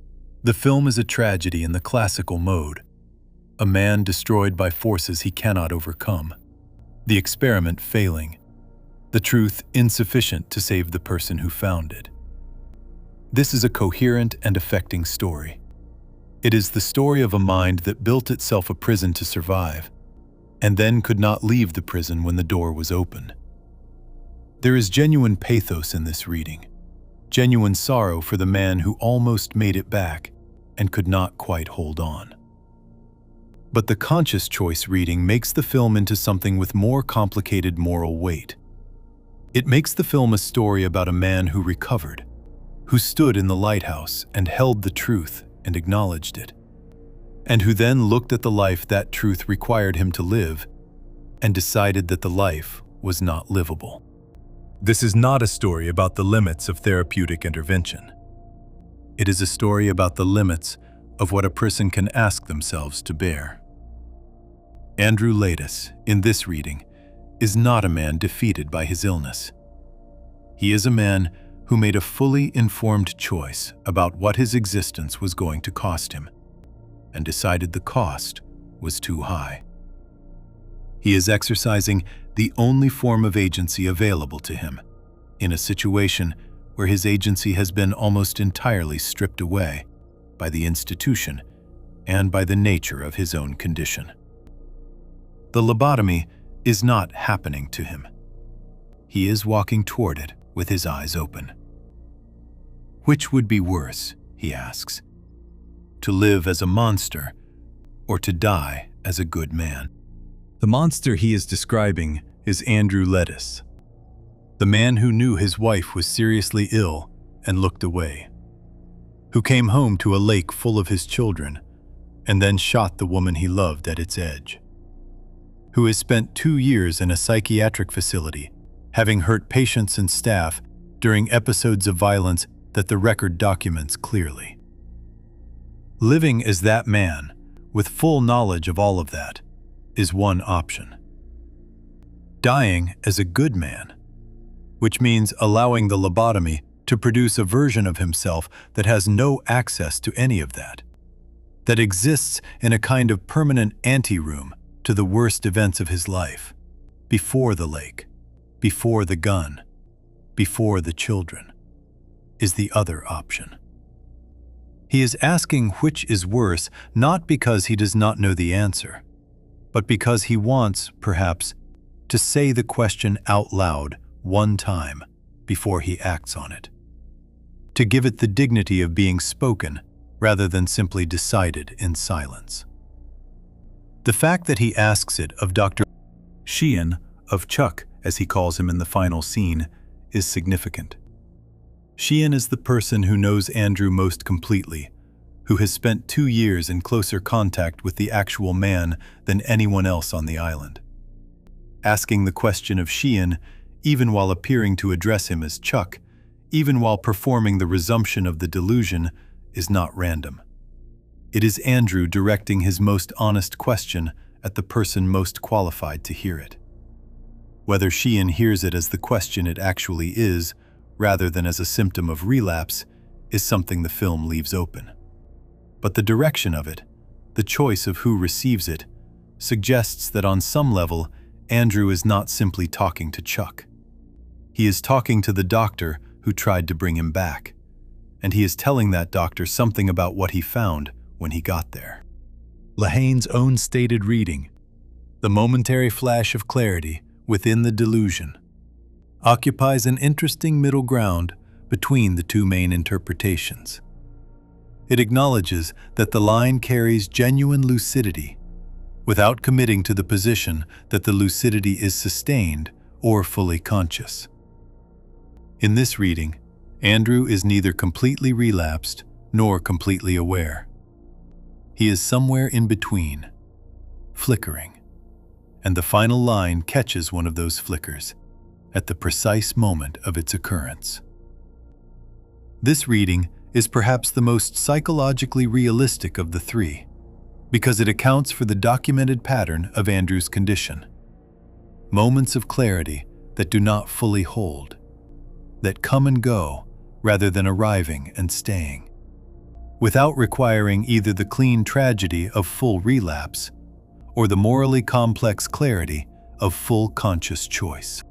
the film is a tragedy in the classical mode, a man destroyed by forces he cannot overcome, the experiment failing, the truth insufficient to save the person who found it. This is a coherent and affecting story. It is the story of a mind that built itself a prison to survive, and then could not leave the prison when the door was open. There is genuine pathos in this reading, genuine sorrow for the man who almost made it back and could not quite hold on. But the conscious choice reading makes the film into something with more complicated moral weight. It makes the film a story about a man who recovered, who stood in the lighthouse and held the truth and acknowledged it, and who then looked at the life that truth required him to live and decided that the life was not livable. This is not a story about the limits of therapeutic intervention. It is a story about the limits of what a person can ask themselves to bear. Andrew Laeddis, in this reading, is not a man defeated by his illness. He is a man who made a fully informed choice about what his existence was going to cost him, and decided the cost was too high. He is exercising the only form of agency available to him, in a situation where his agency has been almost entirely stripped away by the institution and by the nature of his own condition. The lobotomy is not happening to him. He is walking toward it with his eyes open. Which would be worse, he asks, to live as a monster or to die as a good man? The monster he is describing is Andrew Laeddis, the man who knew his wife was seriously ill and looked away, who came home to a lake full of his children and then shot the woman he loved at its edge, who has spent 2 years in a psychiatric facility, having hurt patients and staff during episodes of violence that the record documents clearly. Living as that man, with full knowledge of all of that, is one option. Dying as a good man, which means allowing the lobotomy to produce a version of himself that has no access to any of that, that exists in a kind of permanent anteroom to the worst events of his life, before the lake, before the gun, before the children, is the other option. He is asking which is worse, not because he does not know the answer, but because he wants, perhaps, to say the question out loud one time before he acts on it, to give it the dignity of being spoken rather than simply decided in silence. The fact that he asks it of Dr. Sheehan, of Chuck, as he calls him in the final scene, is significant. Sheehan is the person who knows Andrew most completely, who has spent 2 years in closer contact with the actual man than anyone else on the island. Asking the question of Sheehan, even while appearing to address him as Chuck, even while performing the resumption of the delusion, is not random. It is Andrew directing his most honest question at the person most qualified to hear it. Whether Sheehan hears it as the question it actually is, rather than as a symptom of relapse, is something the film leaves open. But the direction of it, the choice of who receives it, suggests that on some level, Andrew is not simply talking to Chuck. He is talking to the doctor who tried to bring him back, and he is telling that doctor something about what he found when he got there. Lahane's own stated reading, the momentary flash of clarity within the delusion, occupies an interesting middle ground between the two main interpretations. It acknowledges that the line carries genuine lucidity, without committing to the position that the lucidity is sustained or fully conscious. In this reading, Andrew is neither completely relapsed nor completely aware. He is somewhere in between, flickering, and the final line catches one of those flickers at the precise moment of its occurrence. This reading is perhaps the most psychologically realistic of the three, because it accounts for the documented pattern of Andrew's condition. Moments of clarity that do not fully hold, that come and go rather than arriving and staying, without requiring either the clean tragedy of full relapse or the morally complex clarity of full conscious choice.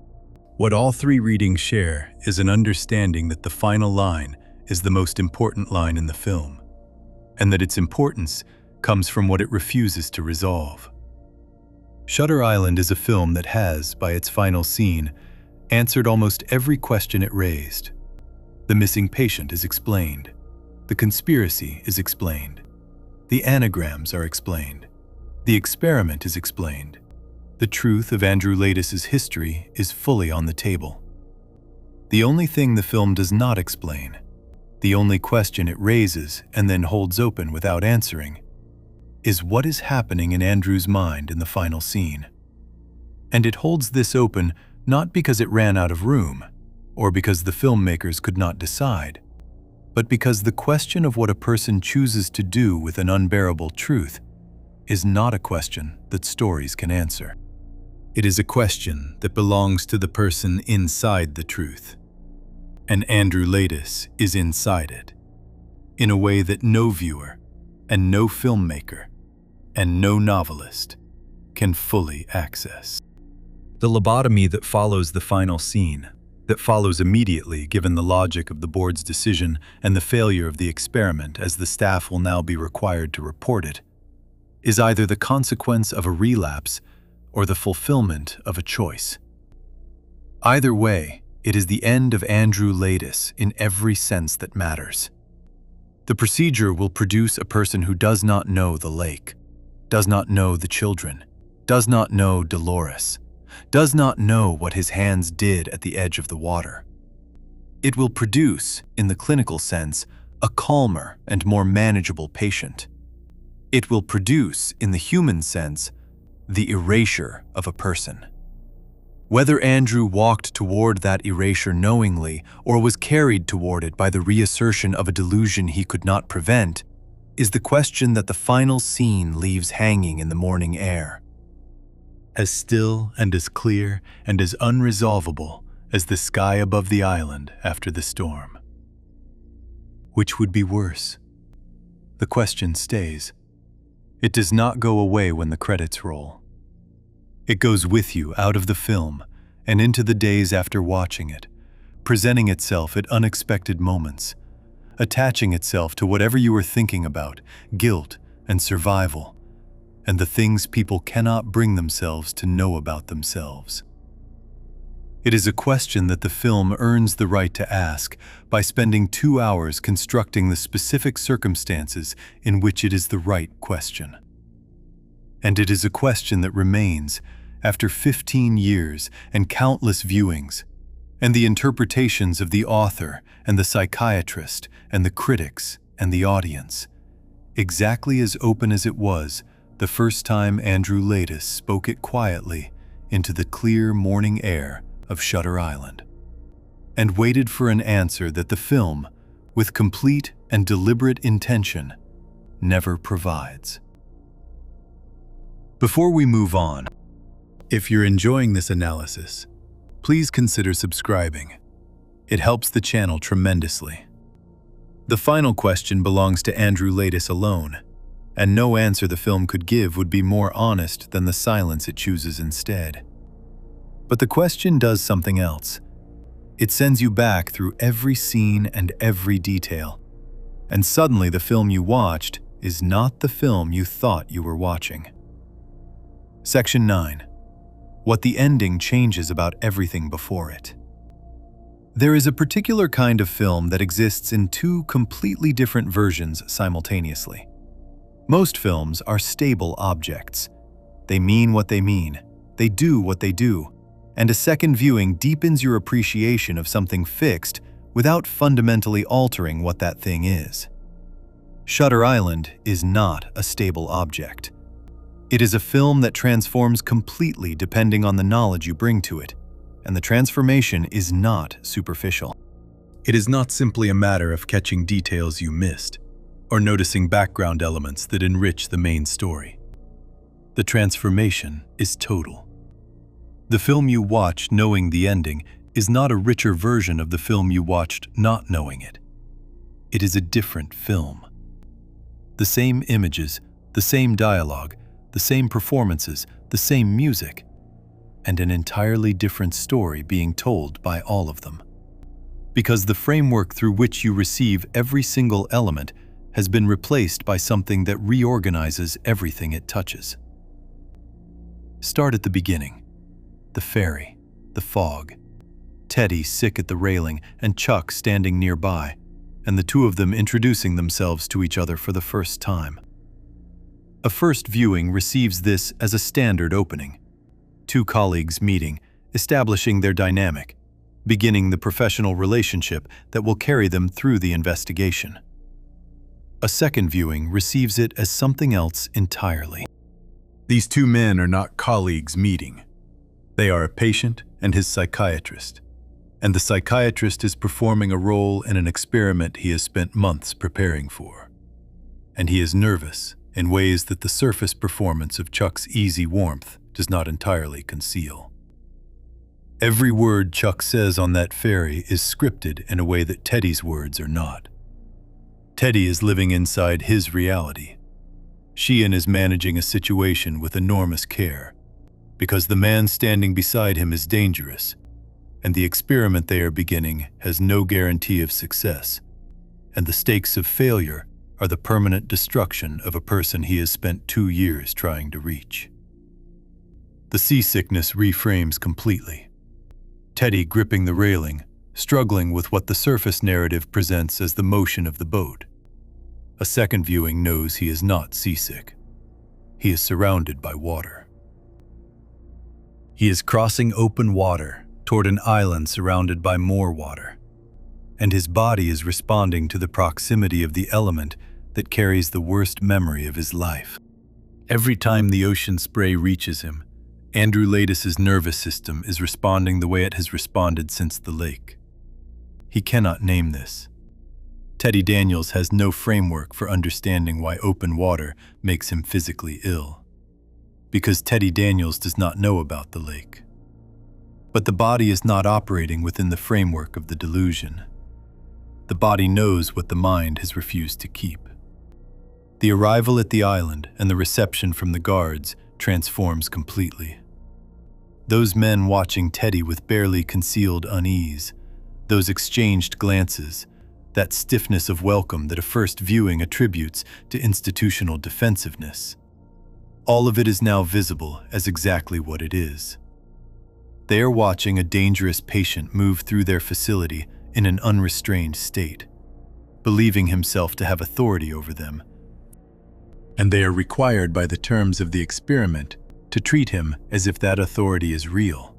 What all three readings share is an understanding that the final line is the most important line in the film, and that its importance comes from what it refuses to resolve. Shutter Island is a film that has, by its final scene, answered almost every question it raised. The missing patient is explained. The conspiracy is explained. The anagrams are explained. The experiment is explained. The truth of Andrew Laetis's history is fully on the table. The only thing the film does not explain, the only question it raises and then holds open without answering, is what is happening in Andrew's mind in the final scene. And it holds this open not because it ran out of room, or because the filmmakers could not decide, but because the question of what a person chooses to do with an unbearable truth is not a question that stories can answer. It is a question that belongs to the person inside the truth, and Andrew Laetis is inside it, in a way that no viewer and no filmmaker and no novelist can fully access. The lobotomy that follows the final scene, that follows immediately given the logic of the board's decision and the failure of the experiment as the staff will now be required to report it, is either the consequence of a relapse or the fulfillment of a choice. Either way, it is the end of Andrew Laetis in every sense that matters. The procedure will produce a person who does not know the lake, does not know the children, does not know Dolores, does not know what his hands did at the edge of the water. It will produce, in the clinical sense, a calmer and more manageable patient. It will produce, in the human sense, the erasure of a person. Whether Andrew walked toward that erasure knowingly or was carried toward it by the reassertion of a delusion he could not prevent is the question that the final scene leaves hanging in the morning air. As still and as clear and as unresolvable as the sky above the island after the storm. Which would be worse? The question stays. It does not go away when the credits roll. It goes with you out of the film and into the days after watching it, presenting itself at unexpected moments, attaching itself to whatever you were thinking about, guilt and survival, and the things people cannot bring themselves to know about themselves. It is a question that the film earns the right to ask by spending 2 hours constructing the specific circumstances in which it is the right question. And it is a question that remains after 15 years and countless viewings, and the interpretations of the author and the psychiatrist and the critics and the audience, exactly as open as it was the first time Andrew Laetis spoke it quietly into the clear morning air of Shutter Island, and waited for an answer that the film, with complete and deliberate intention, never provides. Before we move on, if you're enjoying this analysis, please consider subscribing. It helps the channel tremendously. The final question belongs to Andrew Laetis alone, and no answer the film could give would be more honest than the silence it chooses instead. But the question does something else. It sends you back through every scene and every detail, and suddenly the film you watched is not the film you thought you were watching. Section 9. What the ending changes about everything before it. There is a particular kind of film that exists in two completely different versions simultaneously. Most films are stable objects. They mean what they mean. They do what they do. And a second viewing deepens your appreciation of something fixed without fundamentally altering what that thing is. Shutter Island is not a stable object. It is a film that transforms completely depending on the knowledge you bring to it, and the transformation is not superficial. It is not simply a matter of catching details you missed, or noticing background elements that enrich the main story. The transformation is total. The film you watch knowing the ending is not a richer version of the film you watched not knowing it. It is a different film. The same images, the same dialogue, the same performances, the same music, and an entirely different story being told by all of them. Because the framework through which you receive every single element has been replaced by something that reorganizes everything it touches. Start at the beginning. The ferry, the fog, Teddy sick at the railing and Chuck standing nearby, and the two of them introducing themselves to each other for the first time. A first viewing receives this as a standard opening. Two colleagues meeting, establishing their dynamic, beginning the professional relationship that will carry them through the investigation. A second viewing receives it as something else entirely. These two men are not colleagues meeting. They are a patient and his psychiatrist, and the psychiatrist is performing a role in an experiment he has spent months preparing for. And he is nervous in ways that the surface performance of Chuck's easy warmth does not entirely conceal. Every word Chuck says on that ferry is scripted in a way that Teddy's words are not. Teddy is living inside his reality. Sheehan is managing a situation with enormous care, because the man standing beside him is dangerous, and the experiment they are beginning has no guarantee of success, and the stakes of failure are the permanent destruction of a person he has spent 2 years trying to reach. The seasickness reframes completely. Teddy gripping the railing, struggling with what the surface narrative presents as the motion of the boat. A second viewing knows he is not seasick. He is surrounded by water. He is crossing open water toward an island surrounded by more water, and his body is responding to the proximity of the element that carries the worst memory of his life. Every time the ocean spray reaches him, Andrew Laidus's nervous system is responding the way it has responded since the lake. He cannot name this. Teddy Daniels has no framework for understanding why open water makes him physically ill, because Teddy Daniels does not know about the lake. But the body is not operating within the framework of the delusion. The body knows what the mind has refused to keep. The arrival at the island and the reception from the guards transforms completely. Those men watching Teddy with barely concealed unease, those exchanged glances, that stiffness of welcome that a first viewing attributes to institutional defensiveness. All of it is now visible as exactly what it is. They are watching a dangerous patient move through their facility in an unrestrained state, believing himself to have authority over them, and they are required by the terms of the experiment to treat him as if that authority is real,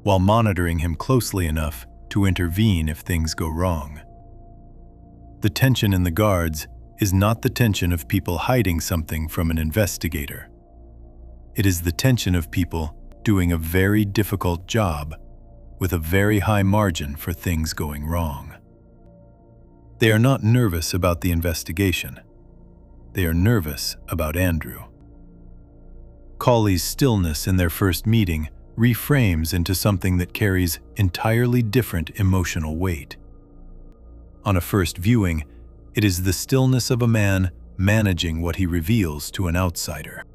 while monitoring him closely enough to intervene if things go wrong. The tension in the guards is not the tension of people hiding something from an investigator. It is the tension of people doing a very difficult job with a very high margin for things going wrong. They are not nervous about the investigation. They are nervous about Andrew. Cawley's stillness in their first meeting reframes into something that carries entirely different emotional weight. On a first viewing, it is the stillness of a man managing what he reveals to an outsider.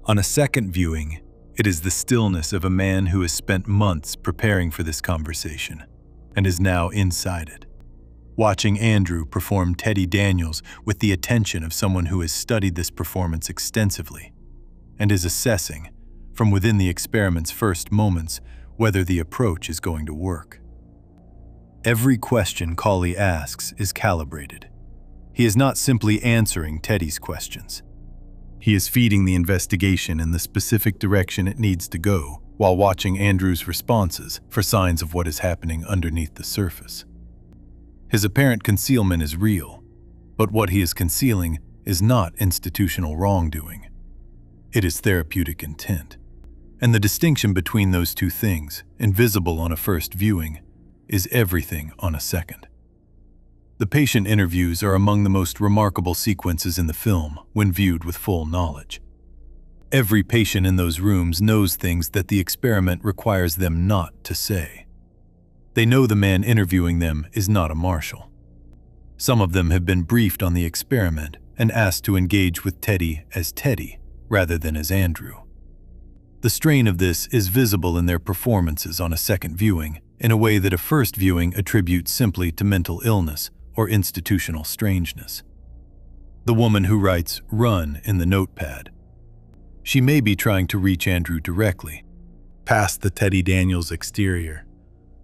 On a second viewing, it is the stillness of a man who has spent months preparing for this conversation and is now inside it, watching Andrew perform Teddy Daniels with the attention of someone who has studied this performance extensively and is assessing, from within the experiment's first moments, whether the approach is going to work. Every question Cawley asks is calibrated. He is not simply answering Teddy's questions. He is feeding the investigation in the specific direction it needs to go, while watching Andrew's responses for signs of what is happening underneath the surface. His apparent concealment is real, but what he is concealing is not institutional wrongdoing. It is therapeutic intent. And the distinction between those two things, invisible on a first viewing, is everything on a second. The patient interviews are among the most remarkable sequences in the film when viewed with full knowledge. Every patient in those rooms knows things that the experiment requires them not to say. They know the man interviewing them is not a marshal. Some of them have been briefed on the experiment and asked to engage with Teddy as Teddy rather than as Andrew. The strain of this is visible in their performances on a second viewing in a way that a first viewing attributes simply to mental illness or institutional strangeness. The woman who writes "run" in the notepad. She may be trying to reach Andrew directly, past the Teddy Daniels exterior,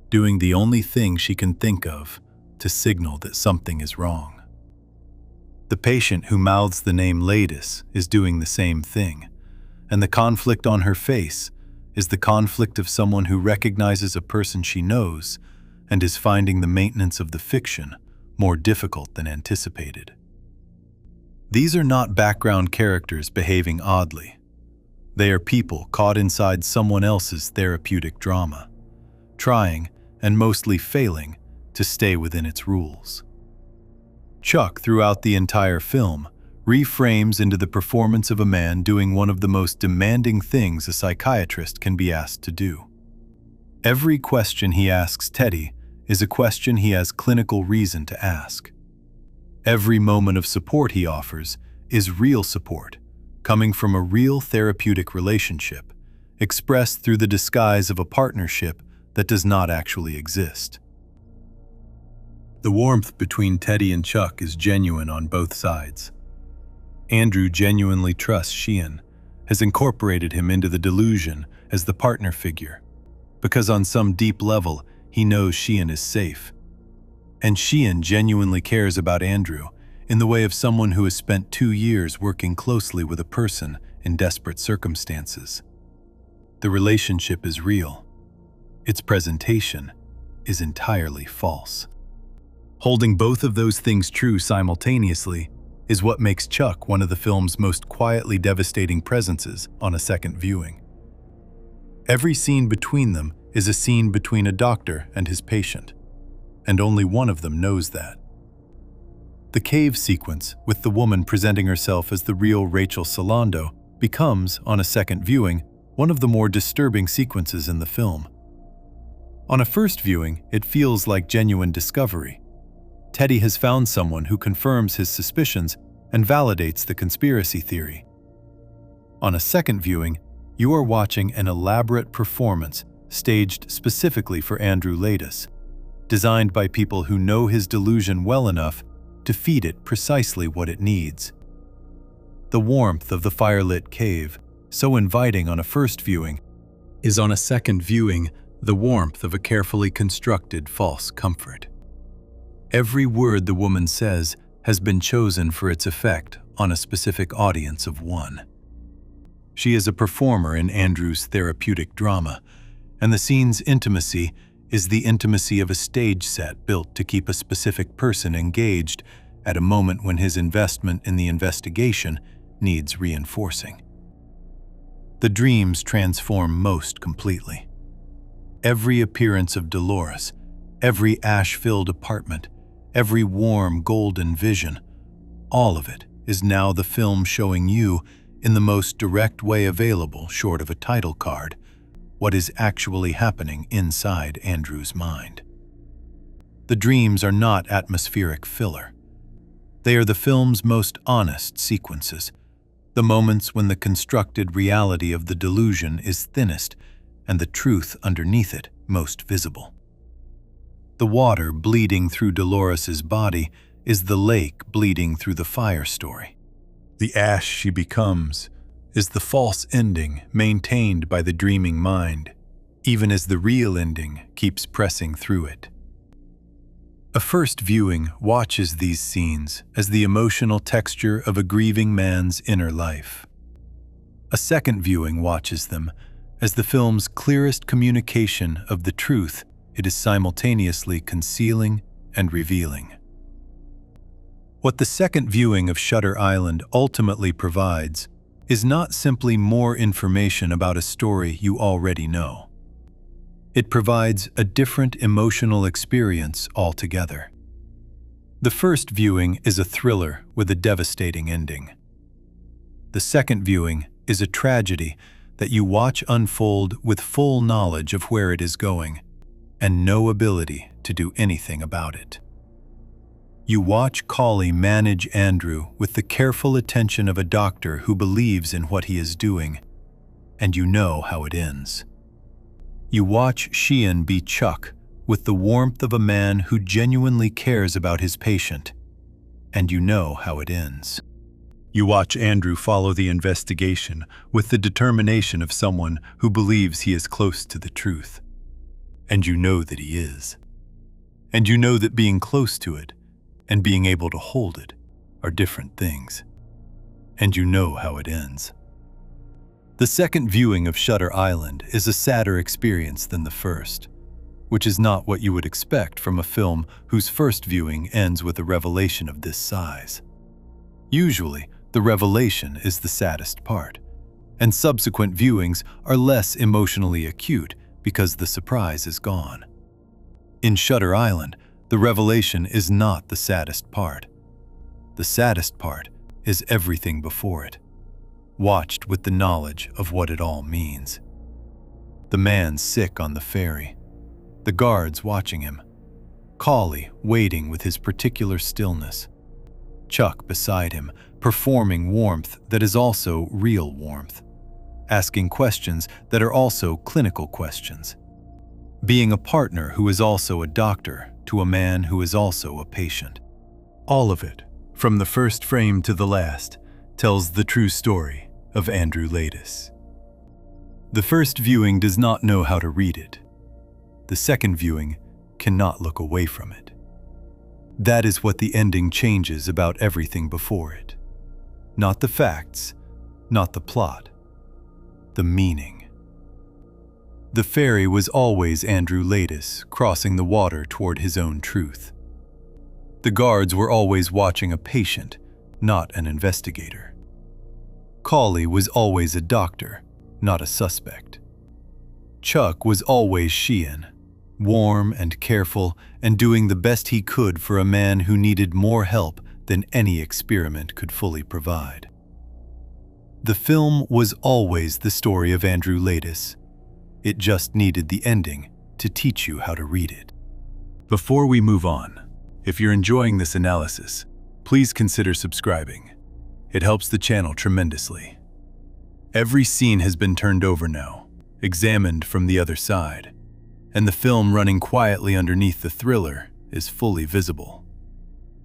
doing the only thing she can think of to signal that something is wrong. The patient who mouths the name Ladis is doing the same thing, and the conflict on her face is the conflict of someone who recognizes a person she knows and is finding the maintenance of the fiction more difficult than anticipated. These are not background characters behaving oddly. They are people caught inside someone else's therapeutic drama, trying, and mostly failing, to stay within its rules. Chuck, throughout the entire film, reframes into the performance of a man doing one of the most demanding things a psychiatrist can be asked to do. Every question he asks Teddy is a question he has clinical reason to ask. Every moment of support he offers is real support, coming from a real therapeutic relationship, expressed through the disguise of a partnership that does not actually exist. The warmth between Teddy and Chuck is genuine on both sides. Andrew genuinely trusts Sheehan, has incorporated him into the delusion as the partner figure, because on some deep level he knows Sheehan is safe. And Sheehan genuinely cares about Andrew in the way of someone who has spent 2 years working closely with a person in desperate circumstances. The relationship is real. Its presentation is entirely false. Holding both of those things true simultaneously is what makes Chuck one of the film's most quietly devastating presences on a second viewing. Every scene between them is a scene between a doctor and his patient, and only one of them knows that. The cave sequence, with the woman presenting herself as the real Rachel Solando, becomes, on a second viewing, one of the more disturbing sequences in the film. On a first viewing, it feels like genuine discovery. Teddy has found someone who confirms his suspicions and validates the conspiracy theory. On a second viewing, you are watching an elaborate performance staged specifically for Andrew Ladis, designed by people who know his delusion well enough to feed it precisely what it needs. The warmth of the firelit cave, so inviting on a first viewing, is on a second viewing the warmth of a carefully constructed false comfort. Every word the woman says has been chosen for its effect on a specific audience of one. She is a performer in Andrew's therapeutic drama, and the scene's intimacy is the intimacy of a stage set built to keep a specific person engaged at a moment when his investment in the investigation needs reinforcing. The dreams transform most completely. Every appearance of Dolores, every ash-filled apartment, every warm golden vision, all of it is now the film showing you, in the most direct way available short of a title card, what is actually happening inside Andrew's mind. The dreams are not atmospheric filler. They are the film's most honest sequences, the moments when the constructed reality of the delusion is thinnest and the truth underneath it most visible. The water bleeding through Dolores's body is the lake bleeding through the fire story. The ash she becomes is the false ending maintained by the dreaming mind, even as the real ending keeps pressing through it. A first viewing watches these scenes as the emotional texture of a grieving man's inner life. A second viewing watches them as the film's clearest communication of the truth it is simultaneously concealing and revealing. What the second viewing of Shutter Island ultimately provides is not simply more information about a story you already know. It provides a different emotional experience altogether. The first viewing is a thriller with a devastating ending. The second viewing is a tragedy that you watch unfold with full knowledge of where it is going and no ability to do anything about it. You watch Colley manage Andrew with the careful attention of a doctor who believes in what he is doing, and you know how it ends. You watch Sheehan be Chuck with the warmth of a man who genuinely cares about his patient, and you know how it ends. You watch Andrew follow the investigation with the determination of someone who believes he is close to the truth, and you know that he is. And you know that being close to it and being able to hold it are different things, and you know how it ends. The second viewing of Shutter Island is a sadder experience than the first, which is not what you would expect from a film whose first viewing ends with a revelation of this size. Usually, the revelation is the saddest part, and subsequent viewings are less emotionally acute because the surprise is gone. In Shutter Island, the revelation is not the saddest part. The saddest part is everything before it, watched with the knowledge of what it all means. The man sick on the ferry, the guards watching him, Colley waiting with his particular stillness, Chuck beside him, performing warmth that is also real warmth, asking questions that are also clinical questions, being a partner who is also a doctor to a man who is also a patient. All of it, from the first frame to the last, tells the true story of Andrew Laeddis. The first viewing does not know how to read it. The second viewing cannot look away from it. That is what the ending changes about everything before it. Not the facts, not the plot, the meaning. The ferry was always Andrew Laeddis crossing the water toward his own truth. The guards were always watching a patient, not an investigator. Colley was always a doctor, not a suspect. Chuck was always Sheehan, warm and careful and doing the best he could for a man who needed more help than any experiment could fully provide. The film was always the story of Andrew Laeddis. It just needed the ending to teach you how to read it. Before we move on, if you're enjoying this analysis, please consider subscribing. It helps the channel tremendously. Every scene has been turned over now, examined from the other side, and the film running quietly underneath the thriller is fully visible.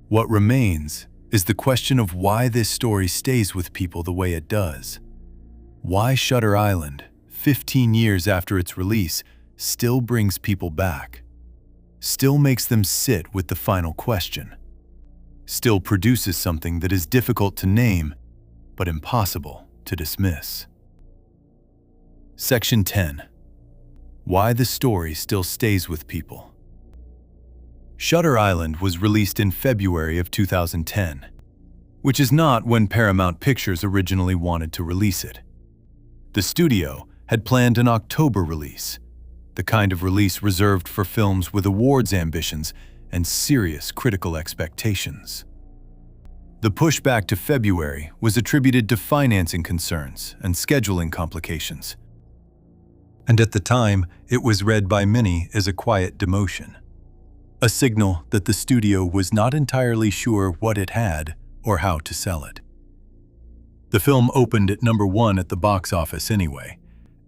What remains is the question of why this story stays with people the way it does. Why Shutter Island, 15 years after its release, still brings people back, still makes them sit with the final question, still produces something that is difficult to name but impossible to dismiss. Section 10. Why the story still stays with people. Shutter Island was released in February of 2010, which is not when Paramount Pictures originally wanted to release it. The studio had planned an October release, the kind of release reserved for films with awards ambitions and serious critical expectations. The pushback to February was attributed to financing concerns and scheduling complications, and at the time it was read by many as a quiet demotion, a signal that the studio was not entirely sure what it had or how to sell it. The film opened at number 1 at the box office anyway,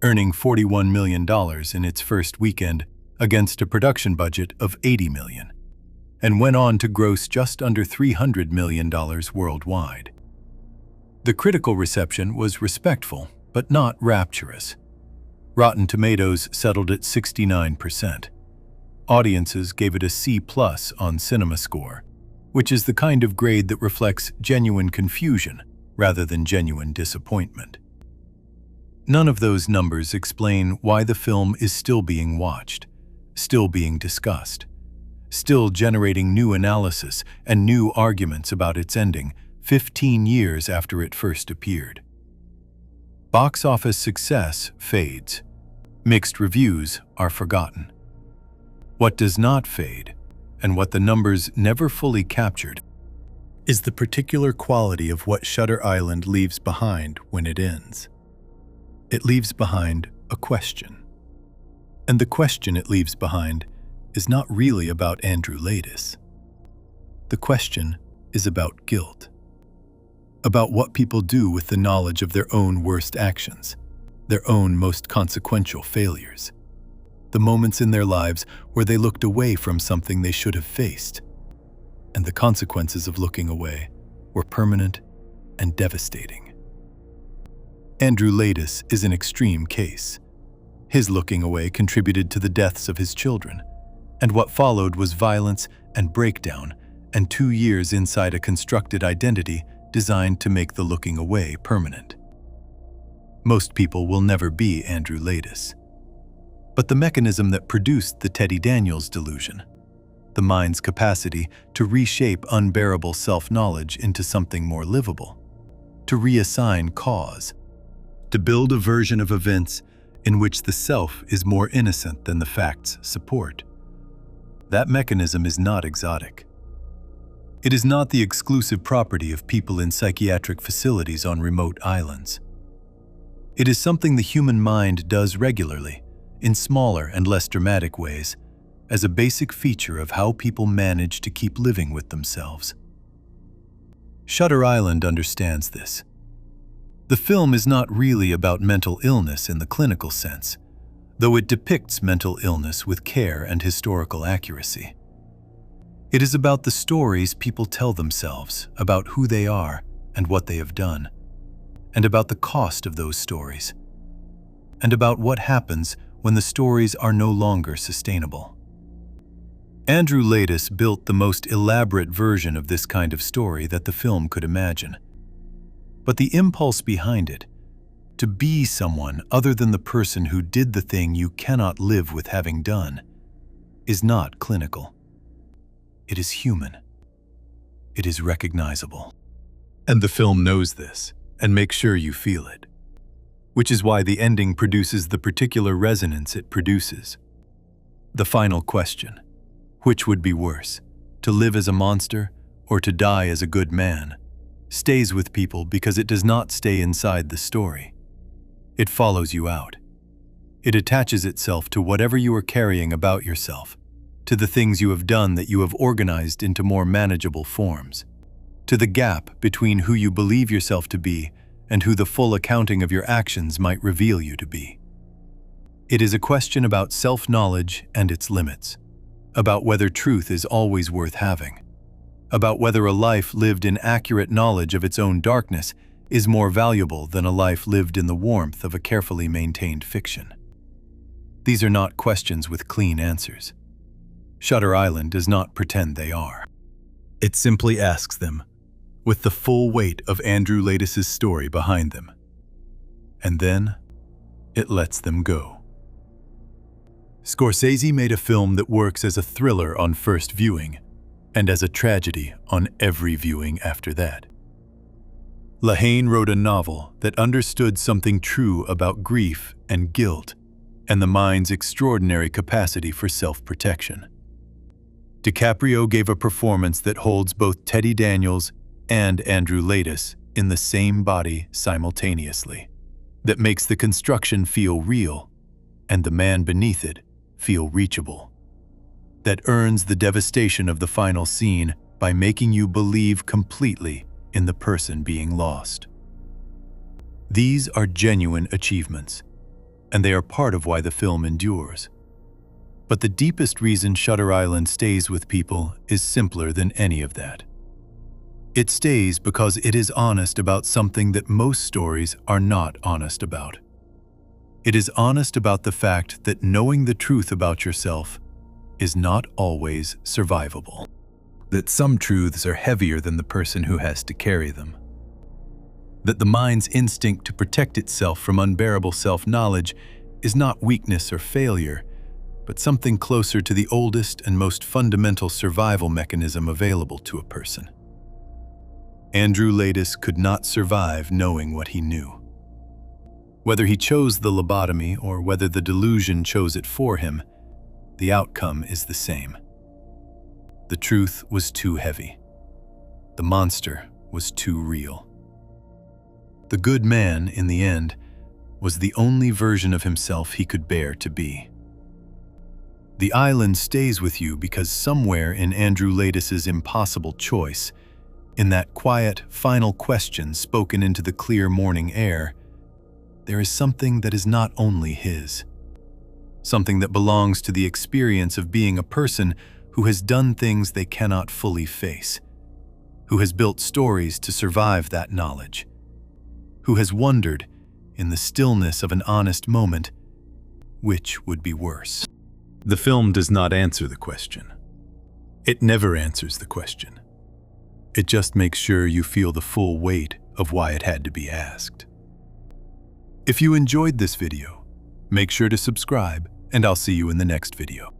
earning $41 million in its first weekend against a production budget of $80 million, and went on to gross just under $300 million worldwide. The critical reception was respectful, but not rapturous. Rotten Tomatoes settled at 69%. Audiences gave it a C+ on CinemaScore, which is the kind of grade that reflects genuine confusion rather than genuine disappointment. None of those numbers explain why the film is still being watched, still being discussed, still generating new analysis and new arguments about its ending 15 years after it first appeared. Box office success fades. Mixed reviews are forgotten. What does not fade, And what the numbers never fully captured is the particular quality of what Shutter Island leaves behind when it ends. It leaves behind a question. And the question it leaves behind is not really about Andrew Laeddis. The question is about guilt. About what people do with the knowledge of their own worst actions, their own most consequential failures. The moments in their lives where they looked away from something they should have faced. And the consequences of looking away were permanent and devastating. Andrew Laeddis is an extreme case. His looking away contributed to the deaths of his children, and what followed was violence and breakdown, and 2 years inside a constructed identity designed to make the looking away permanent. Most people will never be Andrew Laeddis. But the mechanism that produced the Teddy Daniels delusion, the mind's capacity to reshape unbearable self-knowledge into something more livable, to reassign cause, to build a version of events in which the self is more innocent than the facts support. That mechanism is not exotic. It is not the exclusive property of people in psychiatric facilities on remote islands. It is something the human mind does regularly, in smaller and less dramatic ways, as a basic feature of how people manage to keep living with themselves. Shutter Island understands this. The film is not really about mental illness in the clinical sense, though it depicts mental illness with care and historical accuracy. It is about the stories people tell themselves about who they are and what they have done, and about the cost of those stories, and about what happens when the stories are no longer sustainable. Andrew Laeddis built the most elaborate version of this kind of story that the film could imagine. But the impulse behind it, to be someone other than the person who did the thing you cannot live with having done, is not clinical. It is human. It is recognizable. And the film knows this and makes sure you feel it. Which is why the ending produces the particular resonance it produces. The final question, which would be worse, to live as a monster or to die as a good man, stays with people because it does not stay inside the story. It follows you out. It attaches itself to whatever you are carrying about yourself, to the things you have done that you have organized into more manageable forms, to the gap between who you believe yourself to be and who the full accounting of your actions might reveal you to be. It is a question about self-knowledge and its limits, about whether truth is always worth having, about whether a life lived in accurate knowledge of its own darkness is more valuable than a life lived in the warmth of a carefully maintained fiction. These are not questions with clean answers. Shutter Island does not pretend they are. It simply asks them, with the full weight of Andrew Laeddis' story behind them. And then, it lets them go. Scorsese made a film that works as a thriller on first viewing, and as a tragedy on every viewing after that. Lehane wrote a novel that understood something true about grief and guilt and the mind's extraordinary capacity for self-protection. DiCaprio gave a performance that holds both Teddy Daniels and Andrew Laeddis in the same body simultaneously, that makes the construction feel real and the man beneath it feel reachable, that earns the devastation of the final scene by making you believe completely in the person being lost. These are genuine achievements, and they are part of why the film endures. But the deepest reason Shutter Island stays with people is simpler than any of that. It stays because it is honest about something that most stories are not honest about. It is honest about the fact that knowing the truth about yourself is not always survivable. That some truths are heavier than the person who has to carry them. That the mind's instinct to protect itself from unbearable self-knowledge is not weakness or failure, but something closer to the oldest and most fundamental survival mechanism available to a person. Andrew Laeddis could not survive knowing what he knew. Whether he chose the lobotomy or whether the delusion chose it for him, the outcome is the same. The truth was too heavy. The monster was too real. The good man, in the end, was the only version of himself he could bear to be. The island stays with you because somewhere in Andrew Laidis's impossible choice, in that quiet, final question spoken into the clear morning air, there is something that is not only his. Something that belongs to the experience of being a person who has done things they cannot fully face, who has built stories to survive that knowledge, who has wondered, in the stillness of an honest moment, which would be worse. The film does not answer the question. It never answers the question. It just makes sure you feel the full weight of why it had to be asked. If you enjoyed this video, make sure to subscribe, and I'll see you in the next video.